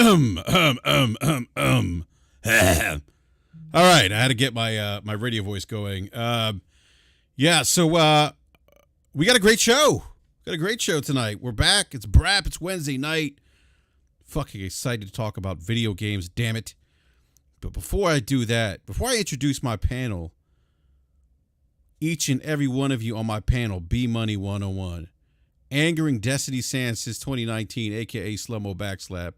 All right, I had to get my my radio voice going. Yeah, so we got a great show. Got a great show tonight. We're back. It's BRAP. It's Wednesday night. Fucking excited to talk about video games. Damn it! But before I do that, before I introduce my panel, each and every one of you on my panel, B Money 101, angering Destiny Sands since 2019, aka Slummo Backslap.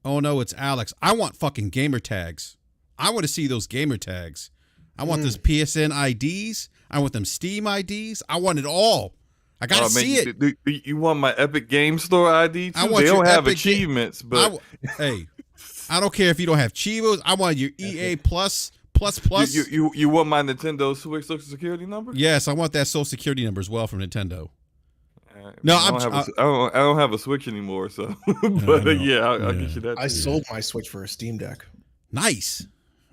Oh no, it's Alex. I want fucking gamer tags. I want to see those gamer tags. I want those PSN IDs. I want them Steam IDs. I want it all. I gotta see it. You want my Epic Game Store ID too? I want they don't have Epic achievements, but hey, I don't care if you don't have Chivos. I want your EA plus. You want my Nintendo Switch Social Security number? Yes, I want that Social Security number as well from Nintendo. No, I don't have a Switch anymore, so. But yeah, I'll get you that. I sold my Switch for a Steam Deck. Nice.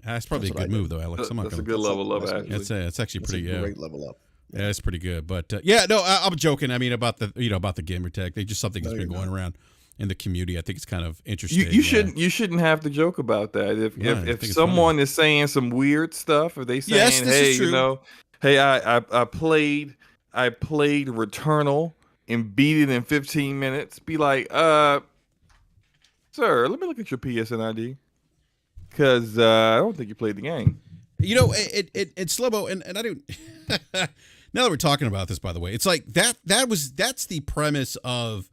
That's probably a good move, though, Alex. That's a good level up, actually. It's actually pretty. Great level up. Yeah, it's pretty good. But yeah, no, I'm joking. I mean, about the gamer tag. They just something that's been going around in the community. I think it's kind of interesting. You shouldn't have to joke about that. If someone is saying some weird stuff, or they saying, I played Returnal and beat it in 15 minutes, be like, sir, let me look at your PSN ID. Because I don't think you played the game. It's Slummo, and I don't. Now that we're talking about this, by the way, it's like that's the premise of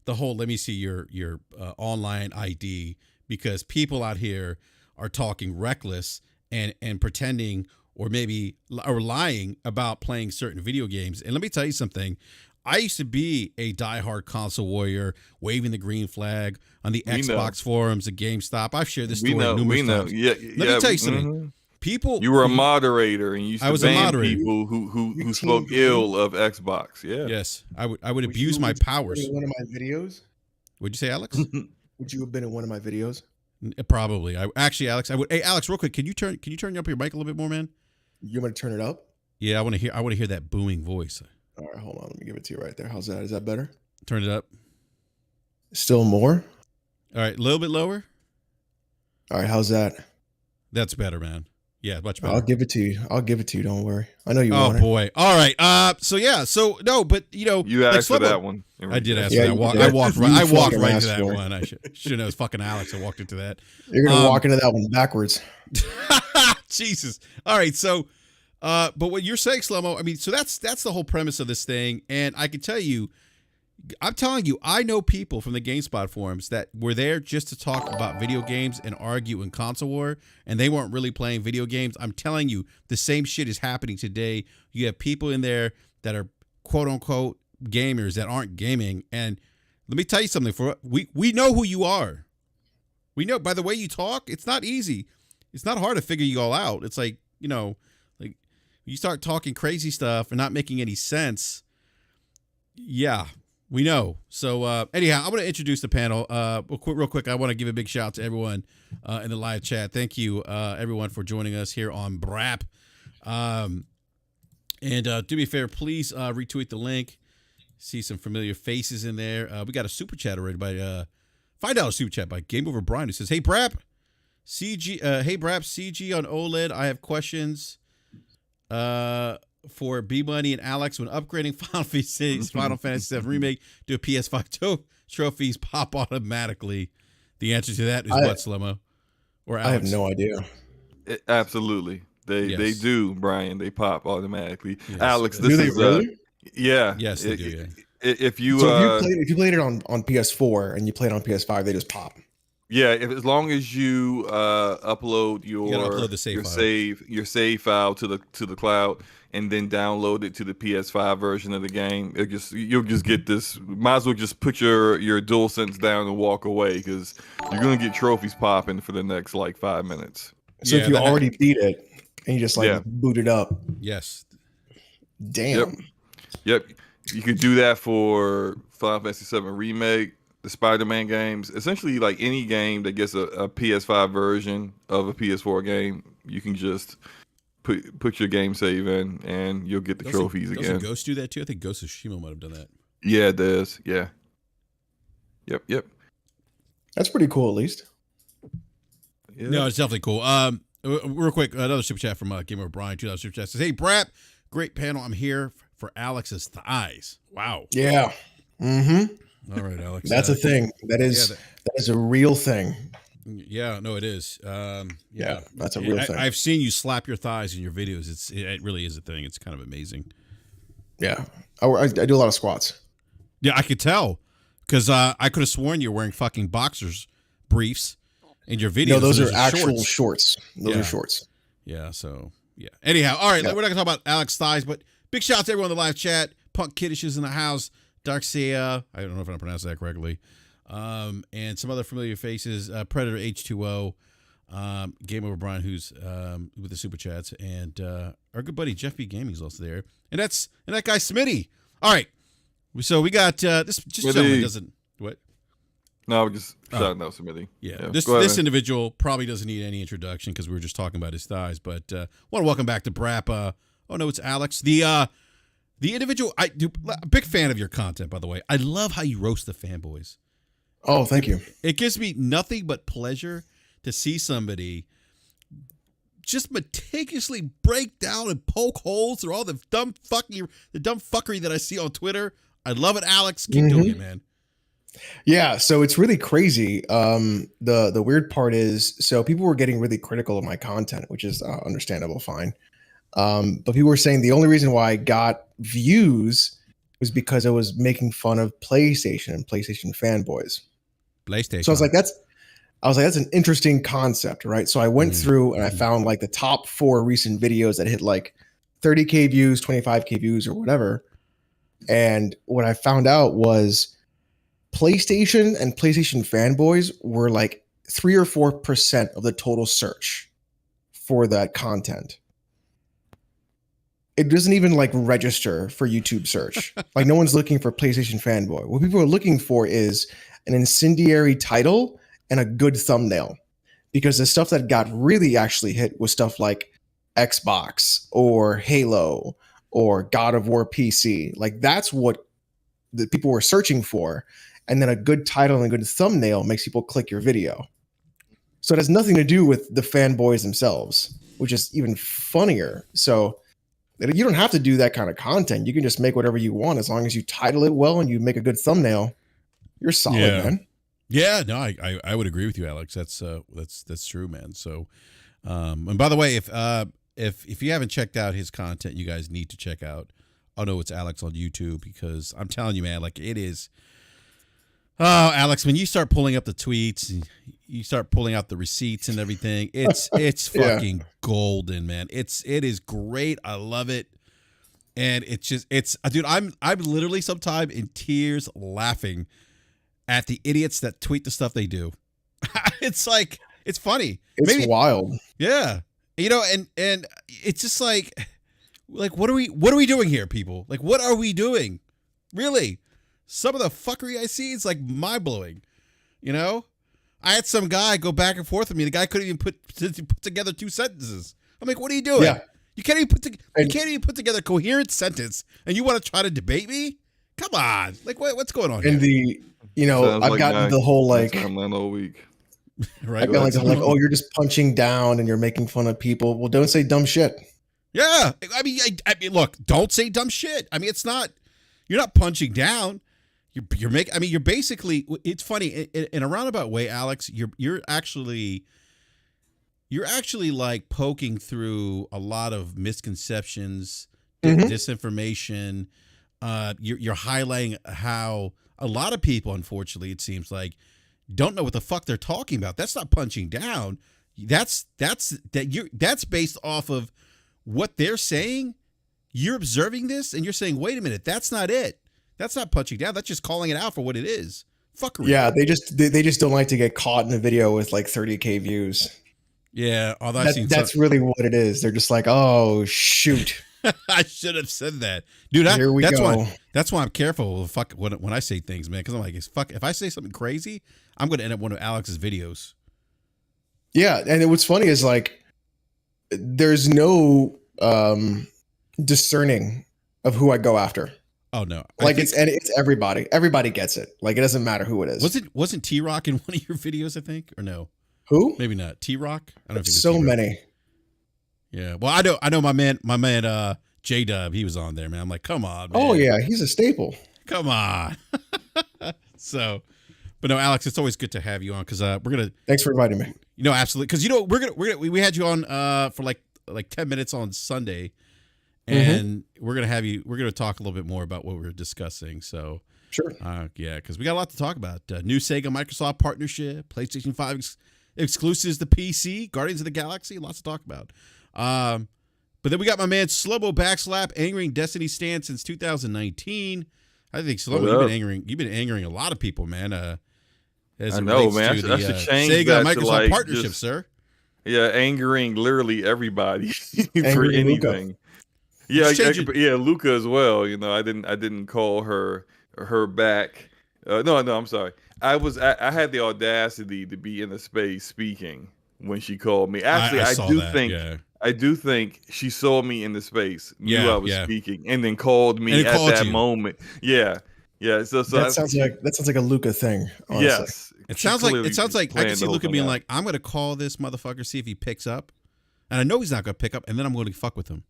the whole. Let me see your online ID, because people out here are talking reckless and pretending or lying about playing certain video games. And let me tell you something. I used to be a diehard console warrior, waving the green flag on the Xbox forums at GameStop. I've shared this story numerous times. Let me tell you something. People, you were a moderator, and you used to ban people who spoke ill of Xbox. Yeah. Yes, I would abuse my powers. In one of my videos. Would you say, Alex? Would you have been in one of my videos? Probably. Alex, I would. Hey, Alex, real quick, can you turn up your mic a little bit more, man? You want to turn it up? Yeah, I want to hear that booming voice. All right, hold on. Let me give it to you right there. How's that? Is that better? Turn it up. Still more? All right, a little bit lower. All right, how's that? That's better, man. Yeah, much better. I'll give it to you. Don't worry. I know you want it. Oh boy. All right. No, but you asked for that one. I did ask for that. I walked right into that one. I should know. It's fucking Alex. I walked into that. You're gonna walk into that one backwards. Jesus. All right. So. But what you're saying, Slummo, I mean, so that's the whole premise of this thing. And I can tell you, I'm telling you, I know people from the GameSpot forums that were there just to talk about video games and argue in console war, and they weren't really playing video games. I'm telling you, the same shit is happening today. You have people in there that are quote unquote gamers that aren't gaming. And let me tell you something, we know who you are. We know by the way you talk, it's not easy. It's not hard to figure you all out. It's like, you start talking crazy stuff and not making any sense. Yeah, we know. So anyhow, I'm going to introduce the panel. Real quick, I want to give a big shout out to everyone in the live chat. Thank you, everyone, for joining us here on BRAP. And do me a favor, please retweet the link. See some familiar faces in there. We got a super chat already by $5 super chat by Game Over Brian, who says, "Hey BRAP, CG on OLED. I have questions for B Money and Alex. When upgrading Final Fantasy VII Remake to a PS5 trophies pop automatically. The answer to that is what, Slummo? Or Alex? I have no idea. Absolutely. They do, Brian. They pop automatically. Yes. Alex, do they really? Yeah. Yes, they do. Yeah. If you played it on PS4 and you played it on PS5, they just pop. Yeah, as long as you upload your save file to the cloud and then download it to the PS5 version of the game, you'll just get this. Might as well just put your DualSense down and walk away, because you're gonna get trophies popping for the next 5 minutes. So if you already beat it and you just boot it up, yes, damn, yep, you could do that for Final Fantasy VII Remake, the Spider-Man games, essentially any game that gets a PS5 version of a PS4 game, you can just put your game save in and you'll get the trophies again. Doesn't Ghost do that too? I think Ghost of Tsushima might have done that. Yeah, it does. Yeah. Yep. That's pretty cool, at least. Yeah. No, it's definitely cool. Real quick, another super chat from Game Over Brian, $2 super chat says, "Hey, BRAP, great panel. I'm here for Alex's thighs." Wow. Yeah. Mm-hmm. All right, Alex. That's a thing. That is a real thing. Yeah, no, it is. Yeah, that's a real thing. I've seen you slap your thighs in your videos. It really is a thing. It's kind of amazing. Yeah, I do a lot of squats. Yeah, I could tell because I could have sworn you're wearing fucking boxers briefs in your videos. No, those are actual shorts. Those are shorts. Yeah. So yeah. Anyhow, all right. We're not gonna talk about Alex thighs, but big shout out to everyone in the live chat. Punk Kiddish is in the house. Darkseia, I don't know if I'm pronouncing that correctly. And some other familiar faces. Predator H2O. Game Over Brian, who's with the super chats, and our good buddy Jeff B Gaming is also there, and that guy Smitty. All right. So we got this. Just gentleman doesn't what? No, just shouting out Smitty. Yeah, this individual probably doesn't need any introduction because we were just talking about his thighs. But want to welcome back to BRAP. Oh no, it's Alex. The individual. A big fan of your content, by the way. I love how you roast the fanboys. Oh, thank you. It gives me nothing but pleasure to see somebody just meticulously break down and poke holes through all the dumb fuckery that I see on Twitter. I love it, Alex. Keep doing it, man. Yeah, so it's really crazy. The weird part is, so people were getting really critical of my content, which is understandable, fine. But people were saying the only reason why I got views was because I was making fun of PlayStation and PlayStation fanboys. PlayStation. So I was like, that's an interesting concept, right? So I went through and I found like the top 4 recent videos that hit like 30K views, 25K views, or whatever. And what I found out was PlayStation and PlayStation fanboys were like 3 or 4% of the total search for that content. It doesn't even like register for YouTube search. Like no one's looking for PlayStation fanboy. What people are looking for is an incendiary title and a good thumbnail, because the stuff that got really actually hit was stuff like Xbox or Halo or God of War PC. Like that's what the people were searching for. And then a good title and a good thumbnail makes people click your video. So it has nothing to do with the fanboys themselves, which is even funnier. So you don't have to do that kind of content. You can just make whatever you want as long as you title it well and you make a good thumbnail. You're solid, man. Yeah, no, I would agree with you, Alex. That's true, man. So, and by the way, if you haven't checked out his content, you guys need to check out. Oh no, it's Alex on YouTube, because I'm telling you, man, like it is. Oh, Alex, when you start pulling up the tweets and you start pulling out the receipts and everything, it's fucking golden, man. It is great. I love it. And dude, I'm literally sometimes in tears laughing at the idiots that tweet the stuff they do. It's like, it's funny. It's wild. Yeah. You know, and it's just like what are we doing here, people? Like, what are we doing? Really? Some of the fuckery I see is like mind blowing. You know, I had some guy go back and forth with me. The guy couldn't even put together 2 sentences. I'm like, what are you doing? Yeah. You can't even put together a coherent sentence, and you want to try to debate me? Come on, like what's going on? And here? I've gotten the whole like all week. Right? I've got like, oh, you're just punching down and you're making fun of people. Well, don't say dumb shit. Yeah, I mean, look, don't say dumb shit. I mean, you're not punching down. You're basically, it's funny in a roundabout way, Alex. You're actually like poking through a lot of misconceptions, disinformation. You're highlighting how a lot of people, unfortunately, it seems like, don't know what the fuck they're talking about. That's not punching down. That's based off of what they're saying. You're observing this and you're saying, wait a minute, that's not it. That's not punching down. That's just calling it out for what it is. Fuckery. Yeah, they just don't like to get caught in a video with like 30K views. Yeah, that's really what it is. They're just like, oh shoot. I should have said that, dude. That's why I'm careful. Fuck when I say things, man, because I'm like, fuck. If I say something crazy, I'm going to end up one of Alex's videos. Yeah, and what's funny is like, there's no discerning of who I go after. Oh no! Like it's everybody. Everybody gets it. Like it doesn't matter who it is. Wasn't T-Rock in one of your videos? I think, or no? Who? Maybe not. T-Rock. I don't think so many. Yeah. Well, I know my man. J Dub. He was on there, man. I'm like, come on, man. Oh yeah, he's a staple. Come on. So, but no, Alex, it's always good to have you on because we're gonna. Thanks for inviting me. Absolutely, because we had you on for like 10 minutes on Sunday, and we're gonna talk a little bit more about what we were discussing. So sure, yeah, because we got a lot to talk about. New Sega Microsoft partnership, PlayStation 5 exclusives to PC, Guardians of the Galaxy, lots to talk about. But then we got my man Slobo Backslap angering Destiny stand since 2019. I think Slobo, you've been angering a lot of people, man. As I know, man. I should change Sega that Microsoft to like partnership, sir. Yeah, angering literally everybody for anything. Luca. Yeah, Luca as well. You know, I didn't call her back. No, I'm sorry. I had the audacity to be in the space speaking when she called me. Actually, I do think she saw me in the space, knew I was speaking, and then called me at that moment. Yeah. So that sounds like a Luca thing. Honestly. Yes, it sounds like I can see Luca being like, I'm gonna call this motherfucker, see if he picks up, and I know he's not gonna pick up, and then I'm going to fuck with him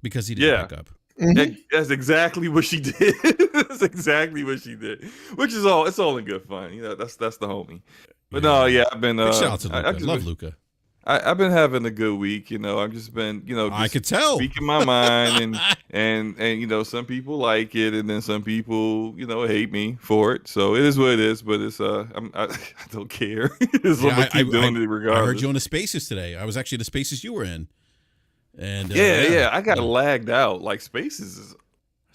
because he didn't pick up. Mm-hmm. That's exactly what she did. That's exactly what she did. Which is it's all in good fun. You know, that's the homie. But I've been shout out to Luca. Love Luca. I've been having a good week, you know. I've just been, just I could tell speaking my mind, and you know, some people like it, and then some people, hate me for it. So it is what it is. But it's I don't care. I keep doing it regardless. I heard you on the Spaces today. I was actually the Spaces you were in, and I got lagged out. Like Spaces is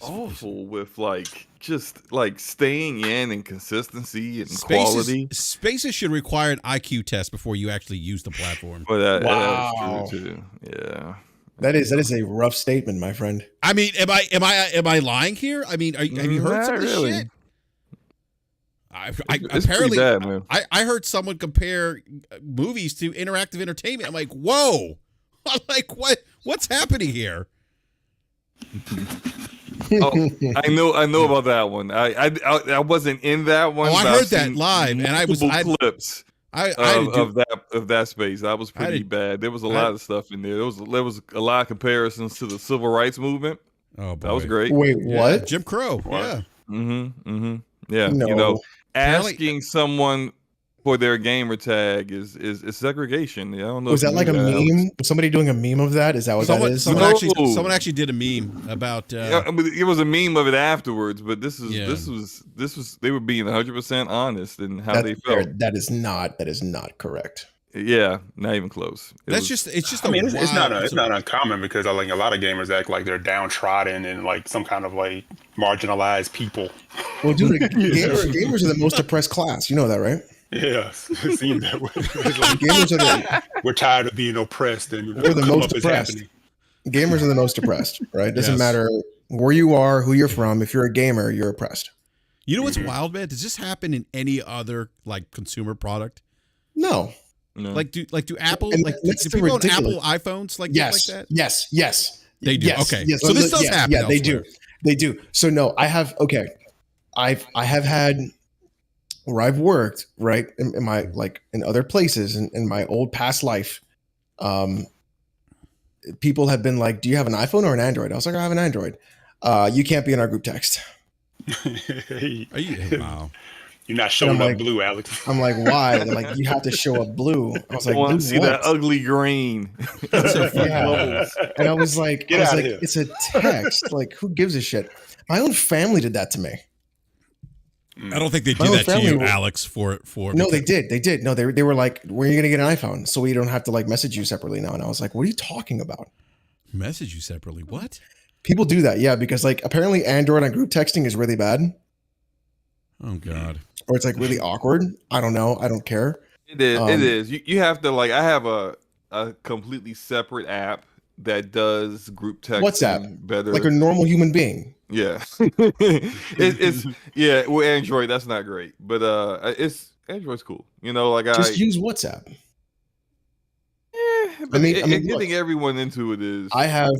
awful with just staying in and consistency and quality. Spaces should require an IQ test before you actually use the platform. But that's true too. Yeah. That is a rough statement, my friend. I mean, am I lying here? I mean, have you heard some of this shit? It's apparently bad, man. I heard someone compare movies to interactive entertainment. I'm like, whoa! I'm like, what's happening here? Oh, I know about that one. I wasn't in that one. Oh, I heard that live, and I was clips of that space. That was pretty bad. There was a lot of stuff in there. There was a lot of comparisons to the civil rights movement. Oh, boy. That was great. Wait, what? Jim Crow. What? Yeah. Yeah. No. Asking someone for their gamer tag is segregation. Yeah, I don't know. Was that like a meme? Was somebody doing a meme of that? Is that what that is? Someone actually did a meme about. It was a meme of it afterwards, but this was they were being 100% honest in how they felt. That is not correct. Yeah, not even close. It's just. I mean, it's not uncommon because a lot of gamers act like they're downtrodden and like some kind of like marginalized people. Well, dude, gamers are the most oppressed class. You know that, right? Yeah, it seems that way. Like, we're tired of being oppressed, and we're the most oppressed. Gamers are the most oppressed, right? Doesn't matter where you are, who you're from. If you're a gamer, you're oppressed. You know what's wild, man? Does this happen in any other like consumer product? No. Like do Apple do people own Apple iPhones like that? Yes. They do. Yes, okay. Yes. So this does happen. Yeah, they do. So no, I have had where I've worked, right, in my in other places in my old past life, people have been like, "Do you have an iPhone or an Android?" I was like, "I have an Android." You can't be in our group text. Wow. You're not showing up blue, Alex. I'm like, why? They're like, you have to show up blue. I was like, I want to see that ugly green. Yeah. And I was like, it's a text. Like, who gives a shit? My own family did that to me. I don't think they do that to you, Alex. For no, they did. No, they were like, "When are you gonna get an iPhone so we don't have to like message you separately now?" And I was like, "What are you talking about? Message you separately? What?" People do that, yeah, because like apparently Android on group texting is really bad. Oh God. Or it's like really awkward. I don't know. I don't care. It is. It is. You have to like. I have a completely separate app that does group texting WhatsApp better, like a normal human being. Yeah, it's yeah. With Android, that's not great, but Android's cool. You know, like just use WhatsApp. Yeah, but getting everyone into it is. I have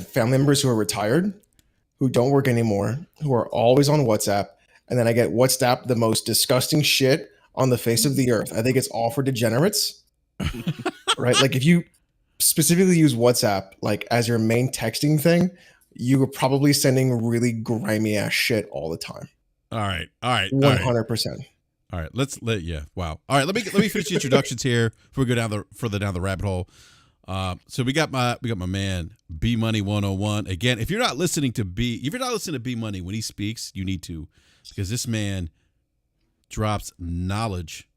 family members who are retired, who don't work anymore, who are always on WhatsApp, and then I get WhatsApp the most disgusting shit on the face of the earth. I think it's all for degenerates, right? Like if you specifically use WhatsApp like as your main texting thing, you were probably sending really grimy ass shit all the time. All right. 100%. All right, wow. All right, let me finish the introductions here before we go further down the rabbit hole. So we got my man B Money 101. Again, if you're not listening to B Money when he speaks, you need to, because this man drops knowledge,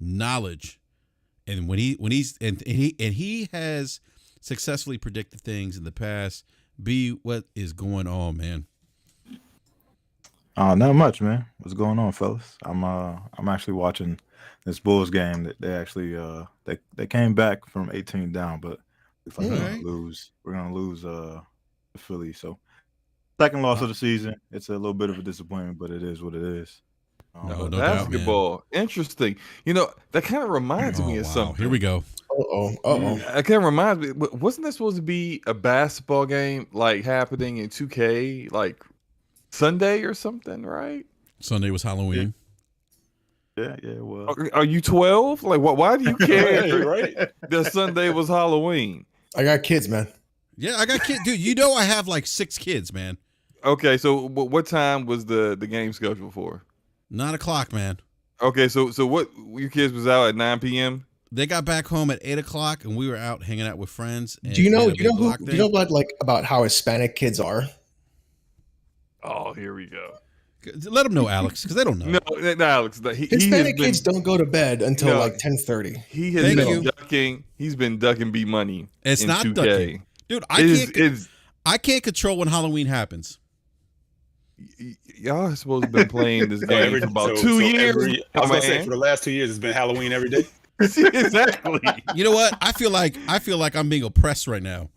and when he has successfully predicted things in the past. B, what is going on, man? Not much, man. What's going on, fellas? I'm actually watching this Bulls game that they actually they came back from 18 down, but looks like we're gonna lose the Philly. So second loss of the season. It's a little bit of a disappointment, but it is what it is. No basketball, doubt, interesting. That kind of reminds me of something. Here we go. It kind of reminds me. Wasn't there supposed to be a basketball game like happening in 2K like Sunday or something? Right? Sunday was Halloween. Yeah, it was. Are you 12? Like, why do you care? Right? That Sunday was Halloween. I got kids, man. Yeah, I got kids, dude. I have like 6 kids, man. Okay, so what time was the game scheduled for? 9 o'clock, man. Okay, so what, your kids was out at 9 p.m.? They got back home at 8 o'clock, and we were out hanging out with friends. Do you know about how Hispanic kids are? Oh, here we go. Let them know, Alex, because they don't know. No, Alex. Hispanic kids don't go to bed until like 10:30. He has been ducking. He's been ducking B Money. It's not 2K. ducking, dude. I can't control when Halloween happens. Y'all are supposed to have been playing this game for about 2 years. I was gonna say for the last 2 years, it's been Halloween every day. Exactly. You know what? I feel like I'm being oppressed right now.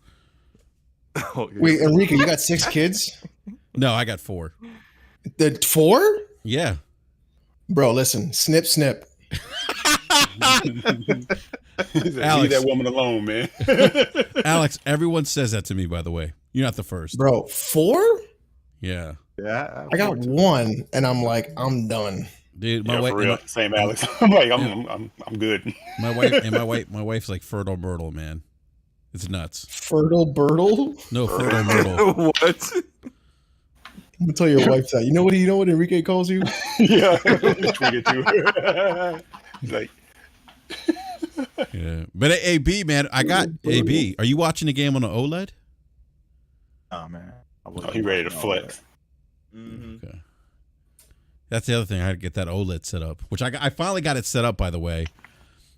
Wait, Enrique, you got 6 kids? No, I got 4. The 4? Yeah. Bro, listen. Snip, snip. Alex, leave that woman alone, man. Alex, everyone says that to me, by the way. You're not the first. Bro, 4? Yeah. Yeah. I got 1, and I'm like, I'm done. Dude, my wife. Same, Alex. I'm like, I'm good. My wife's like fertile myrtle, man. It's nuts. Fertile Birtle? No, fertile myrtle. What? I'm gonna tell your wife that. You know what Enrique calls you? Yeah. Tweet it to her. Like, yeah. But AB, man, I got AB. Are you watching the game on the OLED? Oh man. He ready to flex. Mm-hmm. Okay. That's the other thing. I had to get that OLED set up, which I finally got it set up, by the way.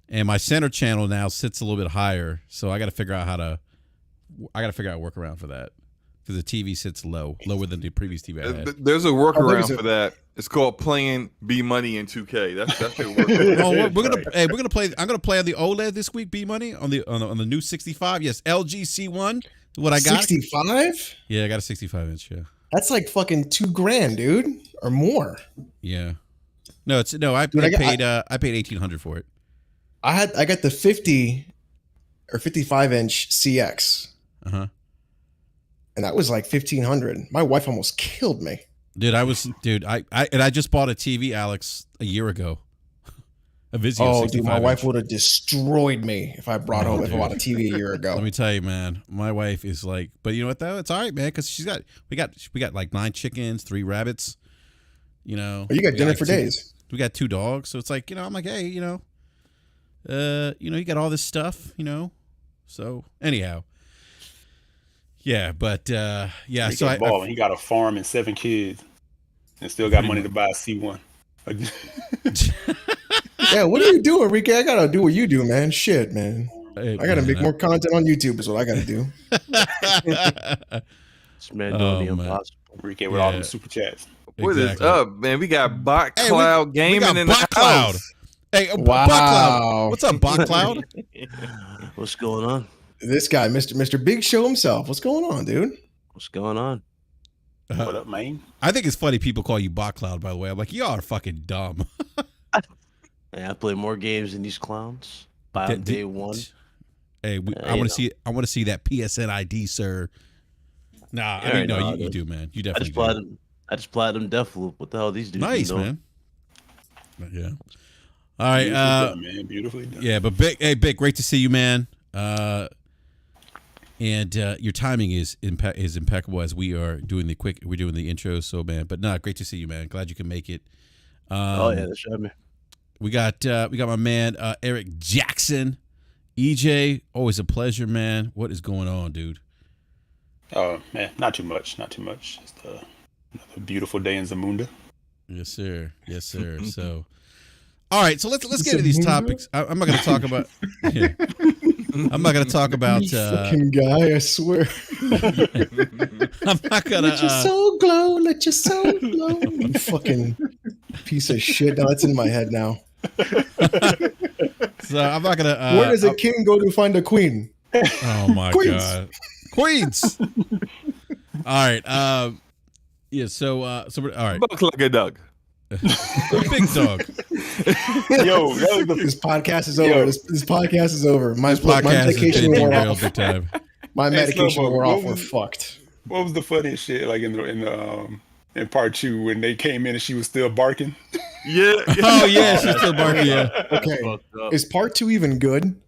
And my center channel now sits a little bit higher, so I got to figure out a workaround for that, because the TV sits lower than the previous TV I had. There's a workaround for that. It's called playing B Money in 2K. That's the workaround. we're gonna play. I'm gonna play on the OLED this week. B Money on the new 65. Yes, LG C1. What I got? 65? Yeah, I got a 65 inch. Yeah. That's like fucking $2,000, dude, or more. Yeah. No, I paid $1,800 for it. I got the 50 or 55 inch CX. Uh-huh. And that was like $1,500. My wife almost killed me. I just bought a TV, Alex, a year ago. A Vizio 65 dude, my wife inch. would have destroyed me if I brought home if I bought a TV a year ago. Let me tell you, man, my wife is like, but you know what though? It's all right, man, because we got like 9 chickens, 3 rabbits. You know, you got dinner for days. We got 2 dogs, so it's like, I'm like, hey, you got all this stuff, So anyhow, yeah, but yeah. He got a farm and 7 kids, and still got money to buy a C1. Yeah, what are you doing, Enrique? I gotta do what you do, man. Shit, man. I gotta make more content on YouTube is what I gotta do. This man doing the impossible. Enrique with all them super chats. What is up, man? We got Bot Cloud gaming in the house. Hey, wow. Bot Cloud. What's up, Bot Cloud? What's going on? This guy, Mr. Big Show himself. What's going on, dude? What's going on? What up, man? I think it's funny people call you Bot Cloud, by the way. I'm like, y'all are fucking dumb. I play more games than these clowns. By day one. Hey, I want to see that PSN ID, sir. Nah, I mean, no, you do, man. You definitely do. I just platinum Deathloop. What the hell are these dudes nice, doing? Man. Yeah. All right. Beautifully done, man. Beautifully done. Yeah, but Big, great to see you, man. And your timing is impeccable as we are doing we're doing the intro. So, man, but great to see you, man. Glad you can make it. That's right, we got my man Eric Jackson, EJ. Always a pleasure, man. What is going on, dude? Oh man, not too much. Just another beautiful day in Zamunda. Yes, sir. So, all right. So let's get into these topics. I'm not going to talk about. Yeah. I'm not going to talk about. Fucking guy, I swear. I'm not going to. Let your soul glow. Let your soul glow. You fucking piece of shit. Now that's in my head now. So I'm not going to. Where does a king go to find a queen? Oh my God. Queens. All right. Yeah. So all right. Buck like a dog. Big dog. Yo, this podcast is over. This podcast is over. My podcast medication is wore real off. Big time. My medication wore off. We're fucked. What was the funniest shit like in part 2 when they came in and she was still barking? Yeah. Oh yeah, she's still barking. Yeah. Okay. Is part 2 even good?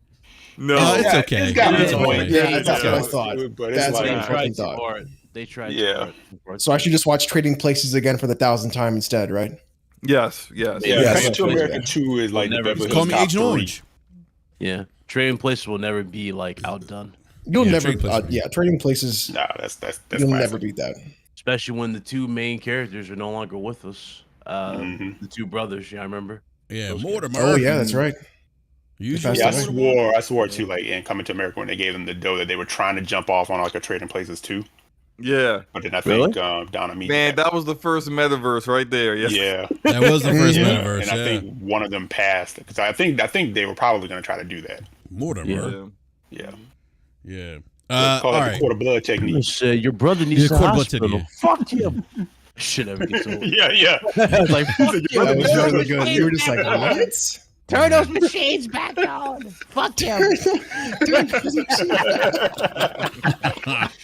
No, it's okay. It's got It's a point. Yeah, that's what I It's thought. good, but That's it's what I like, fucking thought. They tried. Yeah. So I should just watch Trading Places again for the 1,000th time instead, right? Yes. yeah, Yes. Coming to America 2 is like Never- the Call me top Agent 3. Orange. Yeah, Trading Places will never be like outdone, You'll Yeah, never. Trading Places. Trading Places. Nah, that's You'll classic. never beat that. especially when the two main characters are no longer with us. The two brothers. Yeah, I remember. Yeah, Those Mortimer. Oh yeah, that's right. Usually. Yeah, That's I swore too, like in Coming to America when they gave them the dough that they were trying to jump off on like a Trading Places too. Yeah. But then I Really? think Donna meet Man, that was the first metaverse right there. Yes. yeah. That was the first Yeah, metaverse. and I think one of them passed because I think they were probably going to try to do that. Mortimer. Yeah. Yeah. Call All it right. the quarter blood technique. Your brother needs Yeah, a quarter blood hospital. technique. Fuck him. Shit, everything's over. Yeah. It's like, fuck you. That was really good. You were just like, what? Turn those machines back on. Fuck him.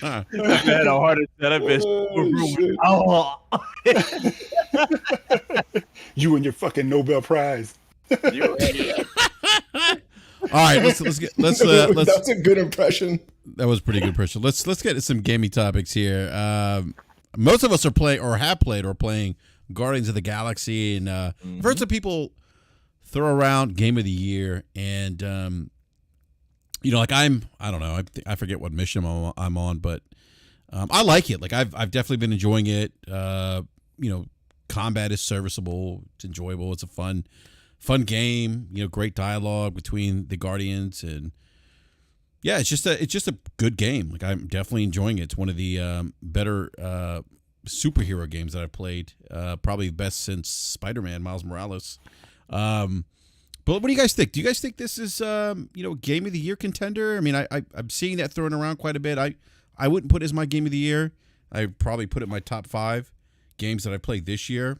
I had a heart attack. Oh, Oh. You and your fucking Nobel Prize. You idiot. All right, let's That's a good impression. that was a pretty good impression. Let's get into some gaming topics here. Most of us are playing or have played or playing Guardians of the Galaxy, and I've heard some people throw around Game of the Year, and like I don't know, I forget what mission I'm on, but I like it. Like I've definitely been enjoying it. Combat is serviceable, it's enjoyable, it's a fun game. Great dialogue between the Guardians, and yeah, it's just a good game. Like I'm definitely enjoying it. It's one of the better superhero games that I've played. Probably best since Spider-Man, Miles Morales. But what do you guys think? Do you guys think this is Game of the Year contender? I mean, I'm seeing that thrown around quite a bit. I wouldn't put it as my Game of the Year. I'd probably put it in my top 5 games that I played this year.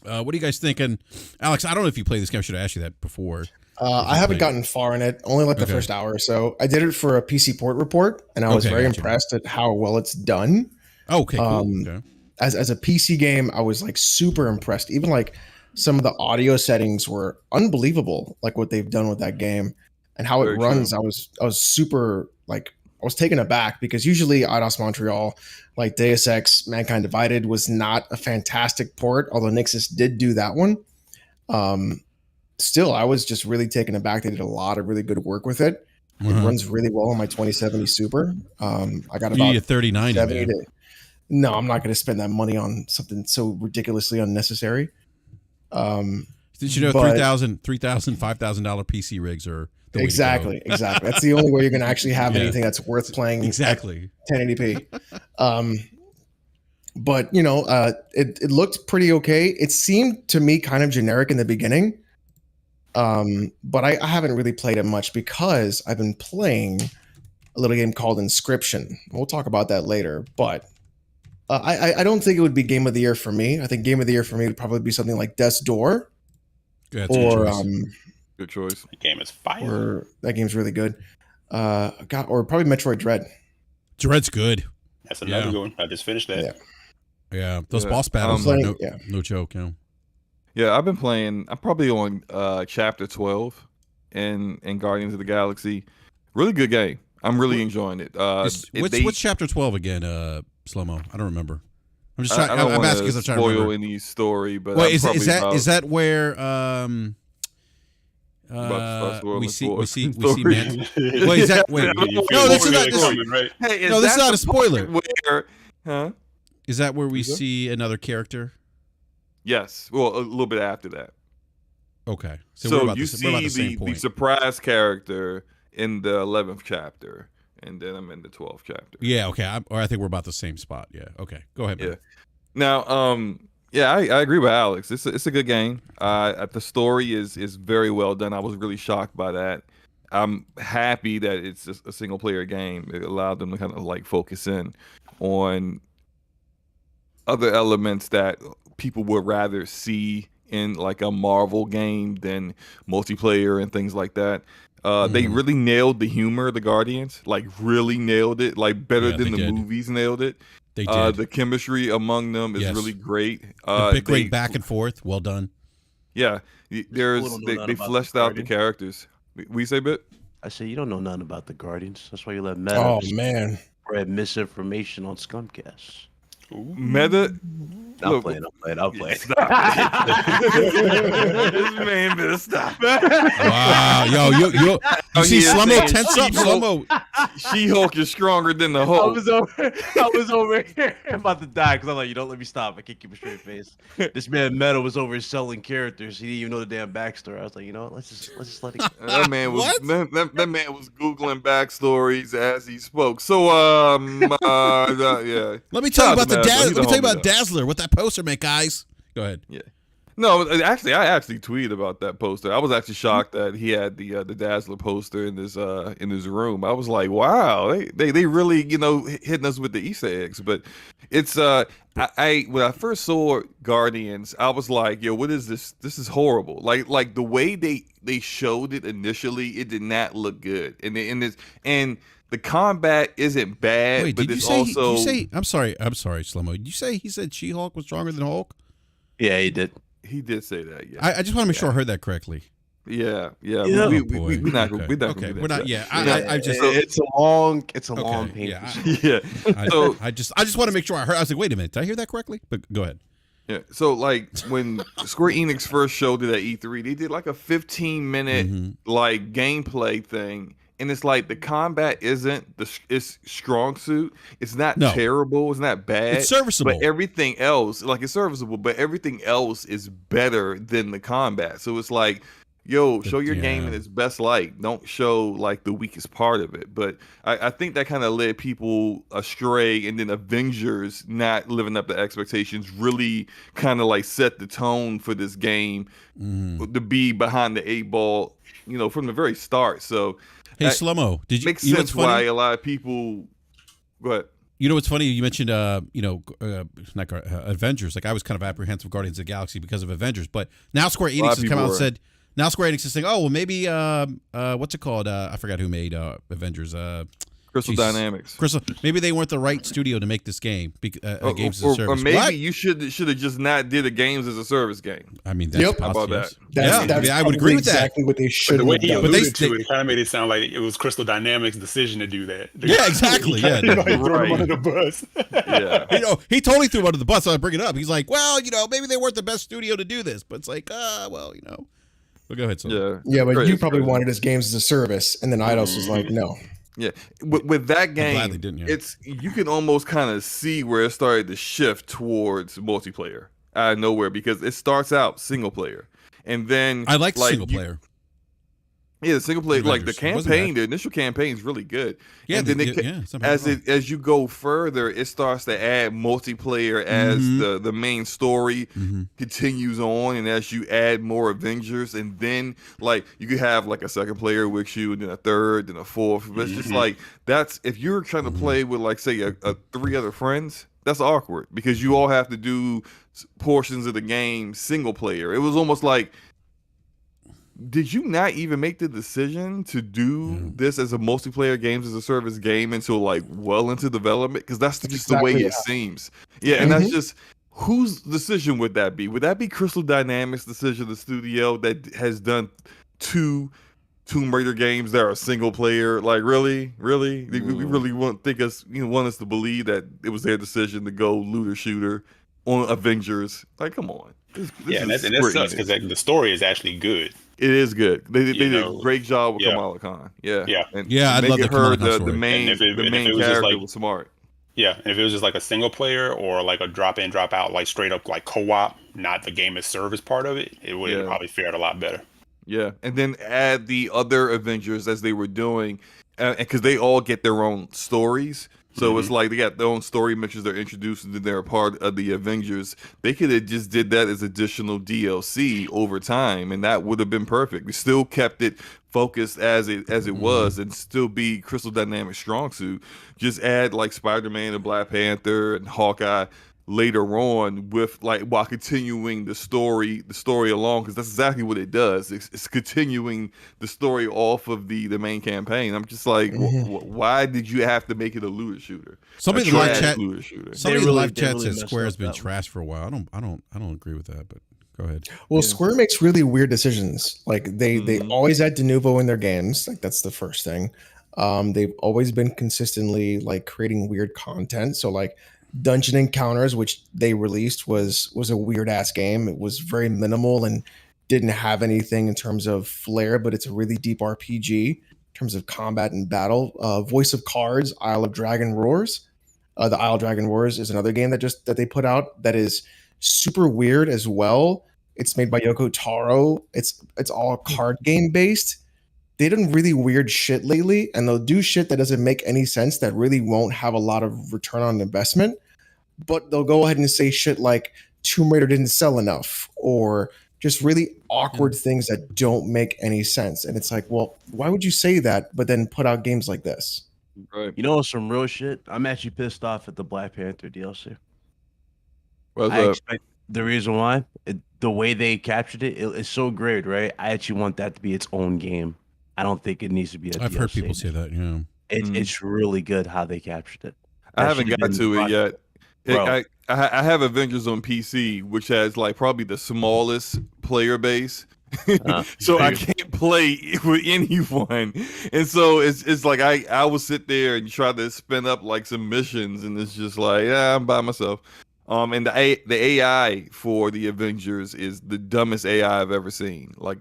What do you guys think? And Alex, I don't know if you played this game. I should have asked you that before. I haven't gotten far in it. Only like the first hour or so. I did it for a PC port report, and I was very impressed at how well it's done. Okay, cool. Okay. As a PC game, I was like super impressed. Even like some of the audio settings were unbelievable, like what they've done with that game and how it runs. True. I was super like I was taken aback because usually Eidos Montreal, like Deus Ex, Mankind Divided, was not a fantastic port, although Nixus did do that one. Still, I was just really taken aback. They did a lot of really good work with it. It runs really well on my 2070 Super. I got about a 3090. No, I'm not going to spend that money on something so ridiculously unnecessary. Did you know $3,000, $5,000 PC rigs are the way exactly. That's the only way you're going to actually have anything that's worth playing. Exactly. 1080p. But it looked pretty okay. It seemed to me kind of generic in the beginning. But I haven't really played it much because I've been playing a little game called Inscription. We'll talk about that later, but I don't think it would be Game of the Year for me. I think Game of the Year for me would probably be something like Death's Door. Yeah, good choice. The game is fire. That game's really good. Or probably Metroid Dread. Dread's good. That's another good one. I just finished that. Yeah, those boss battles are no joke. Yeah, I've been playing. I'm probably on chapter 12 in Guardians of the Galaxy. Really good game. I'm really enjoying it. What's chapter 12 again, Slow-mo? I don't remember. I'm just trying. I don't I'm want asking because to I'm trying to spoil remember. any story, but Wait, is that where we see man? Wait, is that wait? No, this is not. No, this is not a spoiler. Huh? Is that where we see another character? Yes. Well, a little bit after that. Okay. So you see the surprise character in the 11th chapter, and then I'm in the 12th chapter. Yeah. Okay. I think we're about the same spot. Yeah. Okay. Go ahead. Man. Yeah. Now, yeah, I agree with Alex. It's a good game. The story is very well done. I was really shocked by that. I'm happy that it's just a single player game. It allowed them to kind of like focus in on other elements that people would rather see in like a Marvel game than multiplayer and things like that. They really nailed the humor of the Guardians, like really nailed it, like better than the movies nailed it. They did. The chemistry among them is really great. The bickering back and forth, well done. Yeah, they fleshed out the characters. We say bit. I say you don't know nothing about the Guardians. That's why you let Meta. Oh man, spread misinformation on Scumcast. Meta. I'll play. Stop. This man better stop. Wow, you see Slow-mo tense up. Slow-mo. She-Hulk is stronger than the Hulk. I was over here about to die because I'm like, you don't let me stop. I can't keep a straight face. This man Meta was over selling characters. He didn't even know the damn backstory. I was like, you know what? Let's just let it go. That man was that man was googling backstories as he spoke. So yeah. Let me tell you about Dazzler. What that poster meant, guys. Go ahead. Yeah. No, actually, I tweeted about that poster. I was actually shocked that he had the Dazzler poster in his room. I was like, wow, they really hitting us with the Easter eggs. But it's when I first saw Guardians, I was like, yo, what is this? This is horrible. Like the way they showed it initially, it did not look good. And the combat isn't bad. Wait, but did it's you also. I'm sorry, Slow-mo. Did you say he said She-Hulk was stronger than Hulk? Yeah, he did. He did say that. Yeah. I just want to make sure I heard that correctly. Yeah. We're not. Yeah. It's a long painful. Yeah. So I just want to make sure I heard. I was like, wait a minute, did I hear that correctly? But go ahead. Yeah. So like when Square Enix first showed it at E3, they did like a 15-minute like gameplay thing. And it's like the combat isn't its strong suit. It's not terrible. It's not bad. It's serviceable. But everything else, like it's serviceable, but everything else is better than the combat. So it's like, yo, show your game in its best light. Don't show like the weakest part of it. But I think that kind of led people astray. And then Avengers not living up to expectations really kind of like set the tone for this game to be behind the 8-ball, from the very start. So. Hey, Slow-mo, did you makes sense why a lot of people? Go ahead. You know what's funny? You mentioned Avengers. Like I was kind of apprehensive of Guardians of the Galaxy because of Avengers, but now Square Enix has come out and said. Now Square Enix is saying, oh well, maybe what's it called? I forgot who made Avengers. Crystal Dynamics. Maybe they weren't the right studio to make this game. Games as a service. Or maybe you should have just not did a games as a service game. I mean, that's how about that? I would agree with that. Exactly what they should. The way he alluded to it kind of made it sound like it was Crystal Dynamics' decision to do that. Yeah, exactly. Yeah, threw him under the bus. Yeah, he totally threw him under the bus. So I bring it up. He's like, well, maybe they weren't the best studio to do this, but it's like, well, But go ahead, son. Yeah, but you probably wanted his games as a service, and then Eidos was like, no. Yeah, with that game, I'm glad they didn't, it's you can almost kind of see where it started to shift towards multiplayer out of nowhere because it starts out single player, and then I like single player. Yeah, the single player, like the campaign, the initial campaign is really good. Yeah, and then as you go further, it starts to add multiplayer as the main story continues on, and as you add more Avengers, and then like you could have like a second player with you, and then a third, and a fourth. But it's just like that's if you're trying to play with like say a 3 other friends, that's awkward because you all have to do portions of the game single player. It was almost like did you not even make the decision to do this as a multiplayer games as a service game until like well into development? Because that's just exactly the way it seems. Yeah, and that's just whose decision would that be? Would that be Crystal Dynamics' decision, the studio that has done 2 Tomb Raider games that are single player? Like, really? We really want us to believe that it was their decision to go looter shooter on Avengers? Like, come on. This and that sucks because the story is actually good. It is good. They did a great job with Kamala Khan. Yeah. I'd love the Kamala Khan story. The main character was smart. Yeah, and if it was just like a single player or like a drop in, drop out, like straight up like co-op, not the game as service part of it, it would have probably fared a lot better. Yeah, and then add the other Avengers as they were doing, because they all get their own stories. So it's like they got their own story missions they're introduced and then they're a part of the Avengers. They could have just did that as additional DLC over time, and that would have been perfect. We still kept it focused as it was, and still be Crystal Dynamics' strong suit. Just add like Spider-Man and Black Panther and Hawkeye later on with like while continuing the story along, because that's exactly what it does. It's continuing the story off of the main campaign. I'm just like, why did you have to make it a looter shooter? Somebody in the live chat says Square has been trashed for a while. I don't agree with that, but go ahead. Well, Square makes really weird decisions. Like they always add de novo in their games. Like that's the first thing. They've always been consistently like creating weird content. So like Dungeon Encounters, which they released, was a weird ass game. It was very minimal and didn't have anything in terms of flair, but it's a really deep RPG in terms of combat and battle. Voice of Cards, Isle of Dragon Roars. The Isle of Dragon Roars is another game that they put out that is super weird as well. It's made by Yoko Taro. It's all card game based. They done really weird shit lately, and they'll do shit that doesn't make any sense, that really won't have a lot of return on investment, but they'll go ahead and say shit like Tomb Raider didn't sell enough, or just really awkward things that don't make any sense. And it's like, well, why would you say that, but then put out games like this? Right. You know, some real shit. I'm actually pissed off at the Black Panther DLC. I expect the reason why, the way they captured it's so great, right? I actually want that to be its own game. I don't think it needs to be a DLC. I've heard people say that, yeah. It's really good how they captured it. I haven't got to it yet. I have Avengers on PC, which has like probably the smallest player base. So I can't play with anyone. And so it's like I will sit there and try to spin up like some missions, and it's just like, I'm by myself. And the AI for the Avengers is the dumbest AI I've ever seen. Like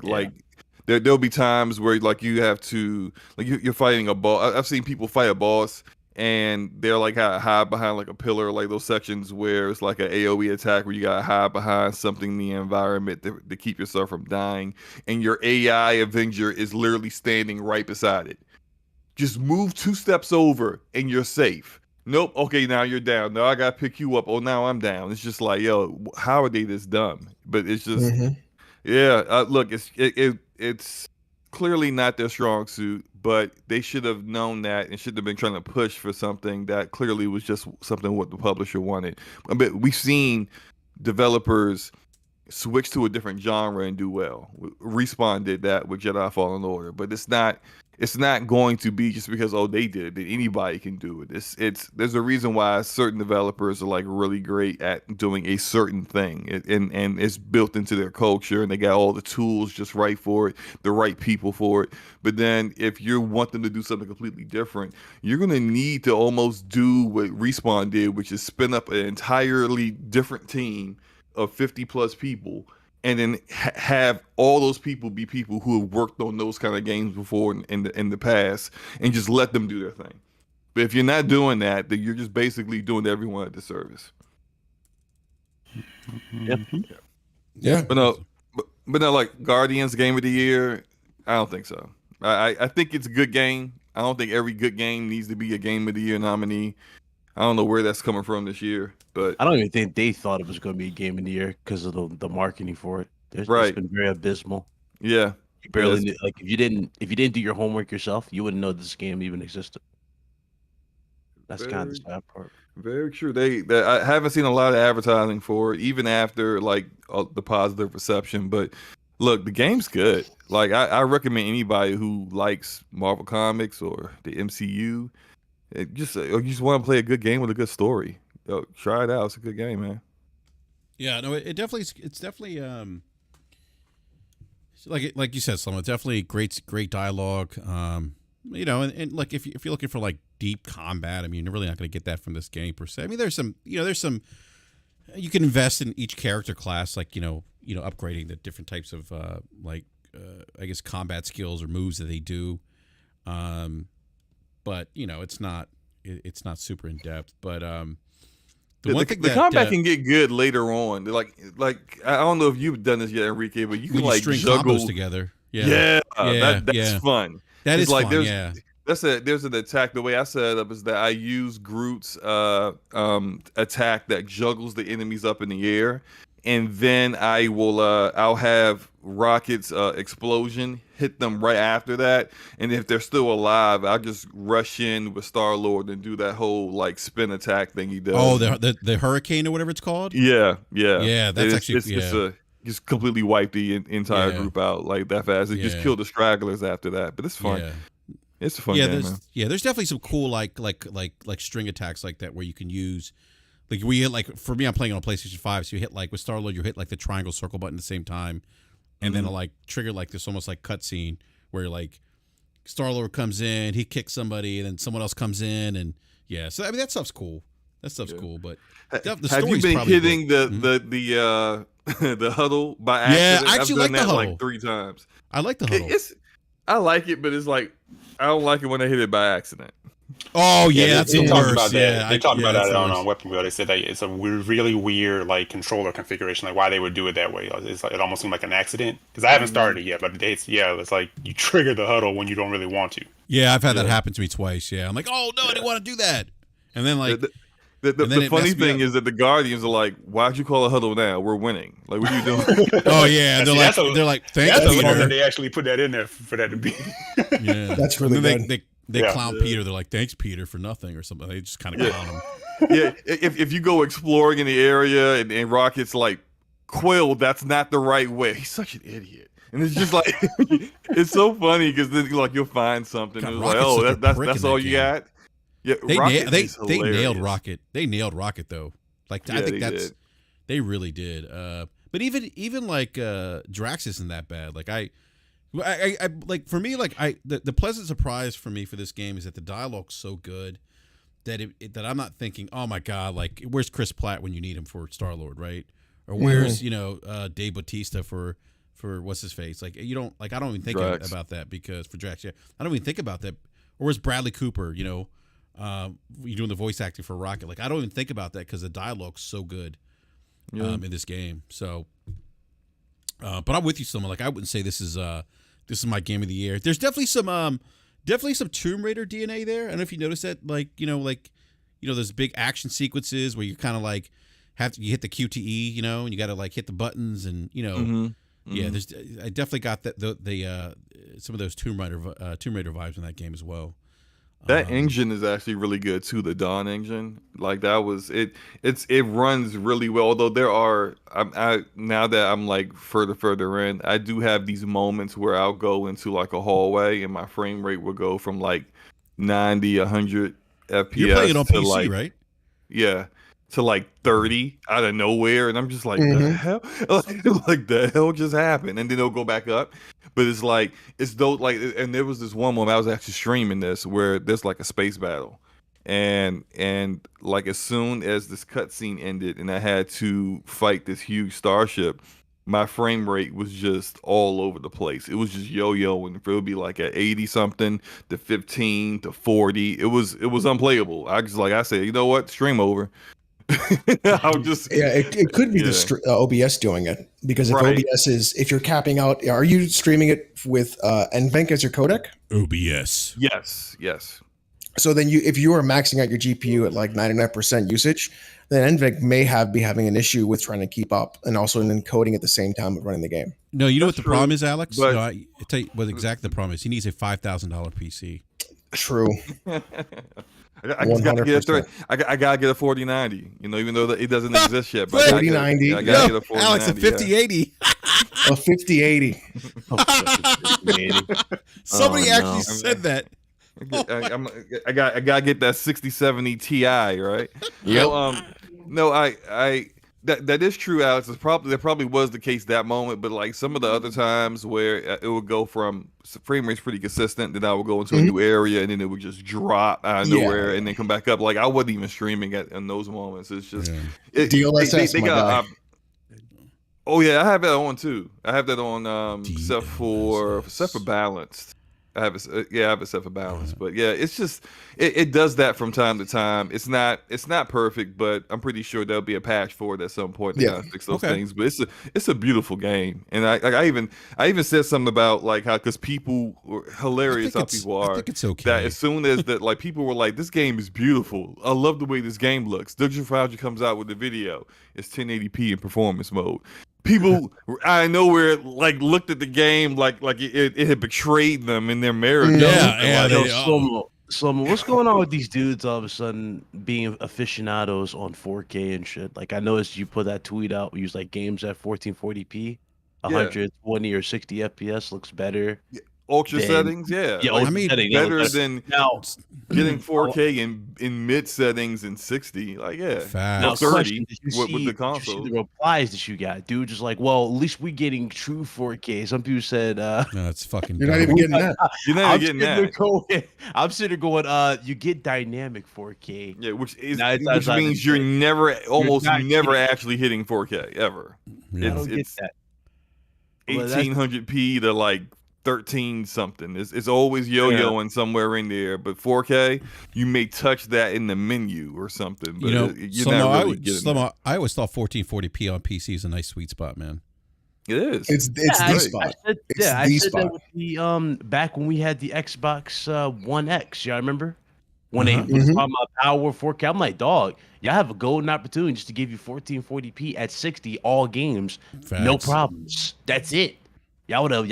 there'll be times where like you have to like you're fighting a boss. I've seen people fight a boss and they're like hide behind like a pillar, like those sections where it's like an AoE attack where you gotta hide behind something in the environment to keep yourself from dying, and your AI Avenger is literally standing right beside it. Just move 2 steps over and you're safe. Nope. Okay, now you're down. No, I gotta pick you up. Oh, now I'm down. It's just like, yo, how are they this dumb? But it's just, look, it's clearly not their strong suit, but they should have known that and should have been trying to push for something that clearly was just something what the publisher wanted. But we've seen developers switch to a different genre and do well. Respawn did that with Jedi Fallen Order, but it's not going to be just because they did it, that anybody can do it. There's a reason why certain developers are like really great at doing a certain thing, and it's built into their culture, and they got all the tools just right for it, the right people for it. But then if you want them to do something completely different, you're gonna need to almost do what Respawn did, which is spin up an entirely different team of 50 plus people, and then have all those people be people who have worked on those kind of games before in the past, and just let them do their thing. But if you're not doing that, then you're just basically doing everyone a disservice. Yeah. But no, like Guardians Game of the Year, I don't think so. I think it's a good game. I don't think every good game needs to be a Game of the Year nominee. I don't know where that's coming from this year, but I don't even think they thought it was going to be a Game of the Year because of the marketing for it. It's been very abysmal. Yeah, you barely knew, like if you didn't do your homework yourself, you wouldn't know this game even existed. That's kind of the sad part. Very true. I haven't seen a lot of advertising for it, even after like the positive reception. But Look, the game's good. Like I recommend anybody who likes Marvel Comics or the MCU, or you just want to play a good game with a good story. Yo, try it out. It's a good game, man. Yeah, no, it's definitely like you said, Slomo, definitely great dialogue. You know, and like if you're looking for like deep combat, I mean, you're really not going to get that from this game per se. I mean, there's some you can invest in each character class, like upgrading the different types of I guess combat skills or moves that they do. But it's not super in depth. But the combat can get good later on. Like I don't know if you've done this yet, Enrique, but you can like string juggle combos together. That's fun. That is like fun. There's an attack. The way I set it up is that I use Groot's attack that juggles the enemies up in the air, and then I'll have Rocket's explosion hit them right after that, and if they're still alive, I'll just rush in with Star-Lord and do that whole like spin attack thing he does. Oh, the hurricane or whatever it's called. Yeah. That's just completely wipe the entire group out like that fast. It just kill the stragglers after that, but it's fun. Yeah. It's a fun game, man. There's definitely some cool like string attacks like that where you can use, like we hit, like for me, I'm playing on a PlayStation 5, so you hit like with Star-Lord, you hit like the triangle circle button at the same time, and then it'll like trigger like this almost like cutscene where like Star-Lord comes in, he kicks somebody, and then someone else comes in, and so I mean that stuff's cool. That stuff's cool, but the have you been hitting the huddle by accident? Yeah, I actually like the huddle like 3 times. I like the huddle. I like it, but it's like I don't like it when I hit it by accident. Oh yeah, that's the worst. About that. They talked about that on Weapon Wheel. They said that it's a really weird like controller configuration, like why they would do it that way. It's like it almost seemed like an accident because I haven't started it yet, but it's like you trigger the huddle when you don't really want to. Yeah, I've had that happen to me twice. Yeah, I'm like, oh no, I didn't want to do that, and then like. The funny thing is that the Guardians are like, "Why'd you call a huddle now? We're winning. Like, what are you doing?" Oh yeah, they're like, "Thanks, Peter." That they actually put that in there for that to be. Yeah, that's really good. They clown Peter. They're like, "Thanks, Peter, for nothing," or something. They just kind of clown him. Yeah, if you go exploring in the area and Rocket's like, "Quill, that's not the right way." He's such an idiot. And it's just like, it's so funny because then like you'll find something. And it's like, oh, that's all you got. Yeah, they nailed Rocket. They nailed Rocket though. Like I think they really did. But even like Drax isn't that bad. Like I like for me like the pleasant surprise for me for this game is that the dialogue's so good that that I'm not thinking, oh my god, like where's Chris Pratt when you need him for Star-Lord, right? Or where's Dave Bautista for what's his face? Like you don't like I don't even think about that because for Drax, I don't even think about that. Or where's Bradley Cooper? You doing the voice acting for Rocket. Like I don't even think about that because the dialogue's so good in this game. So, but I'm with you, someone. Like I wouldn't say this is my game of the year. There's definitely some Tomb Raider DNA there. I don't know if you noticed that. Like those big action sequences where you kind of like you hit the QTE, and you got to like hit the buttons and yeah. I definitely got the some of those Tomb Raider vibes in that game as well. That engine is actually really good too. The Dawn engine, like that was it. It runs really well. Although there are, now that I'm like further in, I do have these moments where I'll go into like a hallway and my frame rate will go from like 90, 100 FPS. You're playing on PC, like, right? Yeah, to like 30 out of nowhere, and I'm just like, the hell, like the hell just happened, and then it'll go back up. But it's like it's though like, and there was this one moment I was actually streaming this where there's like a space battle, and like as soon as this cutscene ended and I had to fight this huge starship, my frame rate was just all over the place. It was just yo-yoing. It would be like at 80 something to 15 to 40. It was unplayable. I said, you know what, stream over. I'll just it could be the OBS doing it because if OBS is if you're capping out, are you streaming it with NVENC as your codec? OBS. Yes. So then if you are maxing out your GPU at like 99% usage, then NVENC may be having an issue with trying to keep up and also encoding at the same time of running the game. No, you know what the problem is, Alex? But, no, I tell you what exactly the problem is. He needs a $5,000 PC. True. I gotta get a 4090, even though it doesn't exist yet. But 4090. I gotta get a 4090. Alex, a 5080. A 5080. Somebody actually said that. I gotta get that 6070 Ti, right? Yep. So, no, that is true, Alex. That probably was the case that moment, but like some of the other times where it would go from frame rate's pretty consistent, then I would go into a new area and then it would just drop out of nowhere and then come back up. Like I wasn't even streaming in those moments. It's just DLSS. They got. Oh yeah, I have that on too. I have that on except for balanced. I have it set for balance, but yeah, it's just it does that from time to time. It's not perfect, but I'm pretty sure there'll be a patch for it at some point to fix those things. But it's a beautiful game, and I even said something about like how because people were hilarious how people are. I think it's okay. That as soon as that like people were like, this game is beautiful. I love the way this game looks. Digital Foundry comes out with the video. It's 1080p in performance mode. People I know where like looked at the game like it had betrayed them in their marriage. Slomo, what's going on with these dudes all of a sudden being aficionados on 4K and shit? Like I noticed you put that tweet out. We use like games at 1440p, 120 or 60 FPS looks better. Ultra settings, yeah. I mean, better than now getting 4K in mid settings and 60. Like, now 30 with the console. Did you see the replies that you got, dude? Just like, well, at least we're getting true 4K. Some people said, no, it's fucking. You're not even getting that. You're not even getting that. I'm sitting there going, you get dynamic 4K. Yeah, which means you're never actually hitting 4K ever. I don't get that. 1800p to like 13 something. It's always yo-yoing somewhere in there, but 4K you may touch that in the menu or something, but I always thought 1440p on PC is a nice sweet spot, man. It is. It's the spot. I said that with the back when we had the Xbox One X. Y'all remember when they was talking about power 4K? I'm like, dog, y'all have a golden opportunity just to give you 1440p at 60 all games. Facts. No problems. That's it. Y'all would have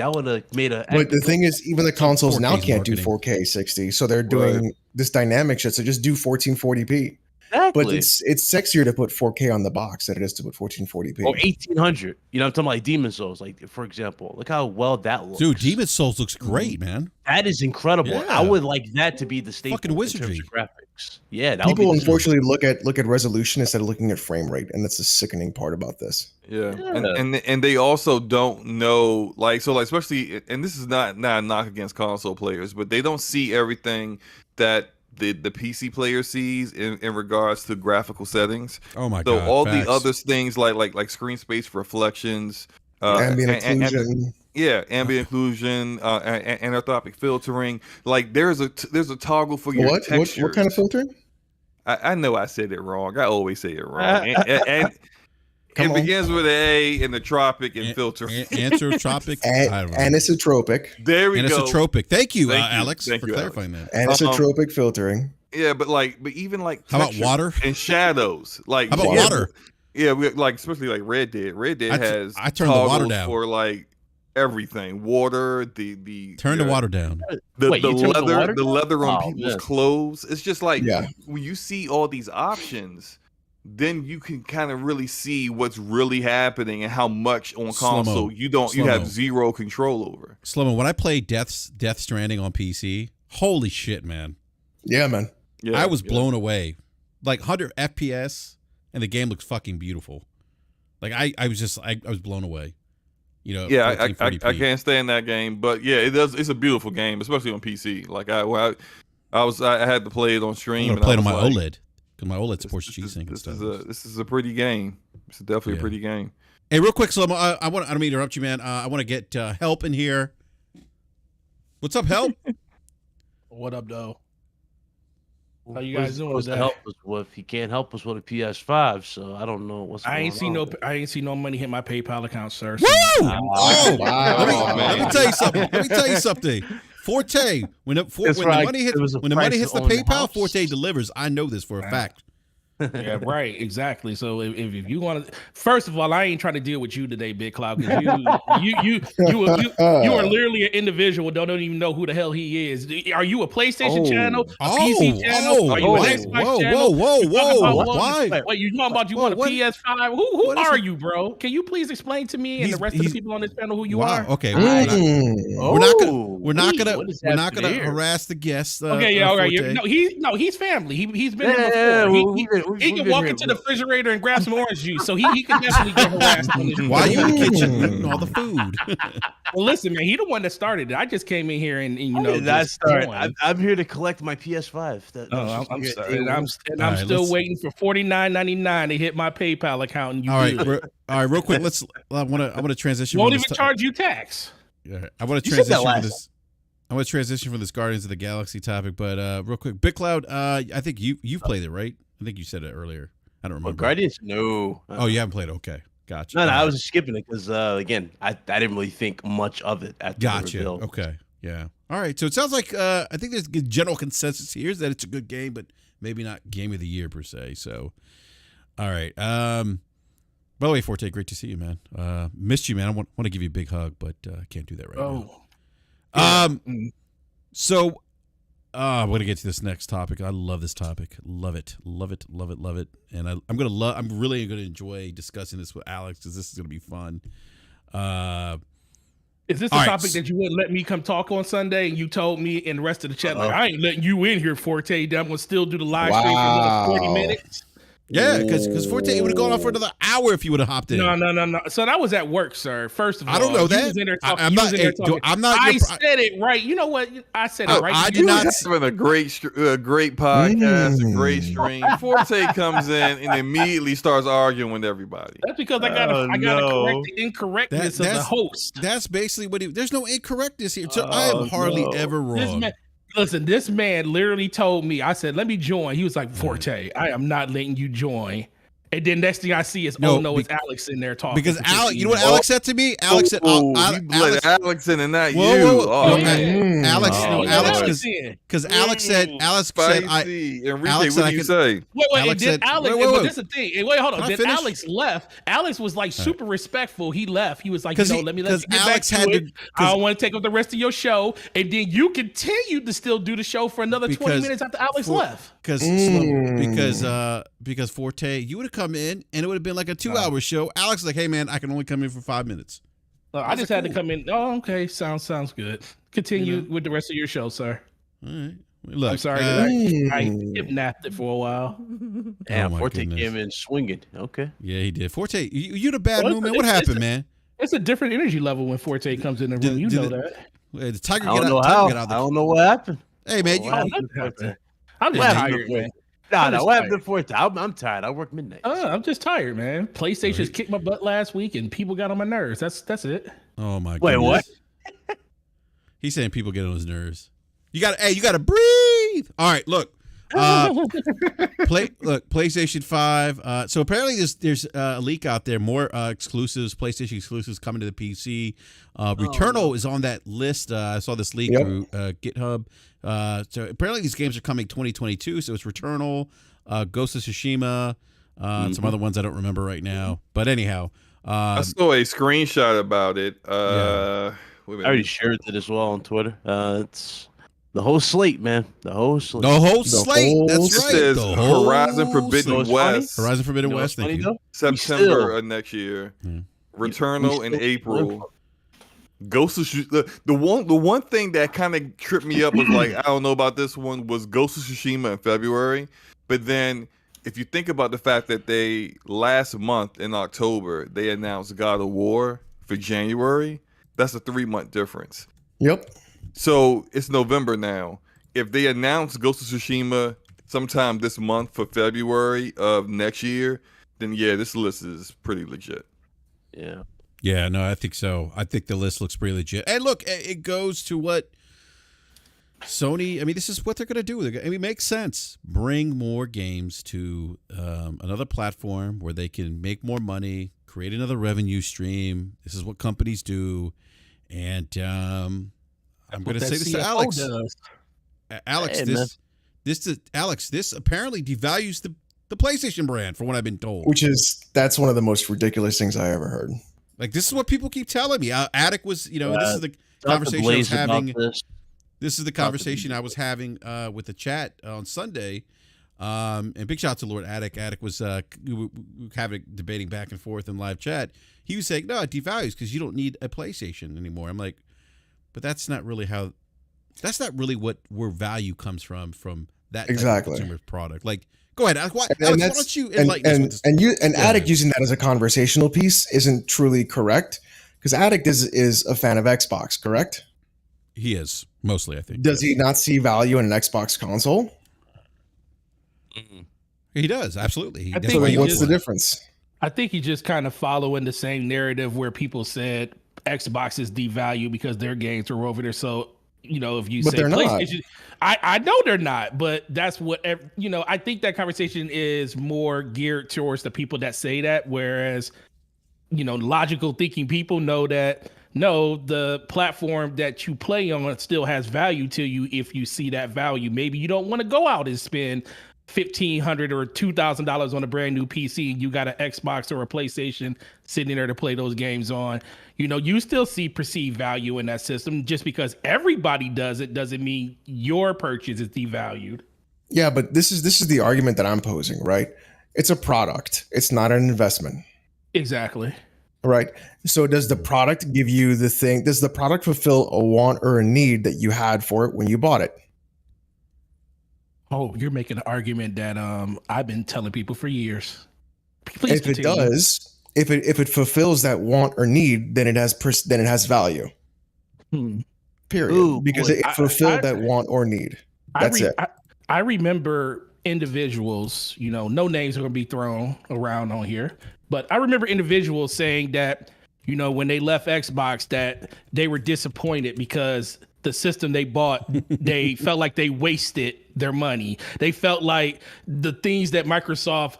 made a. But the thing is, even the consoles now can't do 4K 60, so they're doing this dynamic shit. So just do 1440p. Exactly. But it's sexier to put 4K on the box than it is to put 1440p. Or 1800. You know, I'm talking about like Demon Souls, like for example. Look how well that looks. Dude, Demon Souls looks great, man. That is incredible. Yeah. I would like that to be the staple. Fucking wizardry. In terms of graphics. Yeah, that people unfortunately look at resolution instead of looking at frame rate, and that's the sickening part about this. Yeah. And they also don't know especially, and this is not a knock against console players, but they don't see everything that the PC player sees in regards to graphical settings. Oh my god! So all the other things like screen space reflections, ambient occlusion, ambient occlusion, anthropic filtering. Like there's a toggle for your textures. What kind of filtering? I know I said it wrong. I always say it wrong. and it begins with an A and the tropic and filter. Anthropic? Anisotropic. There we go. Anisotropic. Thank you, Alex, for clarifying that. Anisotropic filtering. Yeah, but even like how about water and shadows? Like how about water? Yeah, we especially like Red Dead. Red Dead has I turned the water down for like everything. Water, the turn the water down. The leather on people's clothes. It's just like when you see all these options, then you can kind of really see what's really happening and how much on console you have zero control over. Slomo, when I played Death Stranding on PC, holy shit, man. Yeah, man. I was blown away. Like 100 FPS and the game looks fucking beautiful. Like I was blown away. You know, I can't stand that game, but yeah, it does. It's a beautiful game, especially on PC. Like I had to play it on stream. I played on my OLED. Because my OLED supports G-Sync and stuff. This is a pretty game. It's definitely a pretty game. Hey, real quick, Slomo, I don't mean to interrupt you, man. I want to get Help in here. What's up, Help? What up, though? How you guys doing? Help us with? He can't help us with a PS5, so I don't know what's. I ain't seen no money hit my PayPal account, sir. Woo! Oh, wow! Let me tell you something. Forte, when the money hits the PayPal, Forte delivers. I know this for a fact. Yeah, right. Exactly. So if you want to, first of all, I ain't trying to deal with you today, Big Cloud, because you are literally an individual. Don't even know who the hell he is. Are you a PlayStation channel, a PC channel? Are you an Xbox channel? Whoa! Why? Wait, you talking about you want a PS5? Who are you, bro? Can you please explain to me and the rest of the people on this panel who you are? Okay. We're not gonna harass the guests. Okay, yeah, all right. He's family. He's been there before. He can walk into the refrigerator and grab some orange juice, so he can definitely get harassed on this. Why are you in the kitchen eating all the food? Well, listen, man, he the one that started it. I just came in here and I'm here to collect my PS5. I'm sorry. I'm still waiting for $49.99 to hit my PayPal account. And all right, real quick. I want to transition. Won't even charge you tax. Yeah, I want to transition from this. I want to transition from this Guardians of the Galaxy topic, but real quick, Big Cloud. I think you've played it, right? I think you said it earlier. I don't remember. Guardians? No. Oh, you haven't played it. Okay. Gotcha. No, I was just skipping it because, again, I didn't really think much of it at the reveal. Okay. Yeah. All right. So it sounds like I think there's a general consensus here is that it's a good game, but maybe not game of the year per se. So, all right. By the way, Forte, great to see you, man. Missed you, man. I want to give you a big hug, but I can't do that right now. So I'm going to get to this next topic. I love this topic. Love it. And I'm really going to enjoy discussing this with Alex because this is going to be fun. Is this a topic that you wouldn't let me come talk on Sunday? And you told me and the rest of the chat, like, I ain't letting you in here, Forte. I'm going to still do the live stream for another 40 minutes. Yeah, because Forte, it would have gone on for another hour if you would have hopped in. No. So that was at work, sir. First of all, I don't know that. I'm not. I said it right. You know what? I said it right. I did not. Having a great podcast, a great stream. Forte comes in and immediately starts arguing with everybody. That's because I got to correct the incorrectness of the host. That's basically what there's no incorrectness here. So I am hardly ever wrong. Listen, this man literally told me, I said, let me join. He was like, Forte, I am not letting you join. And then next thing I see is, it's Alex in there talking. Because Alex, you know what Alex said to me? Alex said, you let Alex in and not you. Alex, because Alex said, Enrique, what did you say? Wait, but this is the thing. Wait, hold on. Then Alex left. Alex was like super respectful. He left. He was like, let me get back to it. I don't want to take up the rest of your show. And then you continued to still do the show for another 20 minutes after Alex left. Because Forte, you would have come in and it would have been like a 2-hour show. Alex is like, hey man, I can only come in for 5 minutes. I just had to come in. Oh, okay. Sounds good. Continue with the rest of your show, sir. All right. Look, I'm sorry that I kidnapped it for a while. Damn, Forte came in swinging. Okay. Yeah, he did. Forte, you in a bad mood, man. What happened, man? It's a different energy level when Forte comes in the room. You know that. The Tiger get out. I don't know what happened. Hey, man. I'm just tired, man. No, what happened to Forte? I'm tired. I work midnight. I'm just tired, man. PlayStation's kicked my butt last week, and people got on my nerves. That's it. Oh my god. Wait, what? He's saying people get on his nerves. You gotta breathe. All right, look. PlayStation 5. So apparently there's a leak out there, more exclusives, PlayStation exclusives coming to the PC. Returnal is on that list. I saw this leak through GitHub. So apparently these games are coming 2022. So it's Returnal, Ghost of Tsushima, some other ones I don't remember right now. But anyhow, I saw a screenshot about it. I already shared it as well on Twitter. It's the whole slate, man. The whole slate. That's right. It says Horizon Forbidden West. Horizon Forbidden West. Thank you. September of next year. Returnal in April. Ghost of the one thing that kind of tripped me up was like, I don't know about this one, was Ghost of Tsushima in February. But then if you think about the fact that they last month in October they announced God of War for January, that's a 3-month difference. Yep. So it's November now. If they announce Ghost of Tsushima sometime this month for February of next year, then yeah, this list is pretty legit. Yeah. Yeah, no, I think so. I think the list looks pretty legit. And look, it goes to what Sony, I mean, this is what they're going to do. I mean, it makes sense. Bring more games to another platform where they can make more money, create another revenue stream. This is what companies do. And I'm going to say this to Alex. Alex, this apparently devalues The PlayStation brand, from what I've been told. That's one of the most ridiculous things I ever heard. Like, this is what people keep telling me. Attic was, this is the conversation I was having. This is the conversation I was having with the chat on Sunday. And big shout out to Lord Attic. Attic was we were debating back and forth in live chat. He was saying, no, it devalues because you don't need a PlayStation anymore. I'm like, but that's not really where value comes from that type of consumer product. Like, go ahead, Alex, why don't you enlighten us with this? Addict using that as a conversational piece isn't truly correct, because Addict is a fan of Xbox, correct? He is, mostly, I think. Does he not see value in an Xbox console? He does, absolutely. What's the difference? I think he's just kind of following the same narrative where people said Xbox is devalued because their games are over there. So, if you say PlayStation, I know they're not, but that's what, I think that conversation is more geared towards the people that say that. Whereas, logical thinking people know that, no, the platform that you play on still has value to you if you see that value. Maybe you don't want to go out and spend $1,500 or $2,000 on a brand new PC and you got an Xbox or a PlayStation sitting there to play those games on. You still see perceived value in that system. Just because everybody does it doesn't mean your purchase is devalued. Yeah, but this is the argument that I'm posing, right? It's a product. It's not an investment. Exactly. Right. So does the product give you the thing? Does the product fulfill a want or a need that you had for it when you bought it? Oh, you're making an argument that I've been telling people for years. Please if continue. It does, if it fulfills that want or need, then it has value. Period. Ooh, because it fulfilled that want or need. That's it. I remember individuals, no names are going to be thrown around on here, but I remember individuals saying that, when they left Xbox, that they were disappointed because the system they bought, they felt like they wasted their money. They felt like the things that Microsoft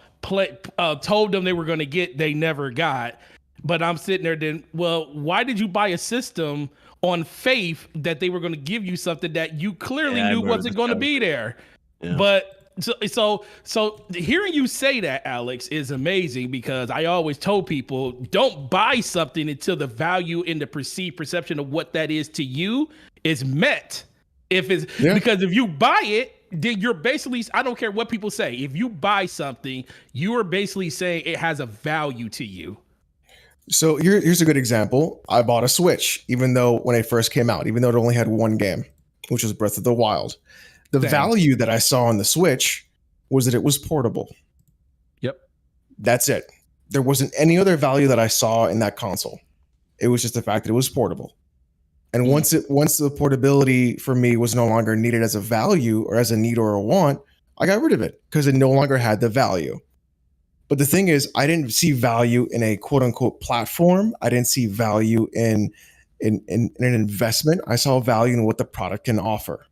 told them they were going to get, they never got. But I'm sitting there then, well, why did you buy a system on faith that they were going to give you something that you clearly knew wasn't going to be there? Yeah. But so hearing you say that, Alex, is amazing, because I always told people, don't buy something until the value and the perceived perception of what that is to you is met. Because if you buy it, then you're basically, I don't care what people say, if you buy something, you are basically saying it has a value to you. So here's a good example. I bought a Switch, even though when it first came out, even though it only had one game, which was Breath of the Wild. The value that I saw on the Switch was that it was portable. Yep. That's it. There wasn't any other value that I saw in that console. It was just the fact that it was portable. And once the portability for me was no longer needed as a value or as a need or a want, I got rid of it because it no longer had the value. But the thing is, I didn't see value in a quote unquote platform. I didn't see value in an investment. I saw value in what the product can offer.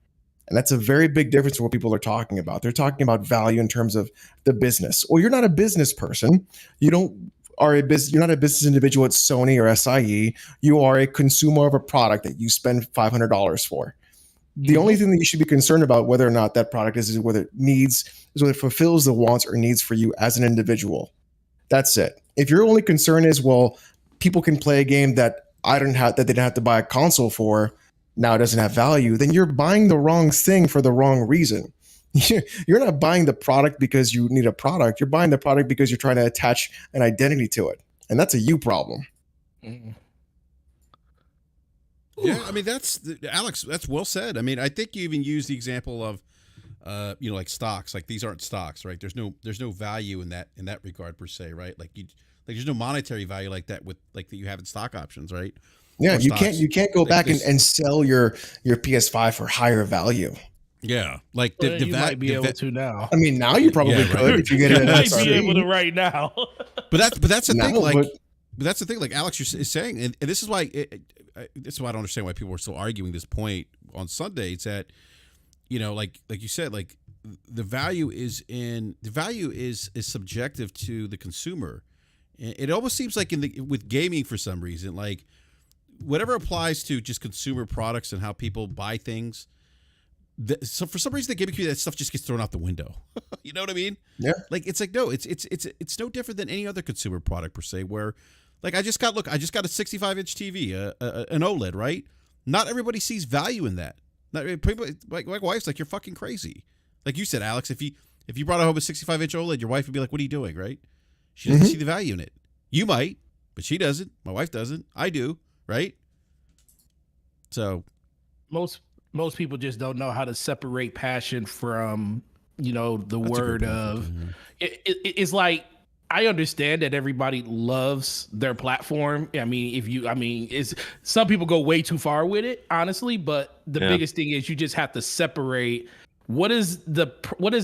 And that's a very big difference from what people are talking about. They're talking about value in terms of the business. Well, you're not a business person. You're not a business individual at Sony or SIE. You are a consumer of a product that you spend $500 for. The only thing that you should be concerned about whether or not that product is whether it fulfills the wants or needs for you as an individual. That's it. If your only concern is, well, people can play a game that they didn't have to buy a console for, now it doesn't have value, then you're buying the wrong thing for the wrong reason. You're not buying the product because you need a product. You're buying the product because you're trying to attach an identity to it. And that's a you problem. Yeah, I mean, Alex, that's well said. I mean, I think you even use the example of, like stocks. Like, these aren't stocks, right? There's no value in that regard per se, right? Like there's no monetary value like that that you have in stock options, right? Yeah, you can't go back and sell your PS5 for higher value. Yeah, like you might be able to now. I mean, now you probably could if you get it. You might be able to right now. But that's the thing. But that's the thing. Like Alex is saying, and this is why this is why I don't understand why people are still arguing this point on Sunday. It's that like you said, like the value is subjective to the consumer. It almost seems like with gaming for some reason, like whatever applies to just consumer products and how people buy things, so for some reason the GameCube, that stuff just gets thrown out the window. You know what I mean? Yeah. Like it's like no, it's no different than any other consumer product per se. Where like I just got a 65-inch TV, an OLED, right? Not everybody sees value in that. Not people like my wife's like, you're fucking crazy. Like you said, Alex, if you brought home a 65-inch OLED, your wife would be like, what are you doing, right? She doesn't see the value in it. You might, but she doesn't. My wife doesn't. I do, right? So most people just don't know how to separate passion from, the word of it's like, I understand that everybody loves their platform. I mean, some people go way too far with it, honestly, but the biggest thing is you just have to separate what is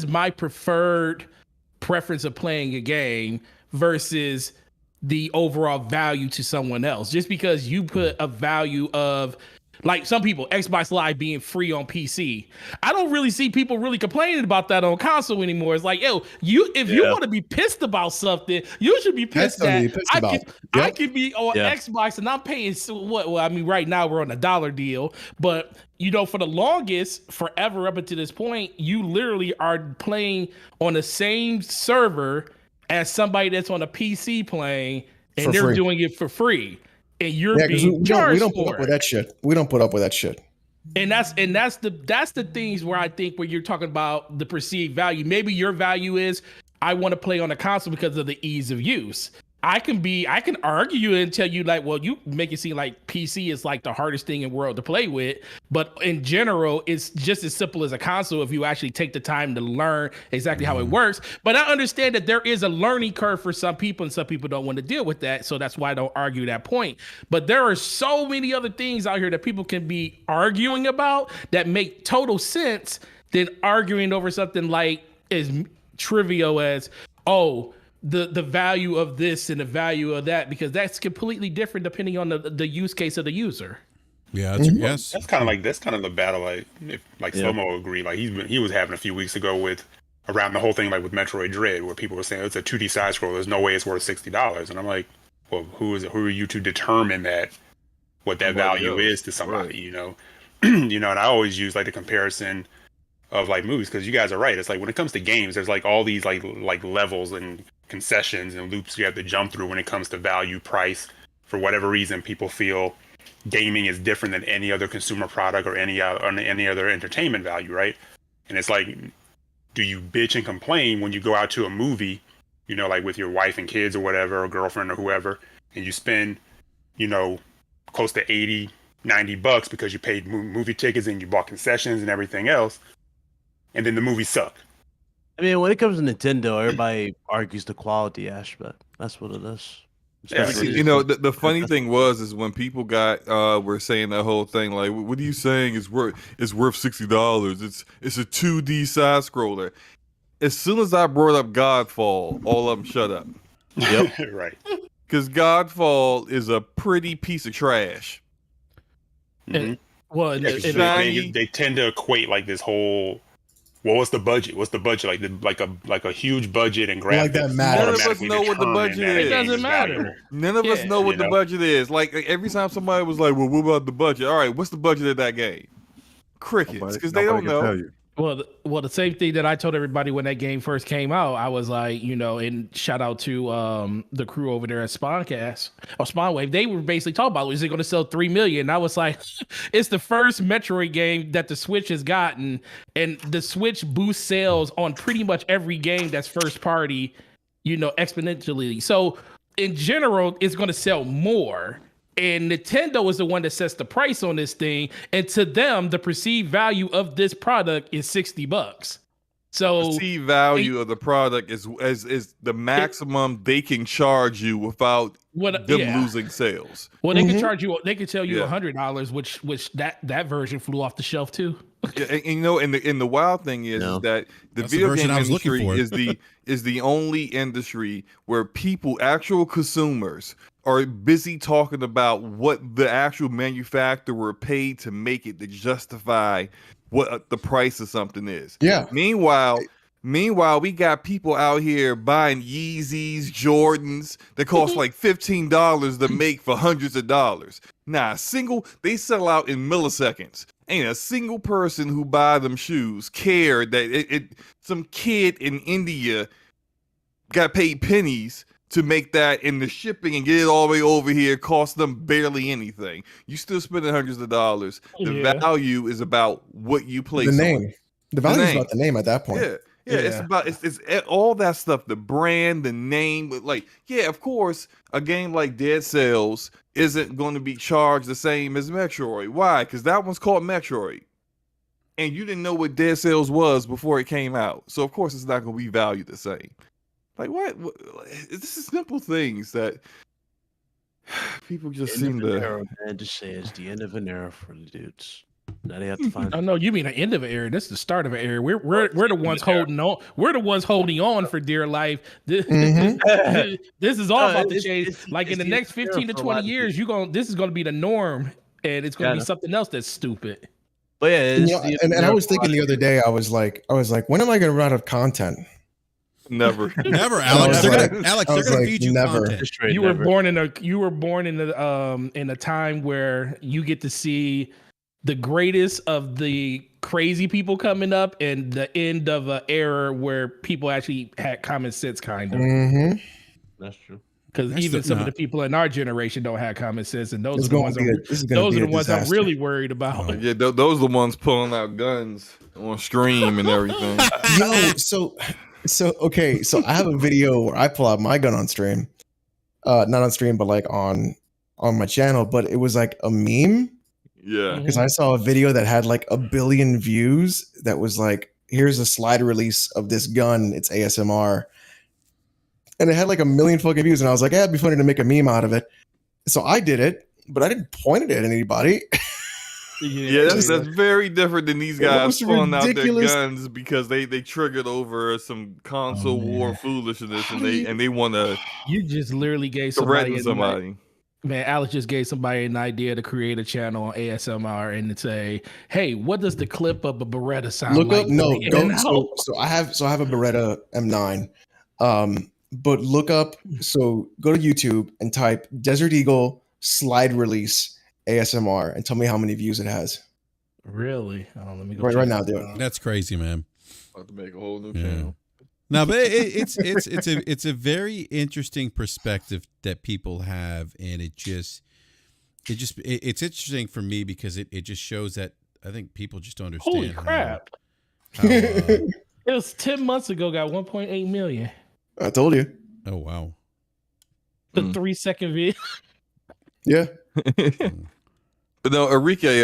my preferred preference of playing a game versus the overall value to someone else. Just because you put a value of, like some people, Xbox Live being free on PC. I don't really see people really complaining about that on console anymore. It's like, yo, if you want to be pissed about something, you should be pissed that I can be on Xbox and I'm paying what? Well, I mean, right now we're on a $1 deal, but for the longest, forever up until this point, you literally are playing on the same server as somebody that's on a PC playing, and they're doing it for free. And you're being charged. We don't put up with that shit. We don't put up with that shit. And that's the things where I think when you're talking about the perceived value, maybe your value is I want to play on a console because of the ease of use. I can argue and tell you like, well, you make it seem like PC is like the hardest thing in the world to play with, but in general, it's just as simple as a console if you actually take the time to learn exactly how it works. But I understand that there is a learning curve for some people, and some people don't want to deal with that, so that's why I don't argue that point. But there are so many other things out here that people can be arguing about that make total sense than arguing over something like as trivial as, the value of this and the value of that, because that's completely different depending on the use case of the user. Yeah, that's kind of the battle. Like, Slow-Mo will agree. Like he was having a few weeks ago with around the whole thing, like with Metroid Dread, where people were saying it's a 2D side scroll. There's no way it's worth $60, and I'm like, well, who are you to determine what that value is to somebody? Right. And I always use like the comparison of like movies, because you guys are right. It's like when it comes to games, there's like all these like levels and concessions and loops you have to jump through when it comes to value, price. For whatever reason, people feel gaming is different than any other consumer product or any other entertainment value, right? And it's like, do you bitch and complain when you go out to a movie, like with your wife and kids or whatever, or girlfriend or whoever, and you spend, close to $80-$90 because you paid movie tickets and you bought concessions and everything else, and then the movie sucked? I mean, when it comes to Nintendo, everybody argues the quality aspect. That's what it is. The funny thing is when people were saying that whole thing, like, what are you saying is worth $60? It's a 2D side scroller. As soon as I brought up Godfall, all of them shut up. Yep. Right. Because Godfall is a pretty piece of trash. Mm-hmm. Well, they tend to equate like this whole. Well, what's the budget? Like a huge budget and graphics. Like that matters. None of us know what the budget is. It doesn't matter. None of us know what the budget is. Like every time somebody was like, "Well, what about the budget?" All right, what's the budget of that game? Crickets, because they don't know. Well, the same thing that I told everybody when that game first came out, I was like, and shout out to the crew over there at Spawncast or Spawnwave. They were basically talking about, is it going to sell 3 million? And I was like, it's the first Metroid game that the Switch has gotten, and the Switch boosts sales on pretty much every game that's first party, exponentially. So in general, it's going to sell more. And Nintendo is the one that sets the price on this thing, and to them, the perceived value of this product is $60. So perceived value of the product is the maximum they can charge you without them losing sales. Well, they can charge you. They can tell you $100, which that version flew off the shelf too. And the wild thing is that the video game industry is the only industry where actual consumers are busy talking about what the actual manufacturer paid to make it to justify what the price of something is. Yeah. Meanwhile, we got people out here buying Yeezys, Jordans that cost like $15 to make for hundreds of dollars. Nah, they sell out in milliseconds. ain't a single person who buy them shoes cared that some kid in India got paid pennies to make that, in the shipping and get it all the way over here cost them barely anything. You still spending hundreds of dollars. The value is about what you place. The name. On. The value is about the name at that point. Yeah, it's about it's all that stuff. The brand, the name, like of course, a game like Dead Cells isn't going to be charged the same as Metroid. Why? Because that one's called Metroid, and you didn't know what Dead Cells was before it came out. So of course, it's not going to be valued the same. Like what? This is simple things that people just seem to. Era, man, just say it's the end of an era for the dudes. Now they have to find. Oh no, you mean the end of an era? This is the start of an era. We're the ones holding on. We're the ones holding on for dear life. This is all about to change. Like in the next 15 to 20 years, this is going to be the norm, and it's going to be something else that's stupid. But and I was thinking the other day, I was like, when am I going to run out of content? Never, Alex. They're gonna feed you never. content. You were born in a time where you get to see the greatest of the crazy people coming up and the end of an era where people actually had common sense, kind of. Mm-hmm. That's true. Because even some of the people in our generation don't have common sense, and those are the ones I'm really worried about. Oh. Yeah, those are the ones pulling out guns on stream and everything. Okay, so I have a video where I pull out my gun on stream. Not on stream, but like on my channel, but it was like a meme. Yeah. Because I saw a video that had like 1 billion views that was like, here's a slide release of this gun. It's ASMR. And it had like 1 million fucking views. And I was like, it'd be funny to make a meme out of it. So I did it, but I didn't point it at anybody. That's very different than these guys pulling out their guns because they triggered over some console war foolishness and they want to. You just literally gave somebody. Man, Alex just gave somebody an idea to create a channel on ASMR and say, "Hey, what does the clip of a Beretta sound like?" So I have a Beretta M9. But look up. So go to YouTube and type Desert Eagle slide release ASMR and tell me how many views it has. Really? Let me go right now, dude. That's crazy, man. About to make a whole new channel. No, but it's a very interesting perspective that people have, and it's interesting for me because it just shows that I think people just don't understand. Holy crap! It was 10 months ago. Got 1.8 million. I told you. Oh wow! The 3-second video. Yeah. No, Enrique.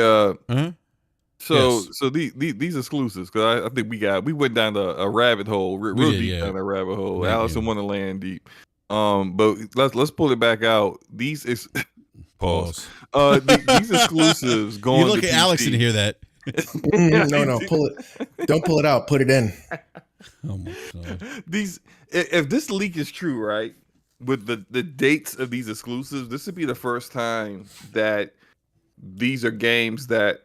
So these exclusives, because I think we went down a rabbit hole, real deep down a rabbit hole. Alice in Wonderland deep. But let's pull it back out. These pause. These exclusives going. You look at PC. Alex and hear that. No, pull it. Don't pull it out. Put it in. Oh my God. If this leak is true, right, with the dates of these exclusives, this would be the first time that these are games that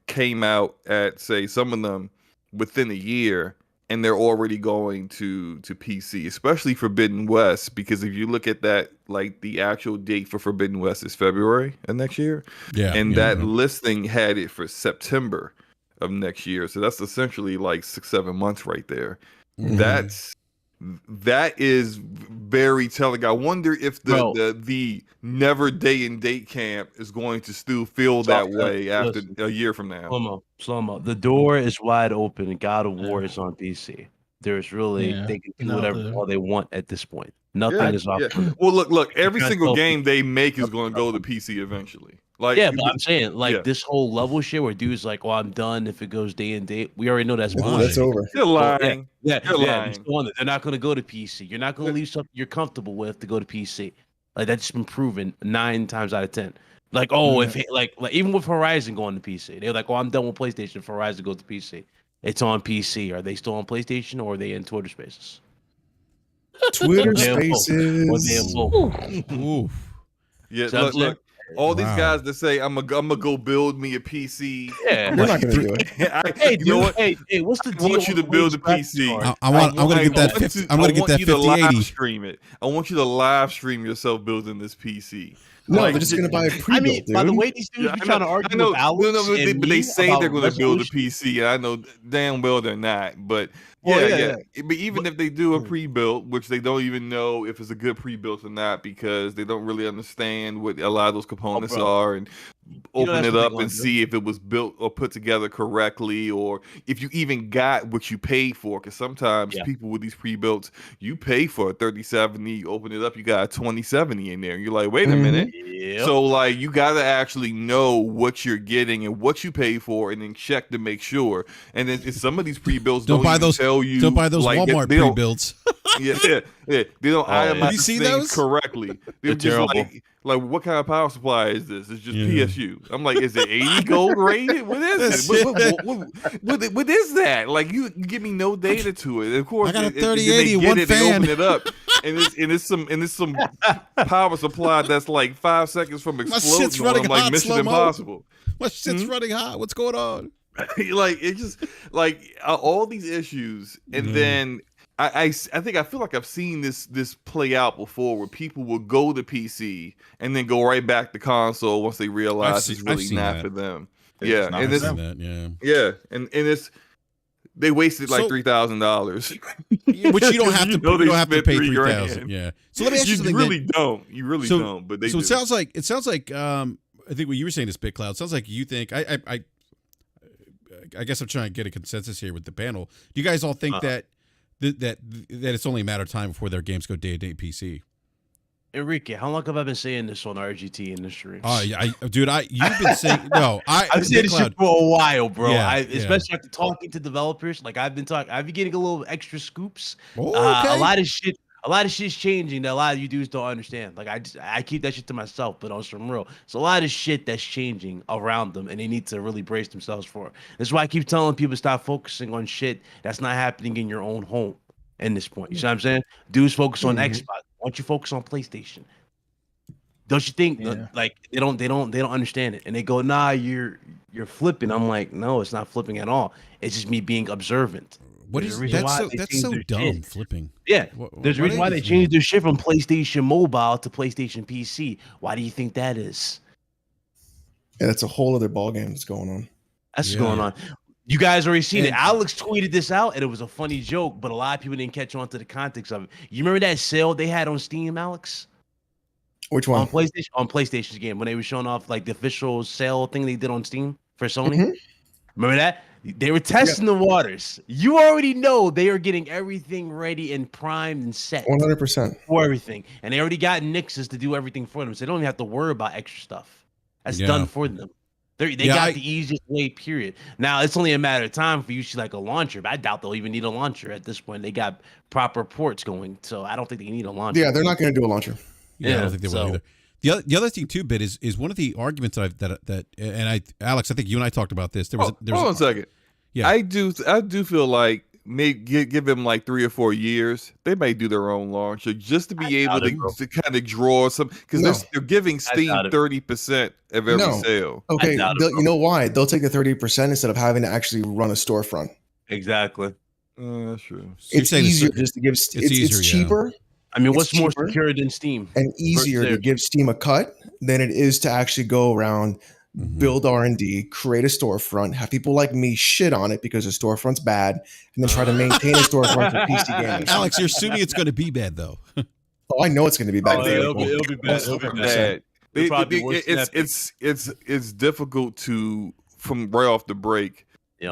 came out at, say, some of them within a year, and they're already going to PC, especially Forbidden West, because if you look at that, like the actual date for Forbidden West is February of next year. Yeah. And that listing had it for September of next year. So that's essentially like 6-7 months right there. Mm-hmm. That is very telling. I wonder if the never day and date camp is going to still feel that way after a year from now. Slow-mo. The door is wide open and God of War is on PC. There's really they can do whatever all they want at this point. Nothing is off. Well, look. Every single game they make is going to go to PC eventually. Like, but I'm saying, this whole level shit where dudes like, "Oh, I'm done if it goes day and date." We already know that's bullshit. That's over. You're lying. You're lying. They're not going to go to PC. You're not going to leave something you're comfortable with to go to PC. Like that's just been proven 9 times out of 10. Like, if like even with Horizon going to PC, they're like, "Oh, I'm done with PlayStation. If Horizon goes to PC, it's on PC." Are they still on PlayStation or are they in Twitter Spaces? Twitter Spaces. Ooh. Yeah, look. All these guys that say I'm gonna go build me a PC. Yeah, they're not gonna do it. Hey, what's the deal? I want you to build a PC. I'm gonna get that. I'm gonna get that 5080. Stream it. I want you to live stream yourself building this PC. No, they're just going to buy a pre-built, dude. By the way, these dudes be trying to argue with Alex but they say they're going to build a PC. I know damn well they're not. But yeah. But even if they do a pre-built, which they don't even know if it's a good pre-built or not, because they don't really understand what a lot of those components are, and open it up and see if it was built or put together correctly, or if you even got what you paid for. Because sometimes people with these pre-builts, you pay for a 3070, you open it up, you got a 2070 in there, and you're like, wait a minute. So like, you got to actually know what you're getting and what you pay for, and then check to make sure. And then some of these pre-builds don't buy those. Don't buy those like, Walmart pre-builds. They don't itemize things correctly. They're just terrible. like, what kind of power supply is this? It's just PSU. I'm like, is it 80 gold rated? What is it? What is that? Like, you give me no data to it. And of course, I got a 3080 one fan. They open it up, and it's some power supply that's like 5 seconds from exploding. My shit's running hot, like Mission Impossible. My shit's running hot. What's going on? Like, it just like all these issues, and then I feel like I've seen this play out before, where people will go to PC and then go right back to console once they realize it's really not for them. And it's they wasted like $3,000, which you don't have to. You don't have to pay $3,000. Yeah. So let me ask you something. You really don't. But they. So do. it sounds like. I think what you were saying is BitCloud. Sounds like you think I guess I'm trying to get a consensus here with the panel. Do you guys all think that it's only a matter of time before their games go day-to-day PC? Enrique, how long have I been saying this on RGT industry? Oh yeah, you've been saying no. I've said this shit for a while, bro. Especially after talking to developers, like I've been getting a little extra scoops. Oh, okay. A lot of shit's changing that a lot of you dudes don't understand. Like I keep that shit to myself, but on some real, it's a lot of shit that's changing around them, and they need to really brace themselves for it. That's why I keep telling people stop focusing on shit that's not happening in your own home. In this point, you see what I'm saying? Dudes focus on Xbox. Why don't you focus on PlayStation? Don't you think like they don't understand it, and they go, nah, you're flipping. I'm like, no, it's not flipping at all. It's just me being observant. What is that's so dumb, flipping? Yeah, there's a reason why they changed their shit from PlayStation Mobile to PlayStation PC. Why do you think that is? Yeah, that's a whole other ballgame that's going on. That's what's going on. You guys already seen it. Alex tweeted this out, and it was a funny joke, but a lot of people didn't catch on to the context of it. You remember that sale they had on Steam, Alex? Which one? On PlayStation's game, when they were showing off like the official sale thing they did on Steam for Sony. Remember that? They were testing the waters. You already know they are getting everything ready and primed and set 100% for everything, and they already got Nixes to do everything for them, so they don't even have to worry about extra stuff. That's done for them. They got the easiest way, period. Now it's only a matter of time for you to see like a launcher, but I doubt they'll even need a launcher at this point. They got proper ports going, so I don't think they need a launcher. Yeah, they're not going to do a launcher. Yeah, I don't think they will either. The other thing too, Bit, is one of the arguments Alex, I think you and I talked about this. Hold on a second. Yeah, I do feel like maybe give them like 3 or 4 years. They may do their own launcher just to be able to kind of draw some, because they're giving Steam 30% of every sale. Okay, you know why? They'll take the 30% instead of having to actually run a storefront. Exactly. That's true. It's easier just to give. It's cheaper. I mean, what's more secure than Steam? And easier to give Steam a cut than it is to actually go around, build R&D, create a storefront, have people like me shit on it because the storefront's bad, and then try to maintain a storefront for PC games. Alex, you're assuming it's going to be bad, though. Oh, I know it's going to be bad. It'll be bad. It'll be bad. It's difficult to, from right off the break,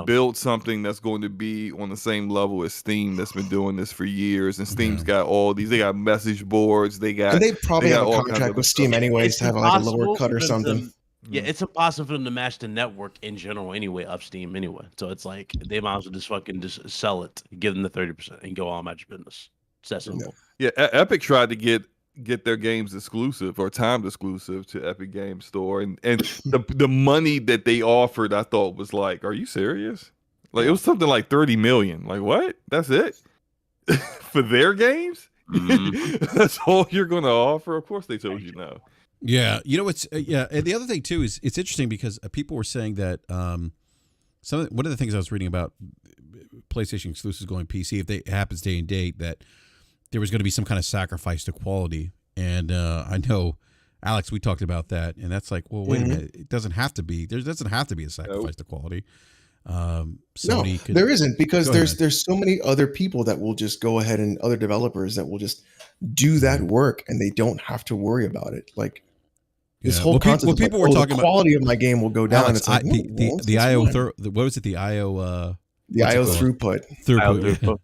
build something that's going to be on the same level as Steam that's been doing this for years. And Steam's got all these. They got message boards. And they probably have a contract with Steam anyways to have like a lower cut or something. Yeah, it's impossible for them to match the network in general anyway of Steam anyway. So it's like they might as well just sell it, give them the 30%, and go on about your business. It's that simple. Yeah, Epic tried to get their games exclusive or timed exclusive to Epic Game Store, and the money that they offered, I thought was like, are you serious? Like it was something like 30 million. Like what? That's it for their games? That's all you're going to offer? Of course they told you no. Yeah, you know, and the other thing too is it's interesting because people were saying that one of the things I was reading about PlayStation exclusives going PC, if it happens day and date, that there was going to be some kind of sacrifice to quality. And I know Alex, we talked about that, and that's like, well, wait a minute. It doesn't have to be. There doesn't have to be a sacrifice to quality. There isn't, because there's so many other people that will just go ahead, and other developers that will just do that work, and they don't have to worry about it. Like this whole concept of people were talking the quality of my game will go down. Alex, it's like the IO what was it? The IO the IO throughput.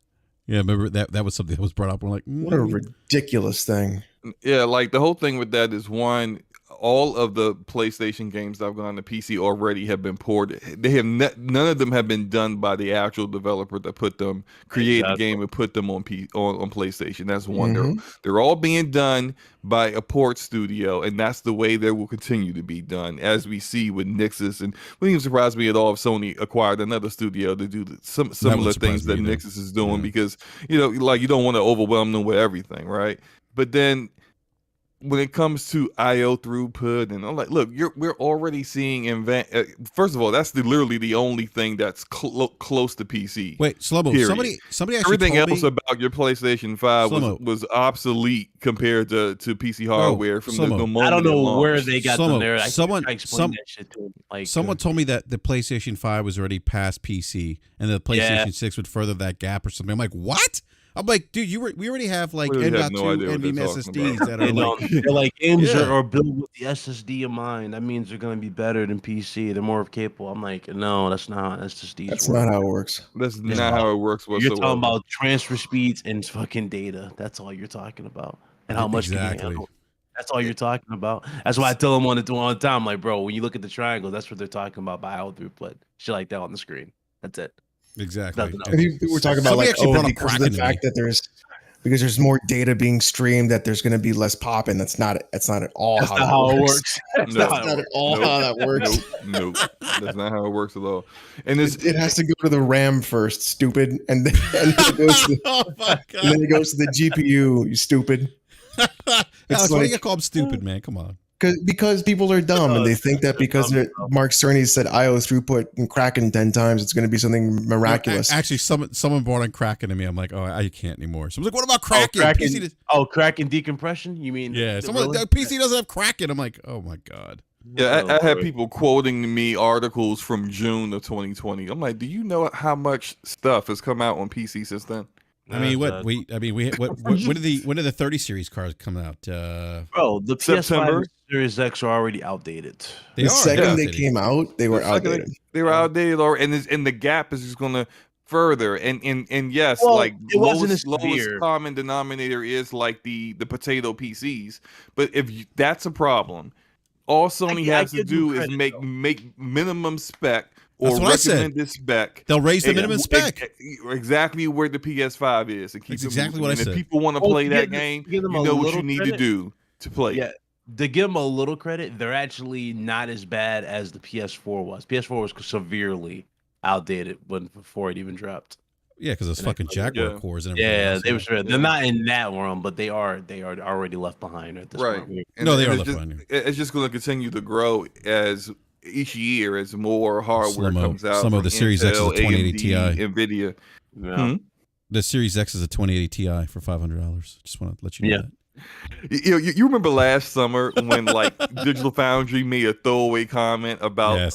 Yeah, remember that was something that was brought up. We're like, what a ridiculous thing. Yeah, like the whole thing with that is, one, all of the PlayStation games that have gone to PC already have been ported. They have none of them have been done by the actual developer that created the game and put them on PlayStation. That's one. They're all being done by a port studio, and that's the way they will continue to be done, as we see with Nixxes. And it wouldn't even surprise me at all if Sony acquired another studio to do some similar things that Nixxes is doing, because you don't want to overwhelm them with everything, right? But then when it comes to IO throughput, and I'm like, look, we're already seeing first of all, that's literally the only thing that's close to PC. Wait, Slobo, somebody actually everything told else about your PlayStation 5 was obsolete compared to PC hardware from the moment. I don't know where they got them there. Someone told me that the PlayStation 5 was already past PC, and the PlayStation 6 would further that gap or something. I'm like, what? I'm like, dude, we already have like M.2 NVMe SSDs that are they're like games are built with the SSD in mind. That means they're going to be better than PC. They're more capable. I'm like, no, that's not. That's not how it works. That's not how it works whatsoever. You're talking about transfer speeds and fucking data. That's all you're talking about, and how much can you handle. That's all you're talking about. That's why I tell them on the time, I'm like, bro, when you look at the triangle, that's what they're talking about by IO throughput. Shit like that on the screen. That's it. Exactly. We're talking about like, because of the fact that there's more data being streamed, that there's going to be less pop, and that's not at all how it works. That's not at all how that works. Nope. That's not how it works at all. And it has to go to the RAM first, stupid, and then it goes to the GPU, you stupid. Alex, why do you call him stupid, man? Come on. Because people are dumb, and they think that because Mark Cerny said IO throughput and Kraken 10 times, it's going to be something miraculous. Actually, someone brought on Kraken to me. I'm like, oh, I can't anymore. So I was like, what about Kraken? Kraken decompression? You mean? Yeah. PC doesn't have Kraken. I'm like, oh my god. Yeah, I had people quoting me articles from June of 2020. I'm like, do you know how much stuff has come out on PC since then? I mean, when did the 30 series cards come out? Bro, the PS5 Series X are already outdated. The second they came out, they were outdated. They were outdated, and the gap is just going to further. And yes, lowest common denominator is like the potato PCs. But if that's a problem, all Sony has to do is make minimum spec. Or recommended spec. They'll raise the minimum spec. Exactly where the PS5 is. And That's exactly what I said. If people want to play that game, you know what you need to do to play. Yeah. To give them a little credit, they're actually not as bad as the PS4 was. PS4 was severely outdated before it even dropped. Yeah, because it's fucking Jaguar cores and everything. Yeah, they're not in that realm, but they are already left behind at this point. No, they are left behind. It's just going to continue to grow as each year as more hardware comes out. Some of the Series X is a 2080 Ti. NVIDIA. Yeah. The Series X is a 2080 Ti for $500. Just want to let you know that. You remember last summer when like Digital Foundry made a throwaway comment about a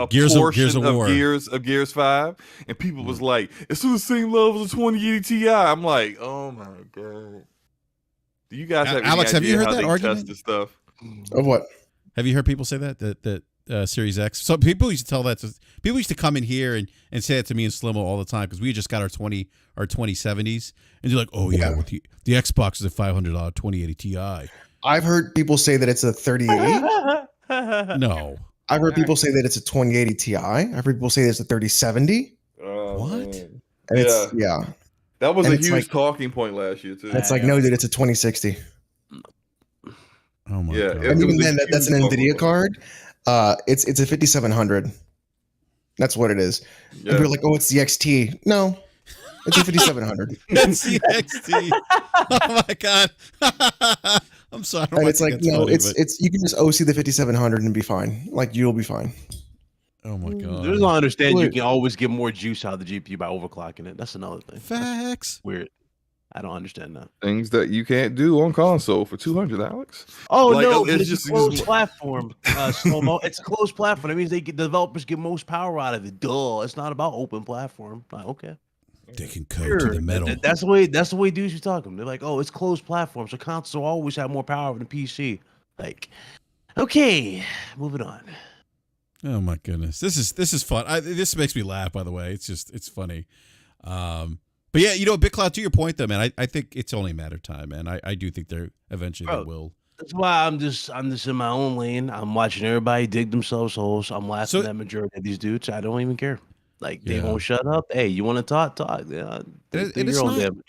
portion of Gears 5, and people was like, it's to the same level as 2080 Ti. I'm like, oh my god. Do you guys have Alex? Have you heard that argument? Test this stuff? Of what? Have you heard people say that Series X? So people used to tell that. People used to come in here and say that to me and Slimo all the time because we just got our 2070s, and they're like, "Oh yeah, with the Xbox is a $500 2080 Ti." I've heard people say that it's a 3080. No, I've heard people say that it's a 2080 Ti. I've heard people say that it's a 3070. What? And it's that was a huge talking point last year too. It's like, no, dude, it's a 2060. Oh my god! And even then, that's an NVIDIA card. It's a 5700. That's what it is. Yeah. And we're like, oh, it's the XT. No, it's a 5700. It's the XT. Oh my god! I'm sorry. And it's like, no, funny, it's you can just OC the 5700 and be fine. Like, you'll be fine. Oh my god! There's no understand. You can always get more juice out of the GPU by overclocking it. That's another thing. Facts. Weird. I don't understand that. Things that you can't do on console for $200, Alex. Oh no, it's just a closed platform. Slow-mo. It's a closed platform. That means the developers get most power out of it. Duh. It's not about open platform. Like, okay. They can code to the metal. That's the way dudes be talking. They're like, oh, it's closed platform, so consoles always have more power than PC. Like, okay, moving on. Oh my goodness, this is fun. This makes me laugh. By the way, it's funny. But yeah, BitCloud, to your point though, man, I think it's only a matter of time, man. I do think they will. That's why I'm just in my own lane. I'm watching everybody dig themselves holes. I'm laughing at majority of these dudes. I don't even care. Like they won't shut up. Hey, you want to talk? Yeah, it's not. Damage.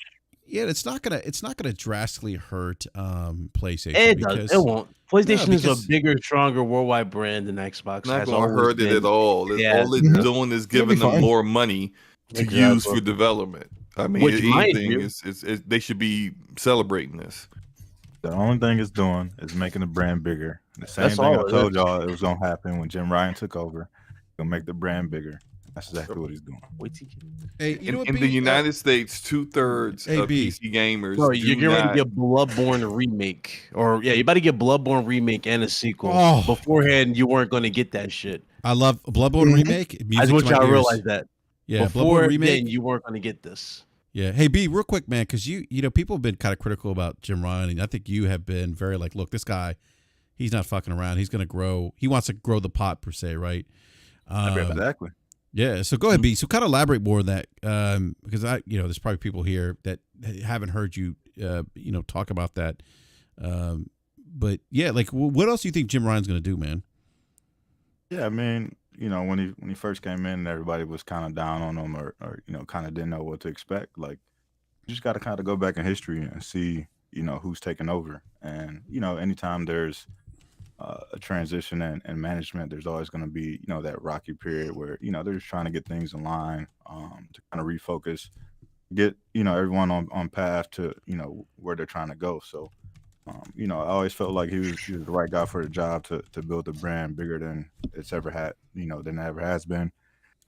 Yeah, it's not gonna drastically hurt PlayStation. It does. It won't. PlayStation is a bigger, stronger worldwide brand than Xbox. Not gonna hurt it at all. All it's doing is giving them more money to use for development. I mean, anything is they should be celebrating this. The only thing it's doing is making the brand bigger. The same thing I told y'all it was gonna happen when Jim Ryan took over. Gonna make the brand bigger. That's exactly what he's doing. Hey, in the United States, 2/3 of PC gamers. Bro, you're ready to get Bloodborne remake, or you about to get Bloodborne remake and a sequel. Oh. Beforehand, you weren't going to get that shit. I love Bloodborne remake. I just want y'all to realize that. Yeah, before then, you weren't going to get this. Yeah. Hey, B, real quick, man, because you people have been kind of critical about Jim Ryan, and I think you have been very like, look, this guy, he's not fucking around. He's going to grow. He wants to grow the pot per se, right? Exactly. Yeah, so go ahead, B. So kind of elaborate more on that, because there's probably people here that haven't heard you, talk about that. But yeah, like, what else do you think Jim Ryan's going to do, man? Yeah, I mean, when he first came in, everybody was kind of down on him, or kind of didn't know what to expect. Like, you just got to kind of go back in history and see, who's taking over. And anytime there's a transition and management, there's always going to be that rocky period where they're just trying to get things in line, to kind of refocus, get everyone on path to where they're trying to go. So I always felt like he was the right guy for the job to build the brand bigger than it's ever had, than it ever has been.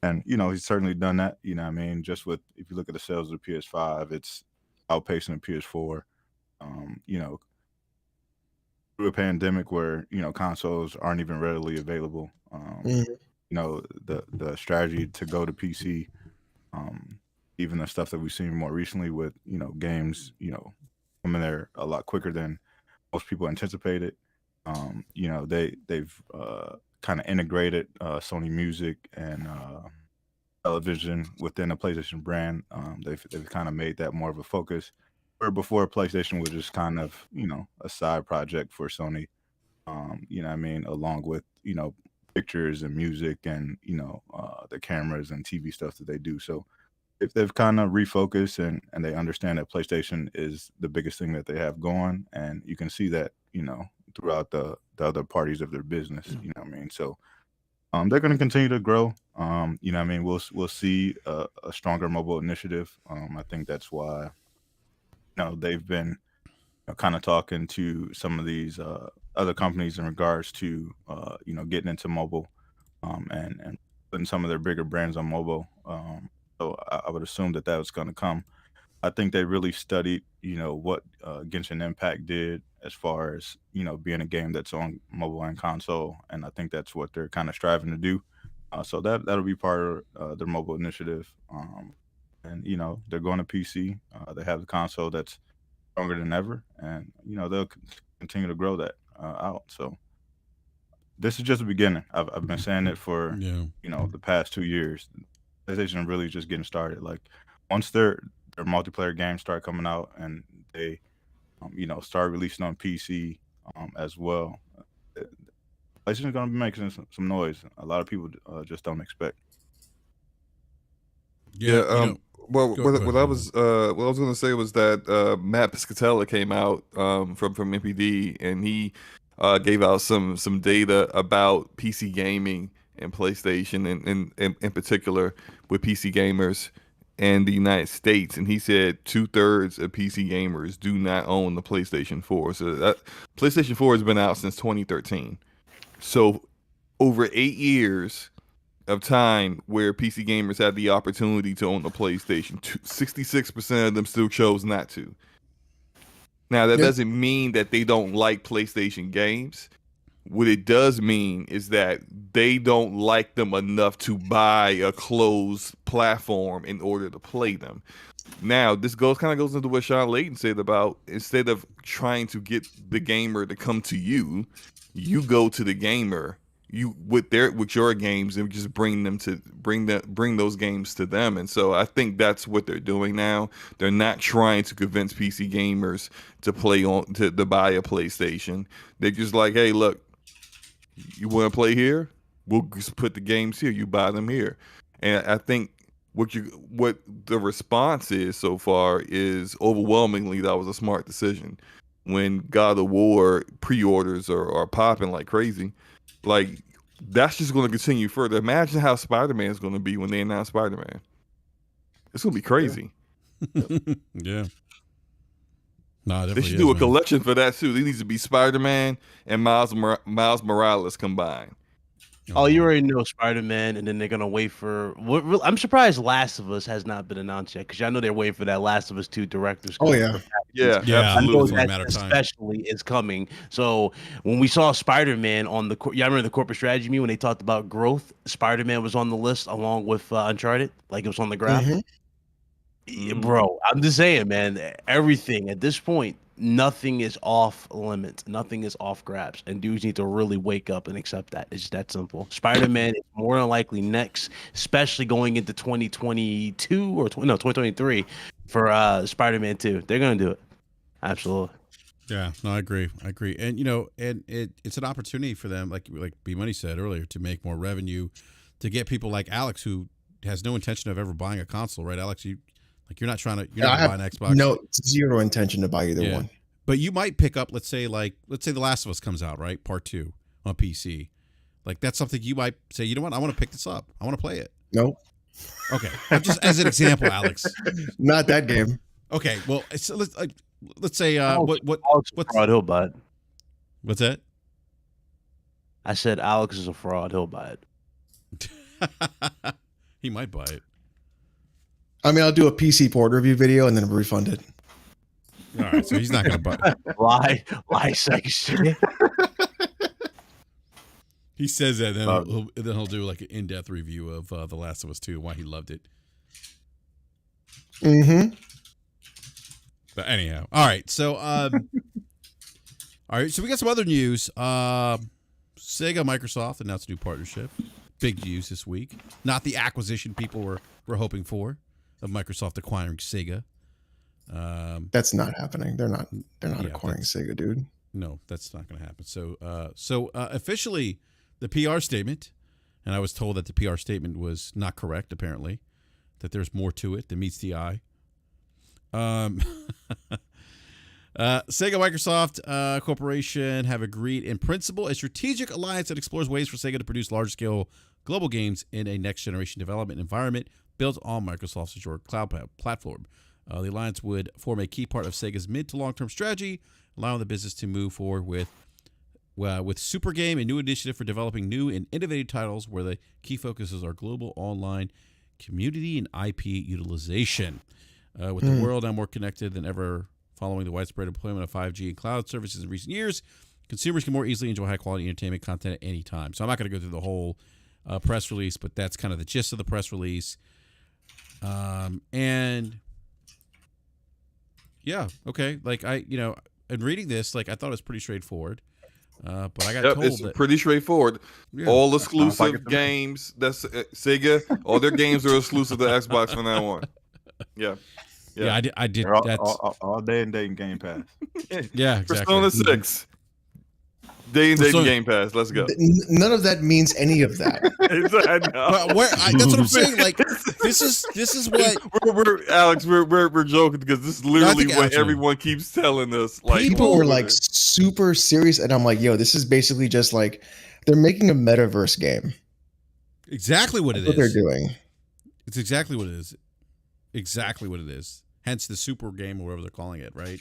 And he's certainly done that. I mean, just with, if you look at the sales of the PS5, it's outpacing the PS4. Through a pandemic where consoles aren't even readily available, the strategy to go to PC, even the stuff that we've seen more recently with games coming there a lot quicker than most people anticipated. They've kind of integrated Sony Music and television within the PlayStation brand. They've kind of made that more of a focus. Where before, PlayStation was just kind of, a side project for Sony, along with, pictures and music and, the cameras and TV stuff that they do. So if they've kind of refocused and they understand that PlayStation is the biggest thing that they have going, and you can see that, throughout the other parties of their business, So they're going to continue to grow. We'll see a stronger mobile initiative. I think that's why they've been kind of talking to some of these other companies in regards to getting into mobile, and putting some of their bigger brands on mobile. So I would assume that was going to come. I think they really studied what Genshin Impact did as far as being a game that's on mobile and console, and I think that's what they're kind of striving to do. So that'll be part of their mobile initiative. And they're going to PC. They have the console that's stronger than ever, and they'll continue to grow that out. So this is just the beginning. I've been saying it for the past 2 years. PlayStation really just getting started. Like, once their multiplayer games start coming out and they start releasing on PC as well, PlayStation is going to be making some noise. A lot of people just don't expect. Yeah. What I was going to say was that Matt Piscatella came out from MPD, and he gave out some data about PC gaming and PlayStation, and in particular with PC gamers in the United States. And he said 2/3 of PC gamers do not own the PlayStation 4. So that PlayStation 4 has been out since 2013. So over 8 years, of time where PC gamers had the opportunity to own a PlayStation. 66% of them still chose not to. Now, that doesn't mean that they don't like PlayStation games. What it does mean is that they don't like them enough to buy a closed platform in order to play them. Now, this kind of goes into what Sean Layton said about, instead of trying to get the gamer to come to you, you go to the gamer with your games and just bring those games to them. And so I think that's what they're doing now. They're not trying to convince PC gamers to buy a PlayStation. They're just like, hey, look, you want to play here? We'll just put the games here. You buy them here. And I think what the response is so far is overwhelmingly that was a smart decision. When God of War pre-orders are popping like crazy, like that's just going to continue further. Imagine how Spider-Man is going to be when they announce Spider-Man. It's going to be crazy. Yeah. No, they should do a collection for that too. There needs to be Spider-Man and Miles Morales combined. Oh, you already know Spider-Man, and then they're gonna wait for. I'm surprised Last of Us has not been announced yet, because I know they're waiting for that Last of Us 2 director's cut. Oh yeah, absolutely. That especially is coming. So when we saw Spider-Man on I remember the corporate strategy meeting when they talked about growth. Spider-Man was on the list along with Uncharted, like it was on the graph. Mm-hmm. Yeah, bro, I'm just saying, man. Everything at this point, nothing is off limits. Nothing is off grabs, and dudes need to really wake up and accept that. It's just that simple. Spider-Man is more than likely next, especially going into 2022 or 2023 for Spider-Man 2. They're gonna do it. Absolutely. Yeah, no, I agree. And it's an opportunity for them, like B Money said earlier, to make more revenue, to get people like Alex who has no intention of ever buying a console, right, Alex? You're not trying to buy an Xbox. No, zero intention to buy either one. But you might pick up, let's say The Last of Us comes out, right? Part 2 on PC. Like that's something you might say, you know what? I want to pick this up. I want to play it. No. Okay. Just as an example, Alex. Not that game. Okay. Well, let's say what's fraud, he'll buy it. What's that? I said Alex is a fraud, he'll buy it. He might buy it. I mean, I'll do a PC port review video and then refund it. All right, so he's not going to buy it. Lie section. He says that, then he'll do like an in-depth review of The Last of Us 2, why he loved it. Mm-hmm. But anyhow, all right. So, so we got some other news. Sega, Microsoft announced a new partnership. Big news this week. Not the acquisition people were hoping for, of Microsoft acquiring Sega. That's not happening. They're not acquiring Sega, dude. No, that's not going to happen. So officially, the PR statement, and I was told that the PR statement was not correct, apparently, that there's more to it than meets the eye. Sega Microsoft Corporation have agreed in principle a strategic alliance that explores ways for Sega to produce large-scale global games in a next-generation development environment built on Microsoft's Azure cloud platform. The alliance would form a key part of Sega's mid to long-term strategy, allowing the business to move forward with Super Game, a new initiative for developing new and innovative titles where the key focuses are global online community and IP utilization. With the world now more connected than ever following the widespread deployment of 5G and cloud services in recent years, consumers can more easily enjoy high-quality entertainment content at any time. So I'm not going to go through the whole press release, but that's kind of the gist of the press release. And yeah, okay. Like in reading this, like I thought it was pretty straightforward. But I got told it's pretty straightforward. Yeah. All exclusive games. That's Sega. All their games are exclusive to Xbox from now on. Yeah. I did. That's all day and date Game Pass. Yeah, exactly. Persona 6. Day and date Game Pass. Let's go. None of that means any of that. That's what I'm saying. Like this is what we're joking because this is literally what everyone keeps telling us. Like people were like super serious, and I'm like, yo, this is basically just like they're making a metaverse game. Exactly what it is. What they're doing. It's exactly what it is. Exactly what it is. Hence the super game or whatever they're calling it, right?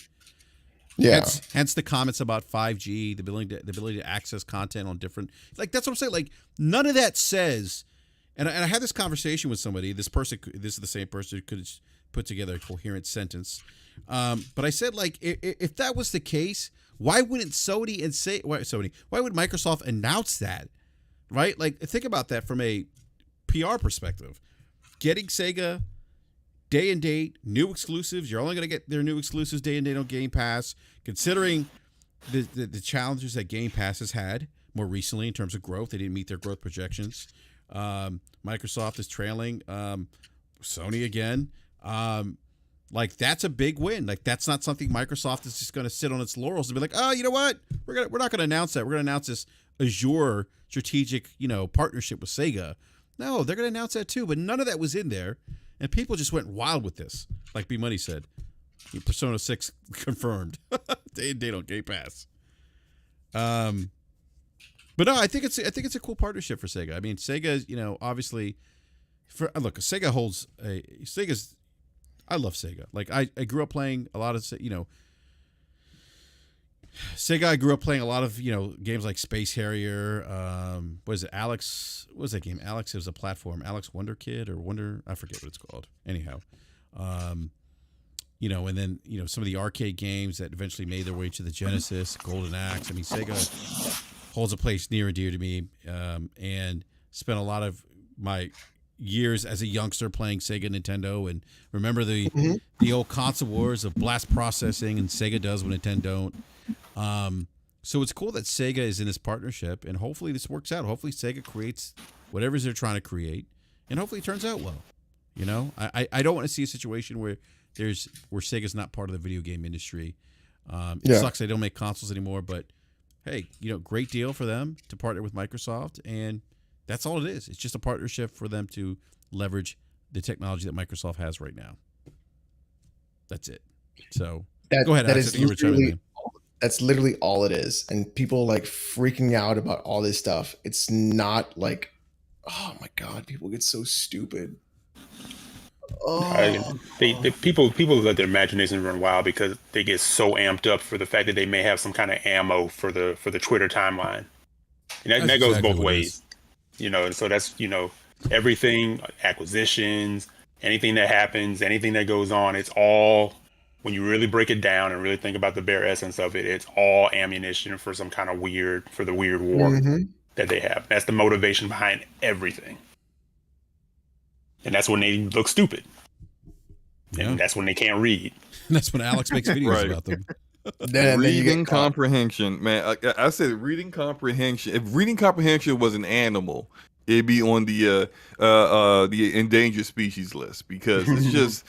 Yeah. Hence the comments about 5G, the ability to access content on different. Like that's what I'm saying. Like none of that says, And I had this conversation with somebody. This is the same person who could put together a coherent sentence. But I said, like, if that was the case, why wouldn't why would Microsoft announce that? Right? Like, think about that from a PR perspective. Getting Sega day and date, new exclusives. You're only going to get their new exclusives day and date on Game Pass. Considering the challenges that Game Pass has had more recently in terms of growth, they didn't meet their growth projections. Microsoft is trailing Sony again. Like, that's a big win. Like, that's not something Microsoft is just going to sit on its laurels and be like, oh, you know what? We're not going to announce that. We're going to announce this Azure strategic, partnership with Sega. No, they're going to announce that too. But none of that was in there, and people just went wild with this. Like B Money said, Persona 6 confirmed. Day and date on Game Pass. But no, I think it's a cool partnership for Sega. I mean, Sega, obviously, Sega's. I love Sega. Like, I grew up playing a lot of, Sega. I grew up playing a lot of, games like Space Harrier. What is it? Alex? What was that game? Alex. It was a platform. Alex Wonder Kid or Wonder. I forget what it's called. Anyhow, and then some of the arcade games that eventually made their way to the Genesis, Golden Axe. I mean, Sega holds a place near and dear to me, and spent a lot of my years as a youngster playing Sega Nintendo, and remember the old console wars of blast processing, and Sega does when Nintendo don't. So it's cool that Sega is in this partnership, and hopefully this works out. Hopefully Sega creates whatever they're trying to create, and hopefully it turns out well. I don't want to see a situation where Sega's not part of the video game industry. It sucks they don't make consoles anymore, but hey, great deal for them to partner with Microsoft, and that's all it is. It's just a partnership for them to leverage the technology that Microsoft has right now. That's it. So go ahead. That's literally all it is. And people like freaking out about all this stuff. It's not like, oh my God, people get so stupid. People let their imagination run wild because they get so amped up for the fact that they may have some kind of ammo for the Twitter timeline. And that goes both ways. And so that's, everything, acquisitions, anything that happens, anything that goes on, it's all, when you really break it down and really think about the bare essence of it, it's all ammunition for some kind of weird war that they have. That's the motivation behind everything. And that's when they look stupid. And that's when they can't read. That's when Alex makes videos about them. Reading comprehension, man. I said reading comprehension. If reading comprehension was an animal, it'd be on the endangered species list, because it's just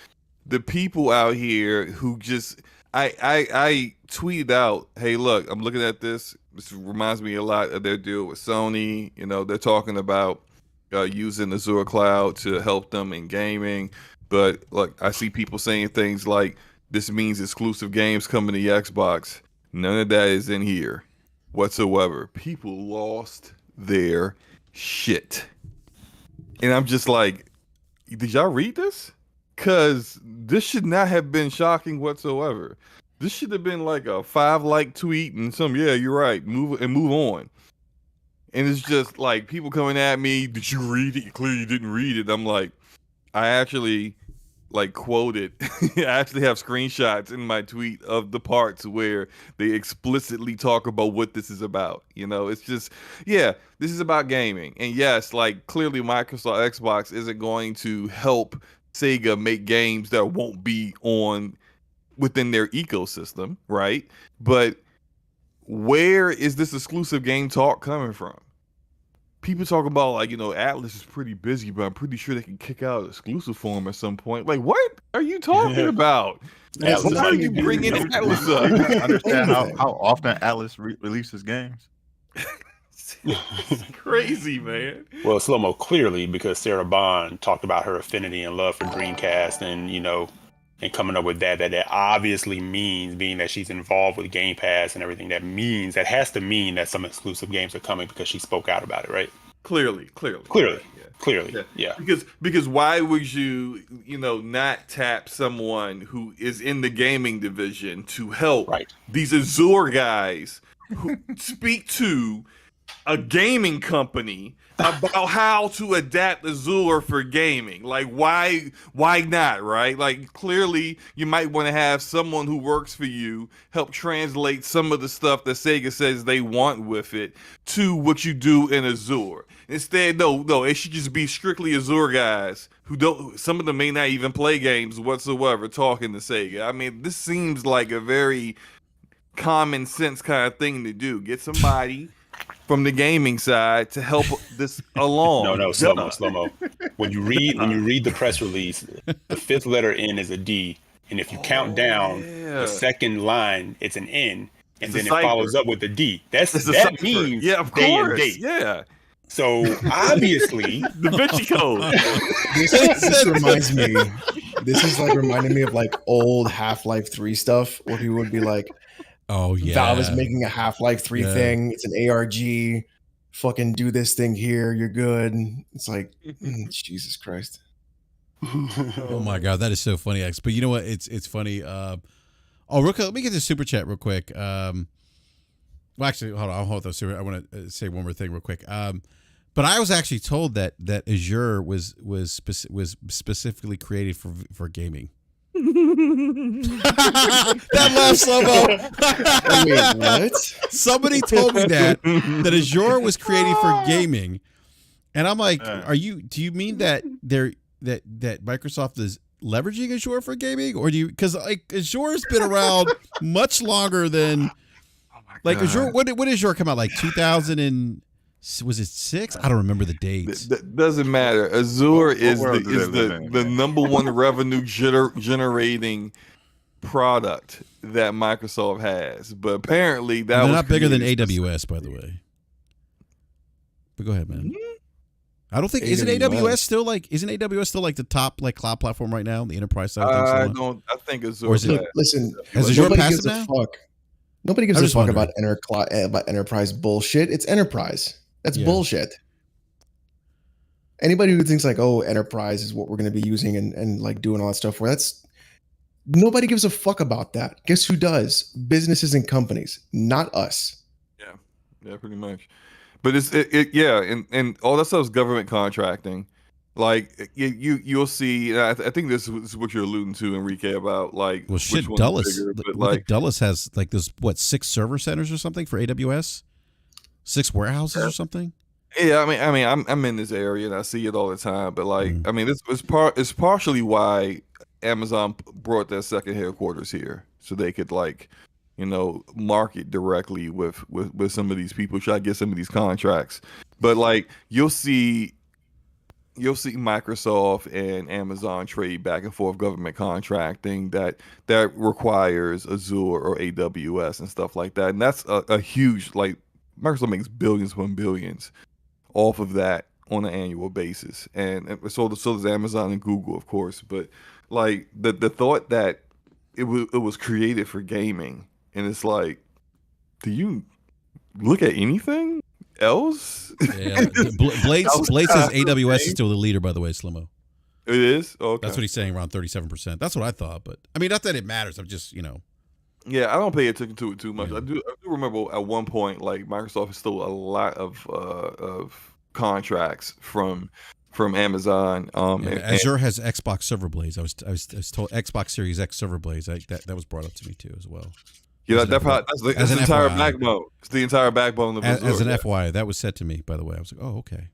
the people out here who just. I tweeted out, hey, look, I'm looking at this. This reminds me a lot of their deal with Sony. They're talking about using Azure Cloud to help them in gaming, but look, I see people saying things like, this means exclusive games coming to the Xbox. None of that is in here whatsoever. People lost their shit. And I'm just like, did y'all read this? Because this should not have been shocking whatsoever. This should have been like a 5-like tweet and yeah, you're right, move on. And it's just like people coming at me, did you read it? Clearly you didn't read it. I'm like, I actually quoted. I actually have screenshots in my tweet of the parts where they explicitly talk about what this is about. It's just, this is about gaming. And yes, clearly Microsoft Xbox isn't going to help Sega make games that won't be within their ecosystem, right? But where is this exclusive game talk coming from? People talk about Atlas is pretty busy, but I'm pretty sure they can kick out exclusive for him at some point. Like, what are you talking about? Why are you bringing Atlas up? I understand how often Atlas releases games. It's crazy, man. Well, Slow-Mo, clearly, because Sarah Bond talked about her affinity and love for Dreamcast, and and coming up with that obviously means, being that she's involved with Game Pass and everything, that has to mean that some exclusive games are coming, because she spoke out about it, right? Clearly. Yeah. Because why would you, not tap someone who is in the gaming division to help these Azure guys who speak to a gaming company about how to adapt Azure for gaming. Like, why not, right? Like, clearly you might want to have someone who works for you help translate some of the stuff that Sega says they want with it to what you do in Azure. Instead, no, it should just be strictly Azure guys who don't, some of them may not even play games whatsoever, talking to Sega. I mean, this seems like a very common sense kind of thing to do. Get somebody from the gaming side to help this along. No, slow-mo. When you read the press release, the fifth letter N is a D, and if you count down the second line, it's an N, and then it follows up with a D. That means of day course. and date. Yeah. So obviously, Da Vinci Code. This reminds me. This is like reminding me of like old Half-Life 3 stuff where people would be like, "Oh yeah, Valve is making a Half-Life 3 thing. It's an ARG. Fucking do this thing here. You're good." It's like, Jesus Christ. Oh my God, that is so funny, X. But you know what? It's funny. Real quick, let me get this super chat real quick. Well, actually, hold on. I'll hold those. I want to say one more thing real quick. But I was actually told that Azure was specifically created for gaming. That laugh, slow-mo. Wait, what? Somebody told me that Azure was created for gaming, and I'm like, do you mean that that Microsoft is leveraging Azure for gaming, or do you, because like Azure's been around much longer than like Azure. When did Azure come out? Like 2000 and was it 6? I don't remember the dates. Doesn't matter. Azure is the number one revenue generating product that Microsoft has, but apparently that was not bigger than AWS, by the way. But go ahead, man. I don't think isn't AWS still like the top like cloud platform right now, the enterprise side of things? I think Azure. Or is it, listen, has Azure nobody passed gives it a now? fuck. Nobody gives a fuck wondering. about enterprise bullshit. It's enterprise. That's bullshit. Anybody who thinks like, oh, enterprise is what we're going to be using and like doing all that stuff for, that's nobody gives a fuck about that. Guess who does? Businesses and companies, not us. Yeah, pretty much. But and all that stuff is government contracting. Like you'll see. I think this is what you're alluding to, Enrique, about like. Well, shit, Dulles. Dulles has like those 6 server centers or something for AWS, 6 warehouses or something. Yeah, I mean, I'm in this area and I see it all the time. But like, I mean, it's partially why Amazon brought their second headquarters here, so they could like, market directly with some of these people, try to get some of these contracts. But like, you'll see Microsoft and Amazon trade back and forth government contracting that requires Azure or AWS and stuff like that. And that's a huge, like, Microsoft makes billions upon billions off of that on an annual basis. And so does Amazon and Google, of course. But like the thought that it was created for gaming, and it's like, do you look at anything else? Yeah, Blade says AWS is still the leader, by the way, Slimo. It is? Okay. That's what he's saying, around 37%. That's what I thought, but I mean, not that it matters. I'm just, Yeah, I don't pay attention to it too much. Yeah. I do remember at one point, like Microsoft stole a lot of contracts from Amazon. Azure has Xbox server blades. I was told Xbox Series X server blades. That was brought up to me too as well. Yeah, that's the entire backbone. It's the entire backbone of Azure. As an FYI, that was said to me, by the way. I was like, oh, okay.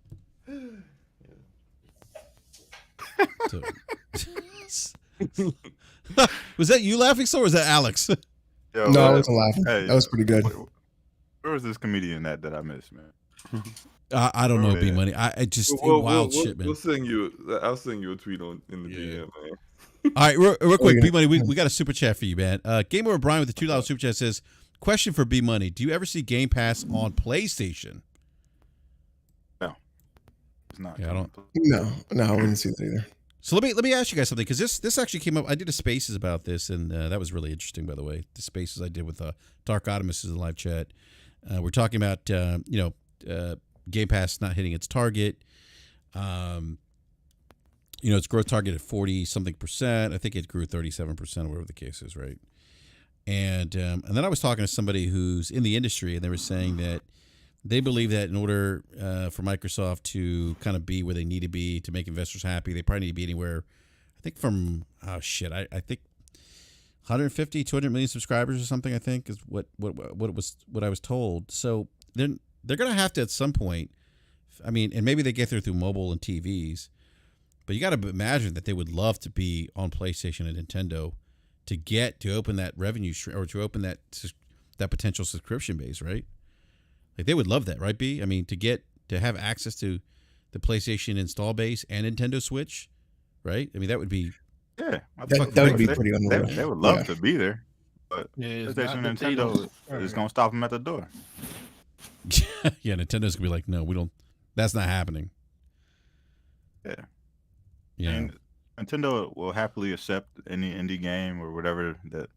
Was that you laughing, so, or was that Alex? Yo, no, I wasn't laughing. Hey, that was pretty good. Where was this comedian that I missed, man? I don't know, B Money. I just wild shit, man. I'll send you a tweet in the DM, man. All right, real quick, B Money. We got a super chat for you, man. Gamer O'Brien with the $2 super chat says, "Question for B Money: do you ever see Game Pass on PlayStation?" No, it's not. Yeah, I don't. No, I wouldn't see that either. So let me ask you guys something, because this actually came up. I did a Spaces about this, and that was really interesting, by the way. The Spaces I did with Dark Optimus in the live chat. We're talking about Game Pass not hitting its target. Its growth target at 40-something%. I think it grew 37%, or whatever the case is, right? And then I was talking to somebody who's in the industry, and they were saying that they believe that in order for Microsoft to kind of be where they need to be to make investors happy, they probably need to be anywhere, I think from, I think 150, 200 million subscribers or something, I think is what I was told. So then they're going to have to at some point, I mean, and maybe they get there through mobile and TVs, but you got to imagine that they would love to be on PlayStation and Nintendo to open that revenue stream or to open that potential subscription base, right? Like they would love that, right, B? I mean, to have access to the PlayStation install base and Nintendo Switch, right? I mean, that would be that would be pretty unreal. They would love to be there, but PlayStation and Nintendo is going to stop them at the door. Yeah, Nintendo's gonna be like, no, we don't. That's not happening. Yeah. And Nintendo will happily accept any indie game or whatever that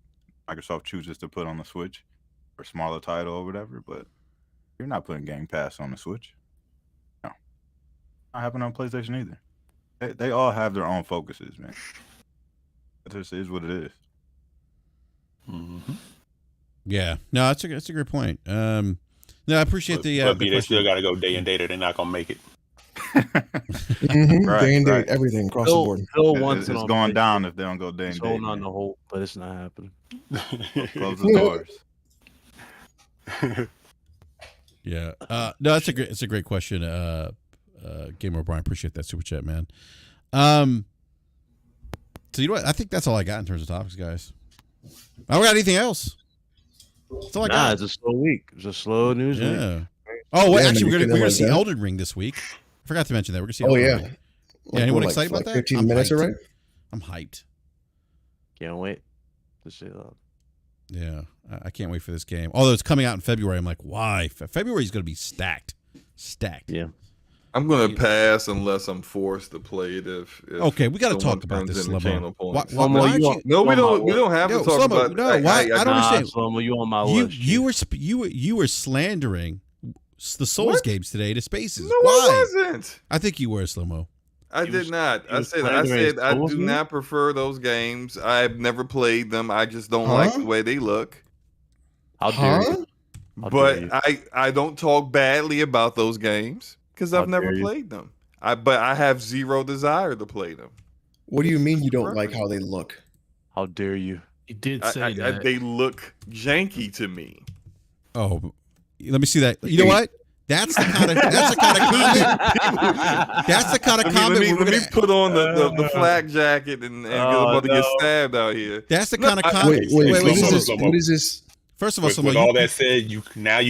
Microsoft chooses to put on the Switch or smaller title or whatever, but you're not putting Game Pass on the Switch. No. Not happening on PlayStation either. They all have their own focuses, man. It just is what it is. Mm-hmm. Yeah. No, that's a great point. No, I appreciate the they still got to go day and date, or they're not gonna make it. Day and date, everything across the board. It's going down if they don't go day and date. Holding on the hope, but it's not happening. Close the doors. Yeah. No, it's a great question. Gamer O'Brien, appreciate that super chat, man. So you know what? I think that's all I got in terms of topics, guys. I don't got anything else. That's all I got. It's a slow week. It's a slow news week. Oh, well, actually, we're gonna see Elden Ring this week. I forgot to mention that. We're gonna see. Elden Ring. Yeah. Anyone excited about that? 15 minutes, alright? I'm hyped. Can't wait to see that. Yeah, I can't wait for this game. Although it's coming out in February, I'm like, why? February is gonna be stacked. Yeah. I'm gonna pass unless I'm forced to play it. If okay, we got to talk about this, Slomo. No, we don't. We don't have to talk about. No, why? I don't understand. Slomo, you on my list? You were slandering the Souls games today to Spaces. No, why? I wasn't. I think you were, Slomo. I did not. I said I do not prefer those games. I've never played them. I just don't like the way they look. How dare you? But I don't talk badly about those games because I've never played them. But I have zero desire to play them. What do you mean you don't like how they look? How dare you? He did say that. They look janky to me. Oh, let me see that. You know what? That's the kind of comment. That's the kind of comment. Let me put on the flak jacket and get about to get stabbed out here. That's the kind of comment. Wait, what is this? First of all, with all that said, you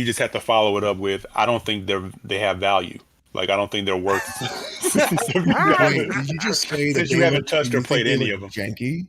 just have to follow it up with, I don't think they have value. Like, I don't think they're worth. Did you just say that you haven't touched or played any of them? Janky.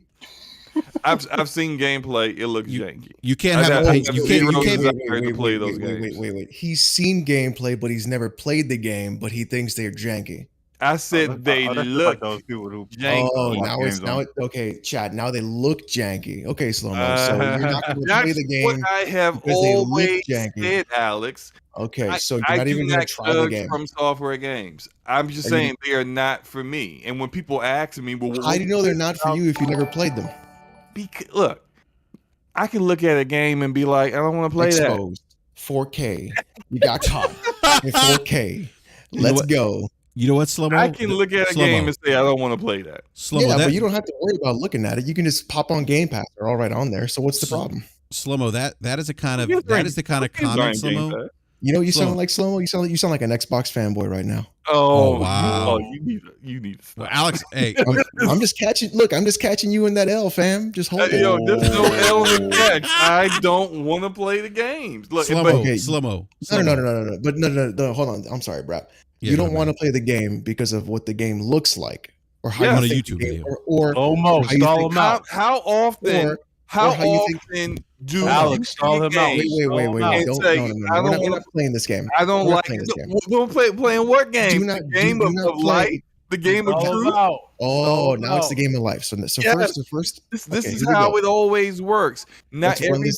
I've seen gameplay. It looks janky. You can't have to play those games. Wait. He's seen gameplay, but he's never played the game. But he thinks they're janky. I said they look like those people who janky. Oh, okay, Chad. Now they look janky. Okay, Slow-Mo. So you're not going to play the game. What I have always said, Alex. Okay, so you're not even going to try the game. From software games, I'm just saying they are not for me. And when people ask me, well, how do you know they're not for you if you never played them? Look, I can look at a game and be like, I don't want to play Exposed. That. 4K. You got caught in 4K. Let's go. You know what, Slow-Mo? I can look at a game and say, I don't want to play that. Slow-Mo, but you don't have to worry about looking at it. You can just pop on Game Pass. They're all right on there. So what's the problem? Slow-Mo, that is the kind of comment, Slow-Mo. You know, you sound like Slow-Mo. You sound like an Xbox fanboy right now. Oh wow! You need to stop. Well, Alex, hey, I'm just catching. Look, I'm just catching you in that L, fam. Just hold it. Yo, there's no L in the catch. I don't want to play the games. Look, Slow-Mo. No. But no. Hold on. I'm sorry, Brap. You don't want to play the game because of what the game looks like, or how you think YouTube video, or almost stall them out. How often? How often do Alex stall them out? Wait. We're not playing this game. I don't like this game. We're playing what game? The game of life. The game of truth. Oh, now it's the game of life. So first. This is how it always works. Not everybody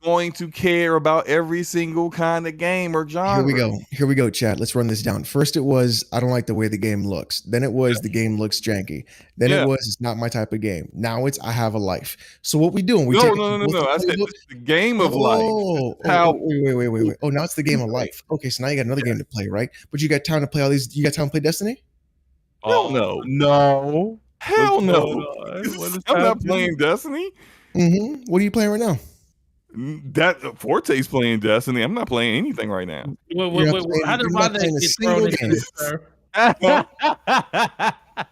going to care about every single kind of game or genre. Here we go, chat. Let's run this down. First, it was I don't like the way the game looks. Then it was the game looks janky. Then it was it's not my type of game. Now it's I have a life. So what we doing? No. I said it's the game of life. Wait. Oh, now it's the game of life. Okay, so now you got another game to play, right? But you got time to play all these. You got time to play Destiny? Oh no. Hell no. I'm not playing Destiny. What are you playing right now? That Forte's playing Destiny. I'm not playing anything right now. How did my name get thrown into this, sir?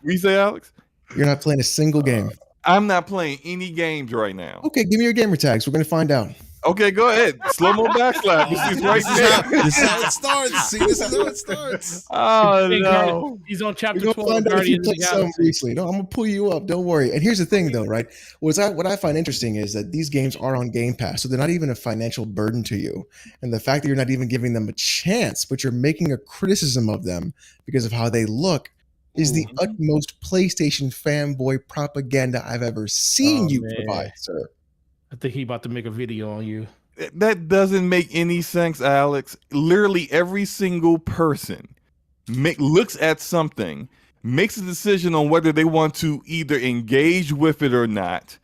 We say, Alex? You're not playing a single game. I'm not playing any games right now. Okay, give me your gamer tags. We're gonna find out. Okay, go ahead. Slow-mo backslap. This is right there. This is how it starts. See, this is how it starts. Oh, no. He's on chapter 12 of Guardians of the Galaxy. No, I'm going to pull you up. Don't worry. And here's the thing, though, right? What I find interesting is that these games are on Game Pass, so they're not even a financial burden to you. And the fact that you're not even giving them a chance, but you're making a criticism of them because of how they look is the utmost PlayStation fanboy propaganda I've ever seen you provide, sir. I think he about to make a video on you. That doesn't make any sense, Alex. Literally every single person looks at something, makes a decision on whether they want to either engage with it or not.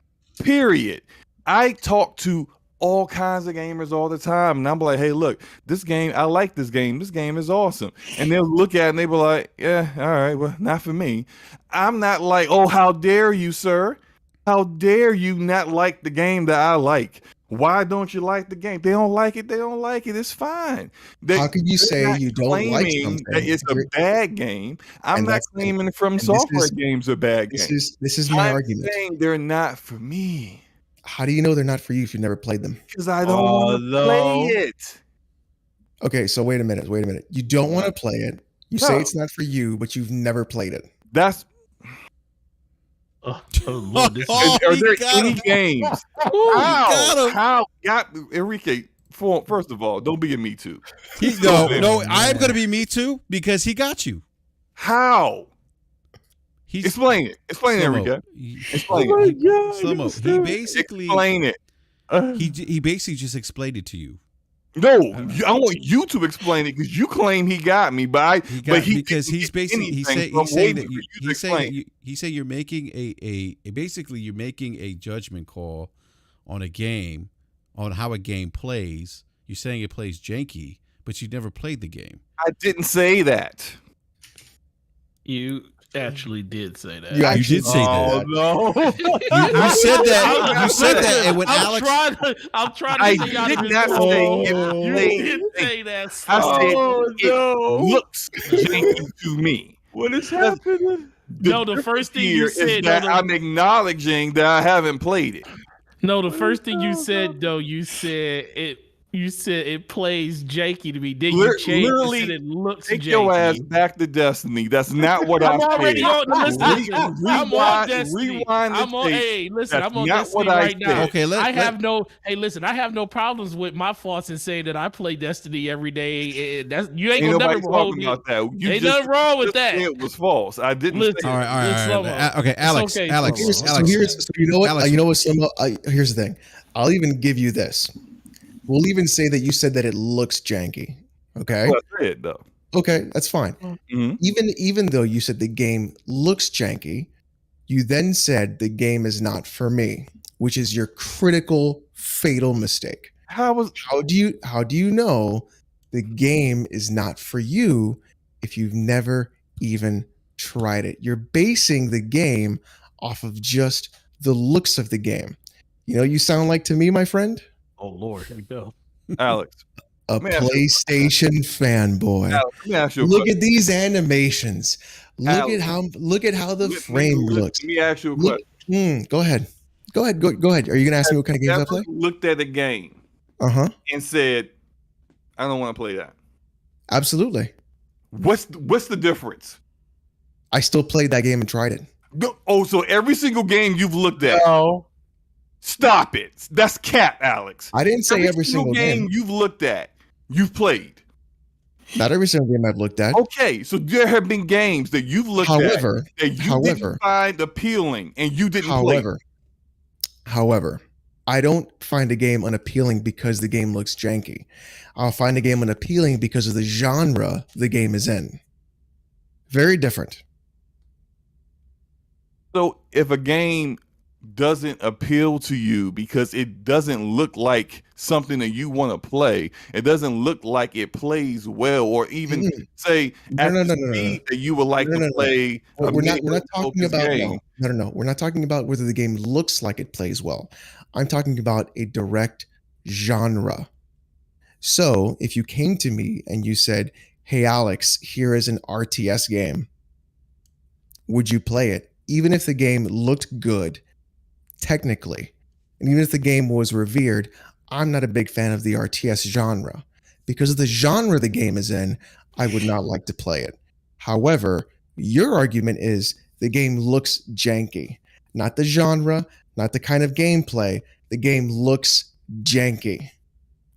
Period. I talk to all kinds of gamers all the time, and I'm like, hey, look, this game, I like this game. This game is awesome. And they'll look at it and they be like, yeah, all right, well, not for me. I'm not like, oh, how dare you, sir? How dare you not like the game that I like? Why don't you like the game? They don't like it. They don't like it. It's fine. How can you say you don't like something? It's a bad game. I'm not claiming from software games are bad games. This is my argument. I'm saying they're not for me. How do you know they're not for you if you've never played them? Because I don't want to play it. Okay, so wait a minute. You don't want to play it. You say it's not for you, but you've never played it. That's Lord, are there any games? How got Enrique? First of all, don't be a Me Too. No, I'm going to be Me Too because he got you. How? Explain it. Explain it, Enrique. Explain it. Slow-mo. He basically explain it. He basically just explained it to you. No, I want you to explain it because you claim he got me, but he's basically he said you're making you're making a judgment call on a game, on how a game plays. You're saying it plays janky, but you never played the game. I didn't say that. You actually did say that. You did say that. No. You said that. You said that. And when Alex, I'm trying to. I did not say it. You did say that. I said it looks janky to me. What is happening? The first thing you said is that I'm acknowledging that I haven't played it. No, the first thing you said though, you said it plays janky to me. Then you changed it. It looks take janky. Your ass back to Destiny. That's not what I'm already saying. I'm on Destiny. I'm on Destiny right now. Okay, I have no problems with my faults in saying that I play Destiny every day. You ain't gonna never hold me. About that. Ain't nothing wrong with that. It was false. I didn't. Listen, say all right. Okay, Alex. So you know what? Here's the thing. I'll even give you this. We'll even say that you said that it looks janky. Okay. Well, I said, though. Okay, that's fine. Mm-hmm. Even though you said the game looks janky, you then said the game is not for me, which is your critical, fatal mistake. How do you know the game is not for you if you've never even tried it? You're basing the game off of just the looks of the game. You know, you sound like to me, my friend. Oh Lord, here we go. Alex. A PlayStation fanboy. Alex, let me ask you a look question. at these animations. Look at how the frame looks. Let me ask you a question. Go ahead. Go ahead. Are you gonna ask me what kind of games I play? Looked at a game. And said, I don't want to play that. Absolutely. What's the difference? I still played that game and tried it. Oh, so every single game you've looked at. No. Stop it. That's cap, Alex. I didn't say every single game you've looked at, you've played. Not every single game I've looked at. Okay, so there have been games that you've looked at that you didn't find appealing and you didn't play. However, I don't find a game unappealing because the game looks janky. I'll find a game unappealing because of the genre the game is in. Very different. So if a game doesn't appeal to you because it doesn't look like something that you want to play, it doesn't look like it plays well, or even say at the speed that you would like to play. We're not talking about no. We're not talking about whether the game looks like it plays well. I'm talking about a direct genre. So if you came to me and you said, "Hey Alex, here is an RTS game," would you play it? Even if the game looked good technically, and even if the game was revered, I'm not a big fan of the RTS genre. Because of the genre the game is in, I would not like to play it. However, your argument is the game looks janky. Not the genre, not the kind of gameplay. The game looks janky.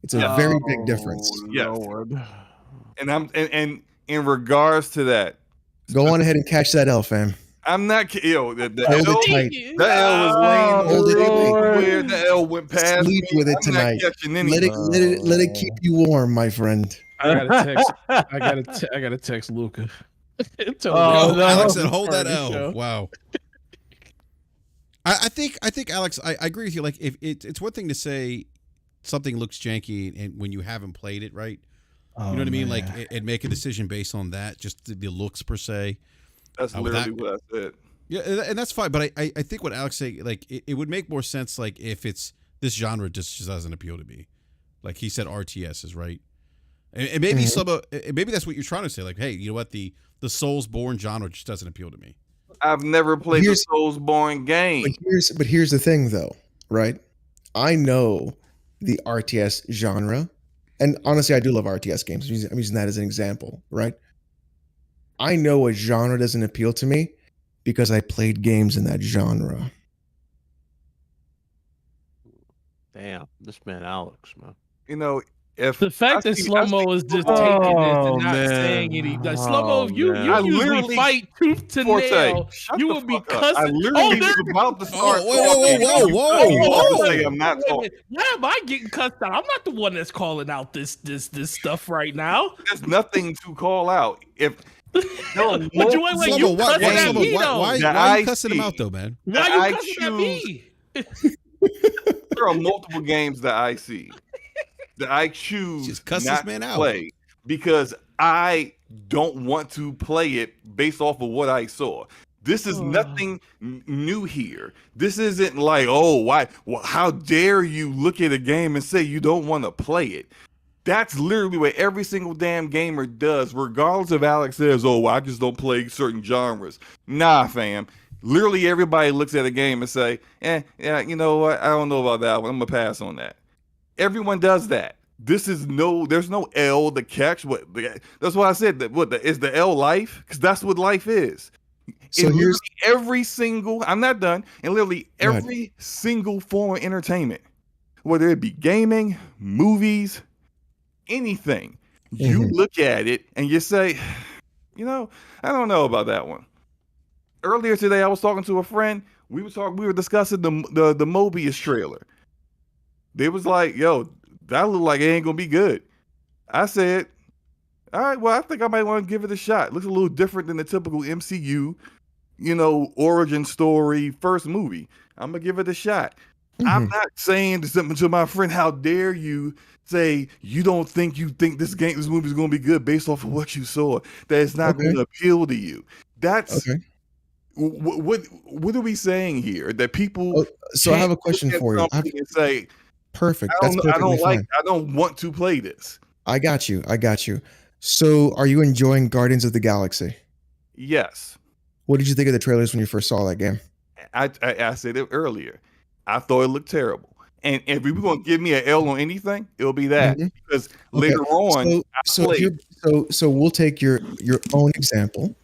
It's a very big difference. Yes. And in regards to that, go on ahead and catch that L, fam. I'm not the L was laying where the L went past. Sleep with it tonight. Let it keep you warm, my friend. I gotta text Luca. Alex said, hold that L. Wow. I think Alex, I agree with you. Like, if it's one thing to say something looks janky and when you haven't played it, right? You know what I mean? Like, and make a decision based on that, just the looks per se. That's literally what I said. Yeah, and that's fine. But I think what Alex said, like, it would make more sense, like, if it's this genre just doesn't appeal to me. Like he said, RTSs, right? And maybe maybe that's what you're trying to say. Like, hey, you know what? The Soulsborne genre just doesn't appeal to me. I've never played the Soulsborne game. But here's the thing, though, right? I know the RTS genre, and honestly, I do love RTS games. I'm using that as an example, right? I know a genre doesn't appeal to me because I played games in that genre. Damn, this man Alex, man. You know, if the fact that Slow-Mo is just taking this and not saying anything. Slow-Mo, you usually fight tooth to nail. You would be cussing. I literally was about to start. Whoa. I'm not talking. Why am I getting cussed out? I'm not the one that's calling out this stuff right now. There's nothing to call out. If no, but you ain't like you cussing at me though. Why are you cussing him out though, man? Why are you cussing at me? There are multiple games that I see that I choose just cuss not this man to out. Play because I don't want to play it based off of what I saw. This is nothing new here. This isn't like, oh, why? Well, how dare you look at a game and say you don't want to play it? That's literally what every single damn gamer does, regardless if Alex says, oh, I just don't play certain genres. Nah, fam. Literally everybody looks at a game and say, yeah, you know what? I don't know about that one. I'm going to pass on that. Everyone does that. There's no L to catch. That's why I said that. Is the L life? Because that's what life is. So here's every single, I'm not done, and literally every single form of entertainment, whether it be gaming, movies, anything, you look at it and you say, you know, I don't know about that one. Earlier today, I was talking to a friend. We were discussing the Mobius trailer. They was like, yo, that look like it ain't gonna be good. I said, all right, well, I think I might want to give it a shot. It looks a little different than the typical MCU, you know, origin story first movie. I'm gonna give it a shot. I'm not saying something to my friend, how dare you say you think this movie is gonna be good based off of what you saw. That it's not gonna appeal to you. That's what are we saying here? That people so I have a question for you. And say, perfect. I don't want to play this. I got you. So are you enjoying Guardians of the Galaxy? Yes. What did you think of the trailers when you first saw that game? I said it earlier. I thought it looked terrible. And if we were going to give me an L on anything, it'll be that. Because later on, so we'll take your own example.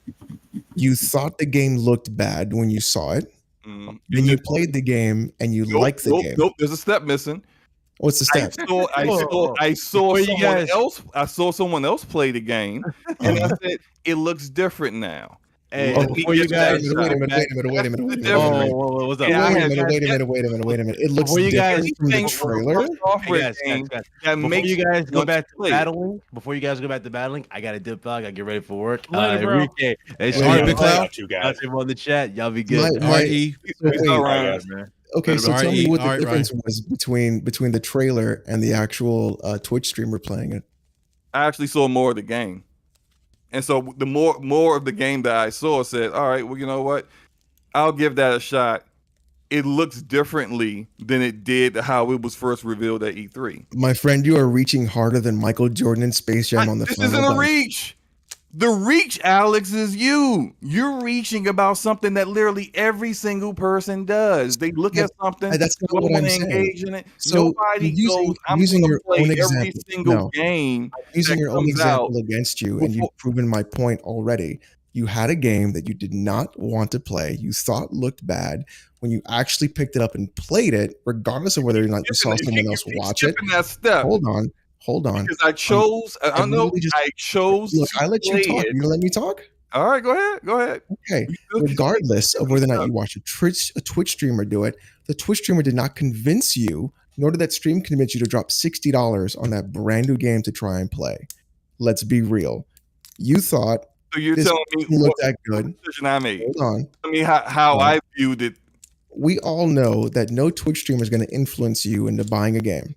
You thought the game looked bad when you saw it. Then you played the game and you liked the game. Nope, there's a step missing. What's the step? I saw someone else play the game, and I said it looks different now. Hey, before you guys, wait a minute. Oh, what's up? Wait a minute. It looks different from the trailer. Before you guys go back to battling, I got to dip out. I got to get ready for work. Enrique, Big Cloud. I'll see you on the chat. Y'all be good. Okay, so tell me what the difference was between the trailer and the actual Twitch streamer playing it. I actually saw more of the game. And so the more of the game that I saw said, all right, well, you know what? I'll give that a shot. It looks differently than it did how it was first revealed at E3. My friend, you are reaching harder than Michael Jordan in Space Jam on the This isn't a reach. The reach, Alex, is you. You're reaching about something that literally every single person does. They look at something, that's not what I'm engage saying. in it. So nobody goes, I'm using going your to play own every example. single game. Using your own example against you, and you've proven my point already. You had a game that you did not want to play, you thought looked bad. When you actually picked it up and played it, regardless of whether or not you saw someone else watch it. That step. Hold on. Because I chose, I chose. Look, I let you talk. You gonna let me talk? All right, go ahead. Okay. Regardless of whether or not you watch a Twitch streamer do it, the Twitch streamer did not convince you, nor did that stream convince you to drop $60 on that brand new game to try and play. Let's be real. You thought so you're telling me looked that good. What decision I made. Hold on. I mean, how I viewed it. We all know that no Twitch streamer is going to influence you into buying a game.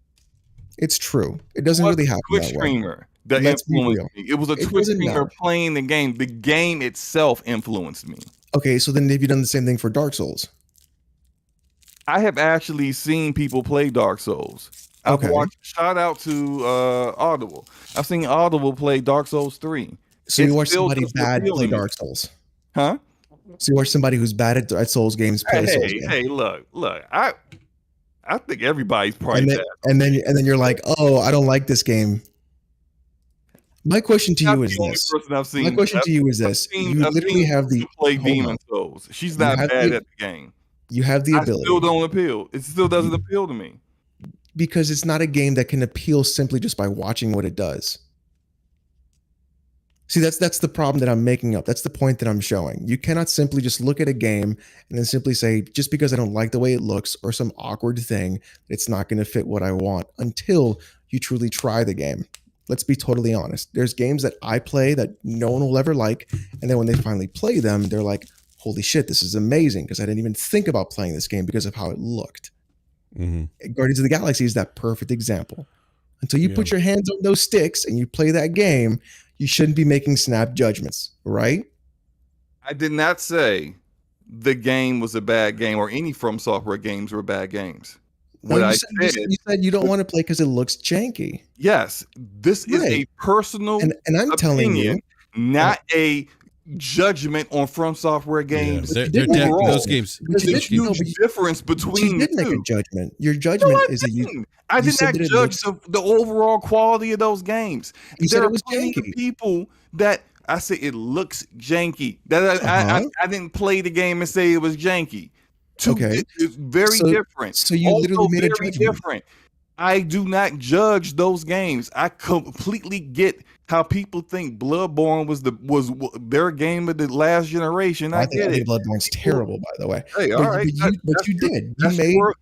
It's true. It doesn't really happen Twitch that way. Streamer that influenced me. It was a Twitch streamer playing the game. The game itself influenced me. Okay, so then have you done the same thing for Dark Souls? I have actually seen people play Dark Souls. I've watched, shout out to Audible. I've seen Audible play Dark Souls 3. So you watch somebody bad play Dark Souls? Huh? So you watch somebody who's bad at Souls games play Souls games? Hey, look. I think everybody's probably bad. And then you're like, oh, I don't like this game. My question to you is this. My question to you is this. You literally have the play Demon Souls. She's not bad at the game. You have the ability. It still don't appeal. It still doesn't appeal to me. Because it's not a game that can appeal simply just by watching what it does. See, that's the problem that I'm making up. That's the point that I'm showing. You cannot simply just look at a game and then simply say, just because I don't like the way it looks or some awkward thing, it's not going to fit what I want until you truly try the game. Let's be totally honest. There's games that I play that no one will ever like. And then when they finally play them, they're like, holy shit, this is amazing because I didn't even think about playing this game because of how it looked. Mm-hmm. Guardians of the Galaxy is that perfect example. Until you put your hands on those sticks and you play that game, you shouldn't be making snap judgments, right? I did not say the game was a bad game or any From Software games were bad games. You said you don't want to play because it looks janky. Yes, this is a personal and I'm opinion, telling you, not a judgment on From Software games. Yeah, those games. There's a huge difference between the two. Make a judgment. Your judgment is I did not judge the overall quality of those games. There are plenty of people that I say it looks janky. That I didn't play the game and say it was janky. It's very different. So you literally made a judgment. Different. I do not judge those games. I completely get how people think Bloodborne was their game of the last generation. I get it. Bloodborne's terrible, by the way. Hey, all right, but you did.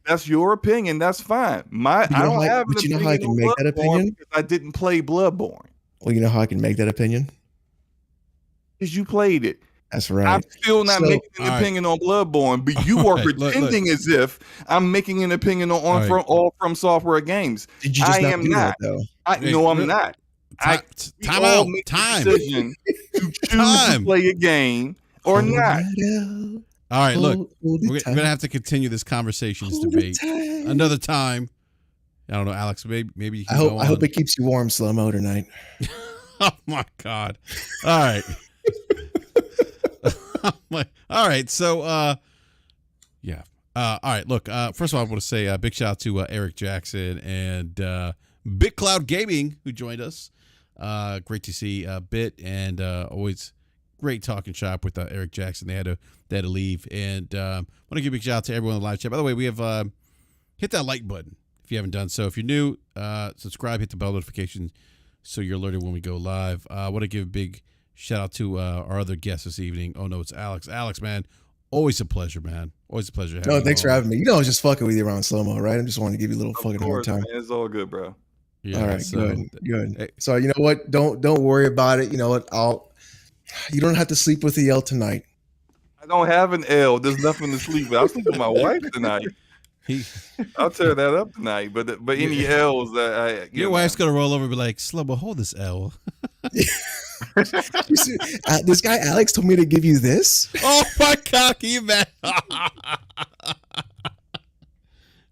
That's your opinion. That's fine. I don't have an opinion. But you know how I can make that opinion? Because I didn't play Bloodborne. Well, you know how I can make that opinion? Because you played it. That's right. I'm still not making an opinion on Bloodborne, but you are pretending as if I'm making an opinion on all From Software games. Did you just not do that, though? No, I'm not. Time out. Time. Decision to choose to play a game or not. All right, look, we're gonna have to continue this conversation, this debate another time. I don't know, Alex. Maybe you can I hope it keeps you warm, slow mo tonight. Oh my God! All right. All right. So, all right. Look. First of all, I want to say a big shout out to Eric Jackson and Big Cloud Gaming who joined us. Great to see Bit and always great talking shop with Eric Jackson. They had to leave, and want to give a big shout out to everyone in the live chat. By the way, we have hit that like button if you haven't done so. If you're new, subscribe, hit the bell notification so you're alerted when we go live. I want to give a big Shout out to our other guest this evening. Oh no, it's Alex. Alex, man, always a pleasure, man. Always a pleasure. No, thanks for having me. You know, I was just fucking with you around slow mo, right? I just wanted to give you a little fucking hard time. Man, it's all good, bro. Yeah, all right, good. Hey. So you know what? Don't worry about it. You know what? You don't have to sleep with the L tonight. I don't have an L. There's nothing to sleep with. I'll sleep with my wife tonight. I'll tear that up tonight. But any L's that your wife's gonna roll over and be like, Slubbo, hold this L. See, this guy Alex told me to give you this. Oh my God, can you imagine?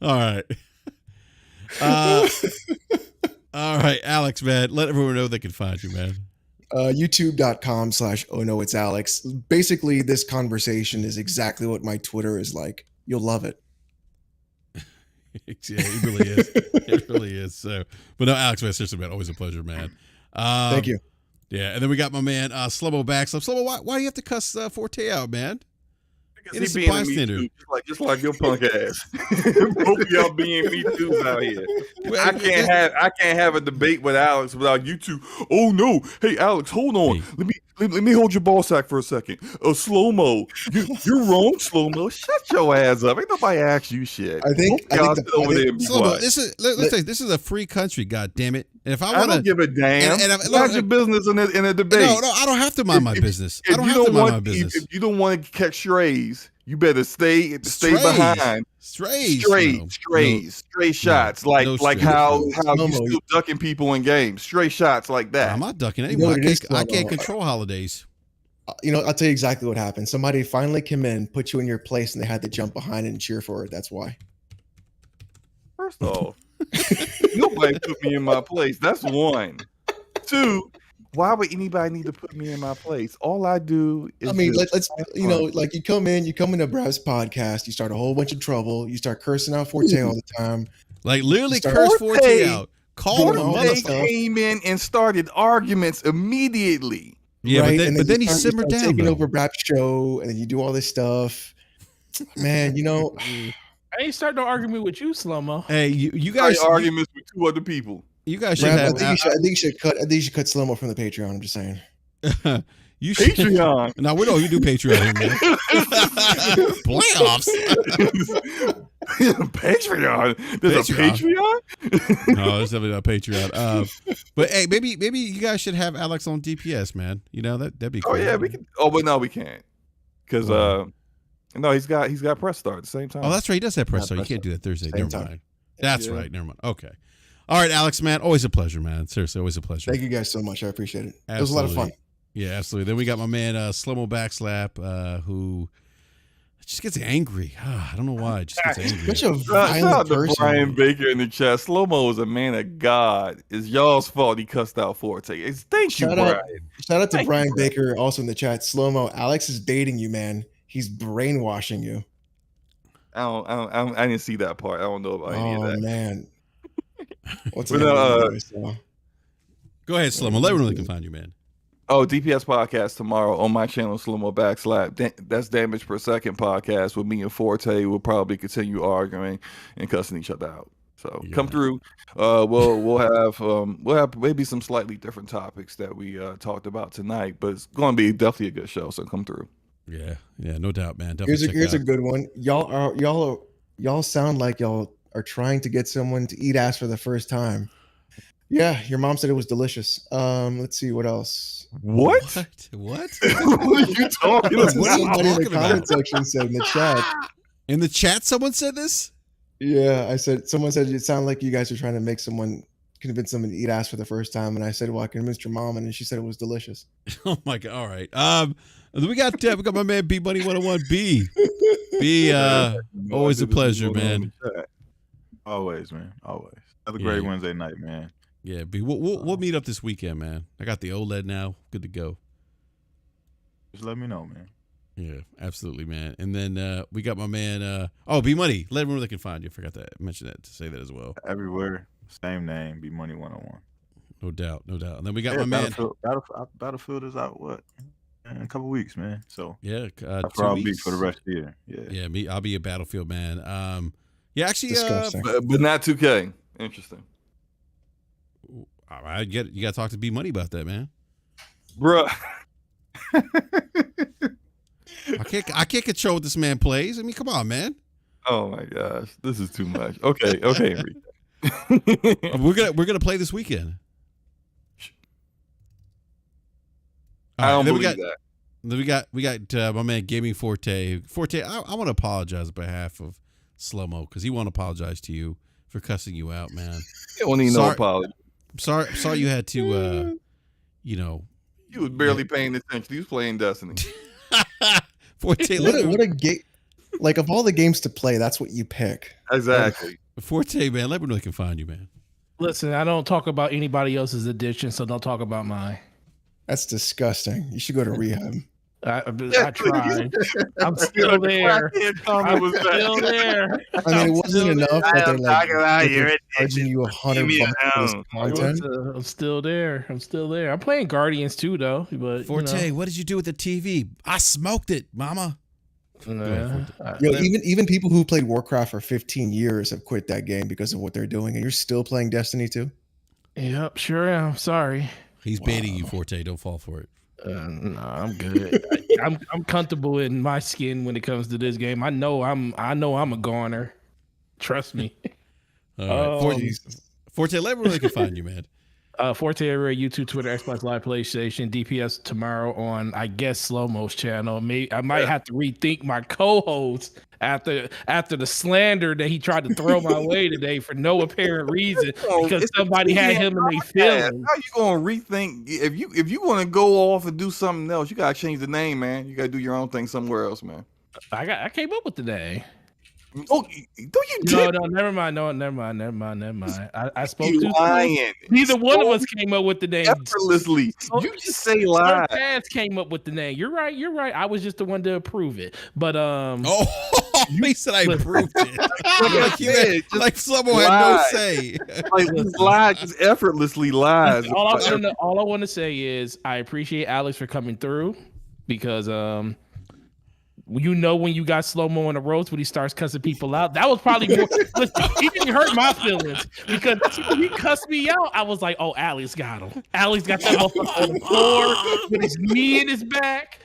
All right. All right, Alex, man. Let everyone know they can find you, man. YouTube.com/oh no it's Alex. Basically, this conversation is exactly what my Twitter is like. You'll love it. Yeah, it really is. It really is. So, but no, Alex, man, seriously, man, always a pleasure, man. Thank you. Yeah, and then we got my man Slubbo Backslap. Slubbo, why do you have to cuss Forte out, man? Because he being me too, just like your punk ass. Both of y'all being me too out here. I can't have a debate with Alex without you two. Oh no, hey Alex, hold on. Hey. Let me hold your ball sack for a second. Slow mo, you're wrong. Slow mo, shut your ass up. Ain't nobody asked you shit. I think Slow-mo, this is a free country. God damn it! And if I don't give a damn. Mind your business in a debate. No, I don't have to mind my business. I don't have to mind my business. If you don't want to catch strays, you better stay behind. Stray shots, like how you still ducking people in games. Stray shots like that. I'm not ducking anyone. I can't control holidays. You know, I'll tell you exactly what happened. Somebody finally came in, put you in your place, and they had to jump behind it and cheer for it. That's why. First off, nobody put me in my place. That's one. Two, why would anybody need to put me in my place? All I do is let's like you come into BRAP's podcast, you start a whole bunch of trouble, you start cursing out Forte all the time. Like literally curse Forte out. Call him Forte came in and started arguments immediately. Yeah, right? but then he simmered down. Taking over BRAP's show, and then you do all this stuff. Man, you know, I ain't starting no argument with you, Slow-Mo. Hey, you guys arguments with two other people. You guys should have. I think you should cut Slow-Mo from the Patreon. I'm just saying. You should. Patreon. Now we don't. You do Patreon, man. Playoffs. Patreon. There's a Patreon. No, there's definitely not Patreon. But hey, maybe you guys should have Alex on DPS, man. You know that'd be cool. Oh yeah, we can. Oh, but no, we can't. Because no, he's got press start at the same time. Oh, that's right. He does have press start. You can't do that Thursday. Never mind. That's right. Never mind. Okay. All right, Alex, man. Always a pleasure, man. Seriously, always a pleasure. Thank you guys so much. I appreciate it. Absolutely. It was a lot of fun. Yeah, absolutely. Then we got my man Slow-Mo Backslap, who just gets angry. I don't know why. Just gets angry. Such a violent person. Brian Baker in the chat. Slow-Mo is a man of God. It's y'all's fault he cussed out Forte. Thank you, Brian. Shout out to Brian Baker also in the chat. Slow-Mo, Alex is dating you, man. He's brainwashing you. I didn't see that part. I don't know about any of that. Oh man. What's Go ahead, Slow-Mo. Let everyone can find you, man. Oh, DPS podcast tomorrow on my channel, Slow-Mo Backslap. That's Damage Per Second podcast with me and Forte. We'll probably continue arguing and cussing each other out. So come through. We'll have maybe some slightly different topics that we talked about tonight, but it's going to be definitely a good show. So come through. Yeah, no doubt, man. Here's a good one. Y'all sound like y'all are trying to get someone to eat ass for the first time. Yeah, your mom said it was delicious. Let's see what else. What? What are you talking about? Somebody in the comment section said in the chat. In the chat, someone said this? Yeah, someone said it sounded like you guys are trying to convince someone to eat ass for the first time. And I said, well, I convinced your mom, and she said it was delicious. Oh my God. All right. We got my man B Money 101 B. B, always a pleasure, man. Always, man. Always. Have a great Wednesday night, man. Yeah, B. We'll meet up this weekend, man. I got the OLED now. Good to go. Just let me know, man. Yeah, absolutely, man. And then we got my man. B Money. Let everyone know they can find you. I forgot to mention that, to say that as well. Everywhere, same name, B Money 101. No doubt. And then we got my man. Battlefield is out in a couple weeks, man. So yeah, that's where I'll be for the rest of the year. Yeah, I'll be a Battlefield man. Actually, but not 2K. Interesting. You got to talk to B Money about that, man. Bruh. I can't control what this man plays. I mean, come on, man. Oh my gosh, this is too much. Okay, Enrique. we're gonna play this weekend. I don't believe that. We got my man Gaming Forte. Forte, I want to apologize on behalf of Slow-Mo because he won't apologize to you for cussing you out, man. He don't need no apology. I'm sorry you had to, You was barely paying attention. He was playing Destiny. Forte, what a game! Like of all the games to play, that's what you pick. Exactly. Forte, man, let me know where they can find you, man. Listen, I don't talk about anybody else's addiction, so don't talk about mine. That's disgusting. You should go to rehab. I tried. I'm still there. I'm still there. I mean, it wasn't enough that they're like charging you $100 for this content. I'm still there. I'm playing Guardians too, though. But Forte, what did you do with the TV? I smoked it, mama. Even people who played Warcraft for 15 years have quit that game because of what they're doing, and you're still playing Destiny 2? Yep, sure am. Sorry. He's baiting you, Forte. Don't fall for it. No, I'm good. I'm comfortable in my skin when it comes to this game. I know I'm a goner. Trust me. All right. Forte, let me know where they can find you, man. Forte everywhere, YouTube, Twitter, Xbox Live, PlayStation, DPS tomorrow on, I guess, Slow-Mo's channel. I might have to rethink my co-host after the slander that he tried to throw my way today for no apparent reason because somebody had him in their feelings. How you gonna rethink if you want to go off and do something else? You gotta change the name, man. You gotta do your own thing somewhere else, man. I came up with the name. Oh, no, never mind. No, never mind. I spoke too soon. Neither one of us came up with the name effortlessly. You just say lie. Pads came up with the name. You're right. I was just the one to approve it. But he said I approved it. like someone had no say. Like lied, just effortlessly lies. All I want to say is I appreciate Alex for coming through because when you got Slow-Mo on the roast when he starts cussing people out, that was probably more. Listen, he didn't hurt my feelings because when he cussed me out, I was like, "Oh, Alex got him. Alex got that motherfucker on the floor with his knee in his back."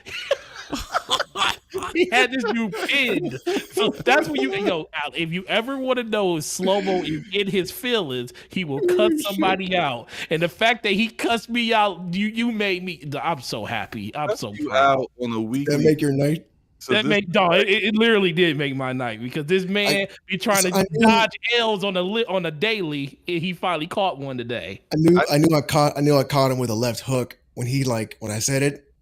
He had this dude pinned. So that's when if you ever want to know if Slow-Mo is in his feelings, he will cuss somebody out. And the fact that he cussed me out, you made me. I'm so happy. I'm so proud. Out on a weekly. That make your night. So it literally did make my night because this man be trying to dodge L's on a daily, and he finally caught one today. I knew I caught him with a left hook when I said it.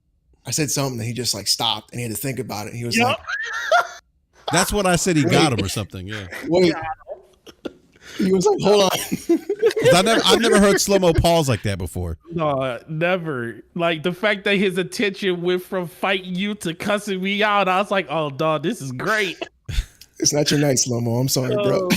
I said something and he just like stopped and he had to think about it. And he was like, "That's what I said." He got him or something. Yeah. Wait. He was like, "Hold on." I've never heard Slow-Mo pause like that before. No, never. Like the fact that his attention went from fighting you to cussing me out, I was like, "Oh, dog, this is great." It's not your night, Slow-Mo. I'm sorry, bro.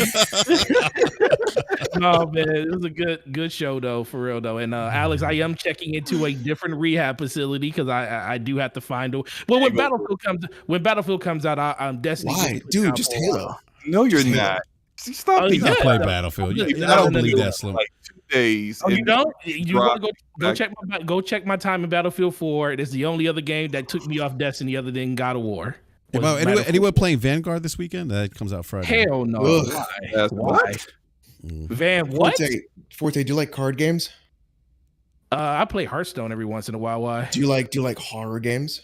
No, man, it was a good show though, for real though. And Alex, I am checking into a different rehab facility because I do have to find a. Well, when Battlefield comes out, I'm Destiny. Why, dude? Just Halo. No, you're not. Stop. He's not playing Battlefield. I don't believe that, Slim. Like 2 days. Oh, you don't? You want to go check my time in Battlefield 4. It is the only other game that took me off Destiny other than God of War. Anyone playing Vanguard this weekend? That comes out Friday. Hell no. Why? What? Forte, do you like card games? I play Hearthstone every once in a while. Why? Do you like horror games?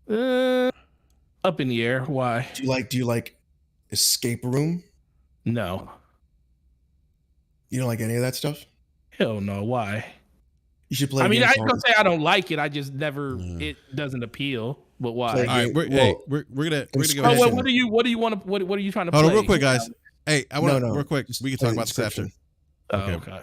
Up in the air. Why? Do you like Escape Room? No. You don't like any of that stuff? Hell no. Why? You should play. I mean, I ain't gonna say I don't like it. I just never. It doesn't appeal. But why? All right, we're gonna go. Oh, what do you want to? What are you trying to play? Hold on, real quick, guys. Hey, I want to real quick. We can talk about this after. Okay. All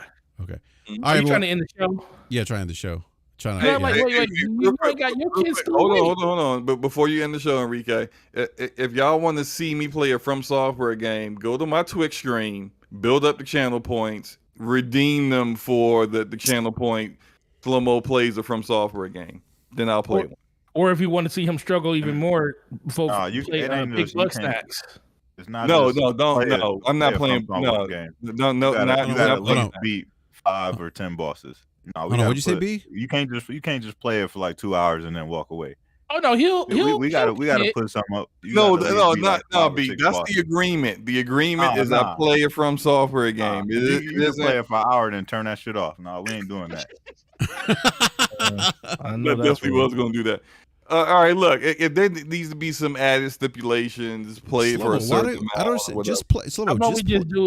right. Are you trying to end the show? Yeah, trying to end the show. Wait. You got your kids. Hold on. But before you end the show, Enrique, if y'all want to see me play a From Software game, go to my Twitch stream, build up the channel points, redeem them for the channel point. Slow-Mo plays a From Software game. Then I'll play one. Or if you want to see him struggle even more, folks play Big Buck Stacks. No. I'm not playing. No. You gotta beat 5 or 10 bosses. No, what'd you say, B? You can't just play it for like 2 hours and then walk away. Oh no, we gotta put something up. No, B. That's the agreement. The agreement is I play it from software game. You just play it for an hour and then turn that shit off. No, we ain't doing that. I know definitely was gonna do that. All right, look. If there needs to be some added stipulations, play it for a certain amount. I don't just play. Slow-mo,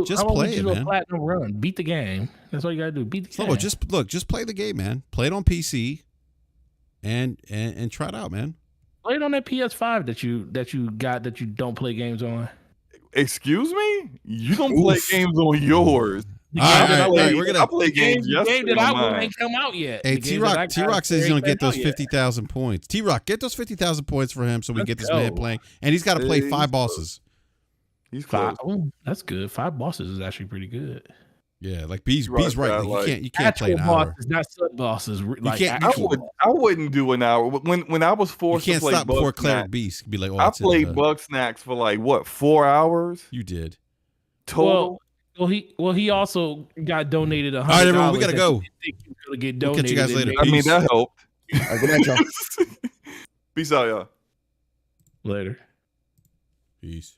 just play it, man. A platinum run, beat the game. That's all you gotta do. Beat the Slow-mo, game. just play the game, man. Play it on PC, and try it out, man. Play it on that PS5 that you got that you don't play games on. Excuse me? You don't play games on yours. All right, we're gonna play games. The game that I want ain't come out yet. Hey, T-Rock says he's gonna get those 50,000 points. T-Rock, get those 50,000 points for him so we can get this man playing. And he's got to play 5 bosses. He's close. Oh, that's good. 5 bosses is actually pretty good. Yeah, like B's right. Like, you can't play an hour. Bosses, not sub bosses. Like, I wouldn't do an hour. When I was forced to play before Cleric Beast. Be like, I played Bug Snacks for like what 4 hours? You did total. Well, he also got donated $100. All right, everyone, we gotta go. We'll catch you guys later. I mean, that helped. All right, good night, y'all. Peace out, y'all. Later. Peace.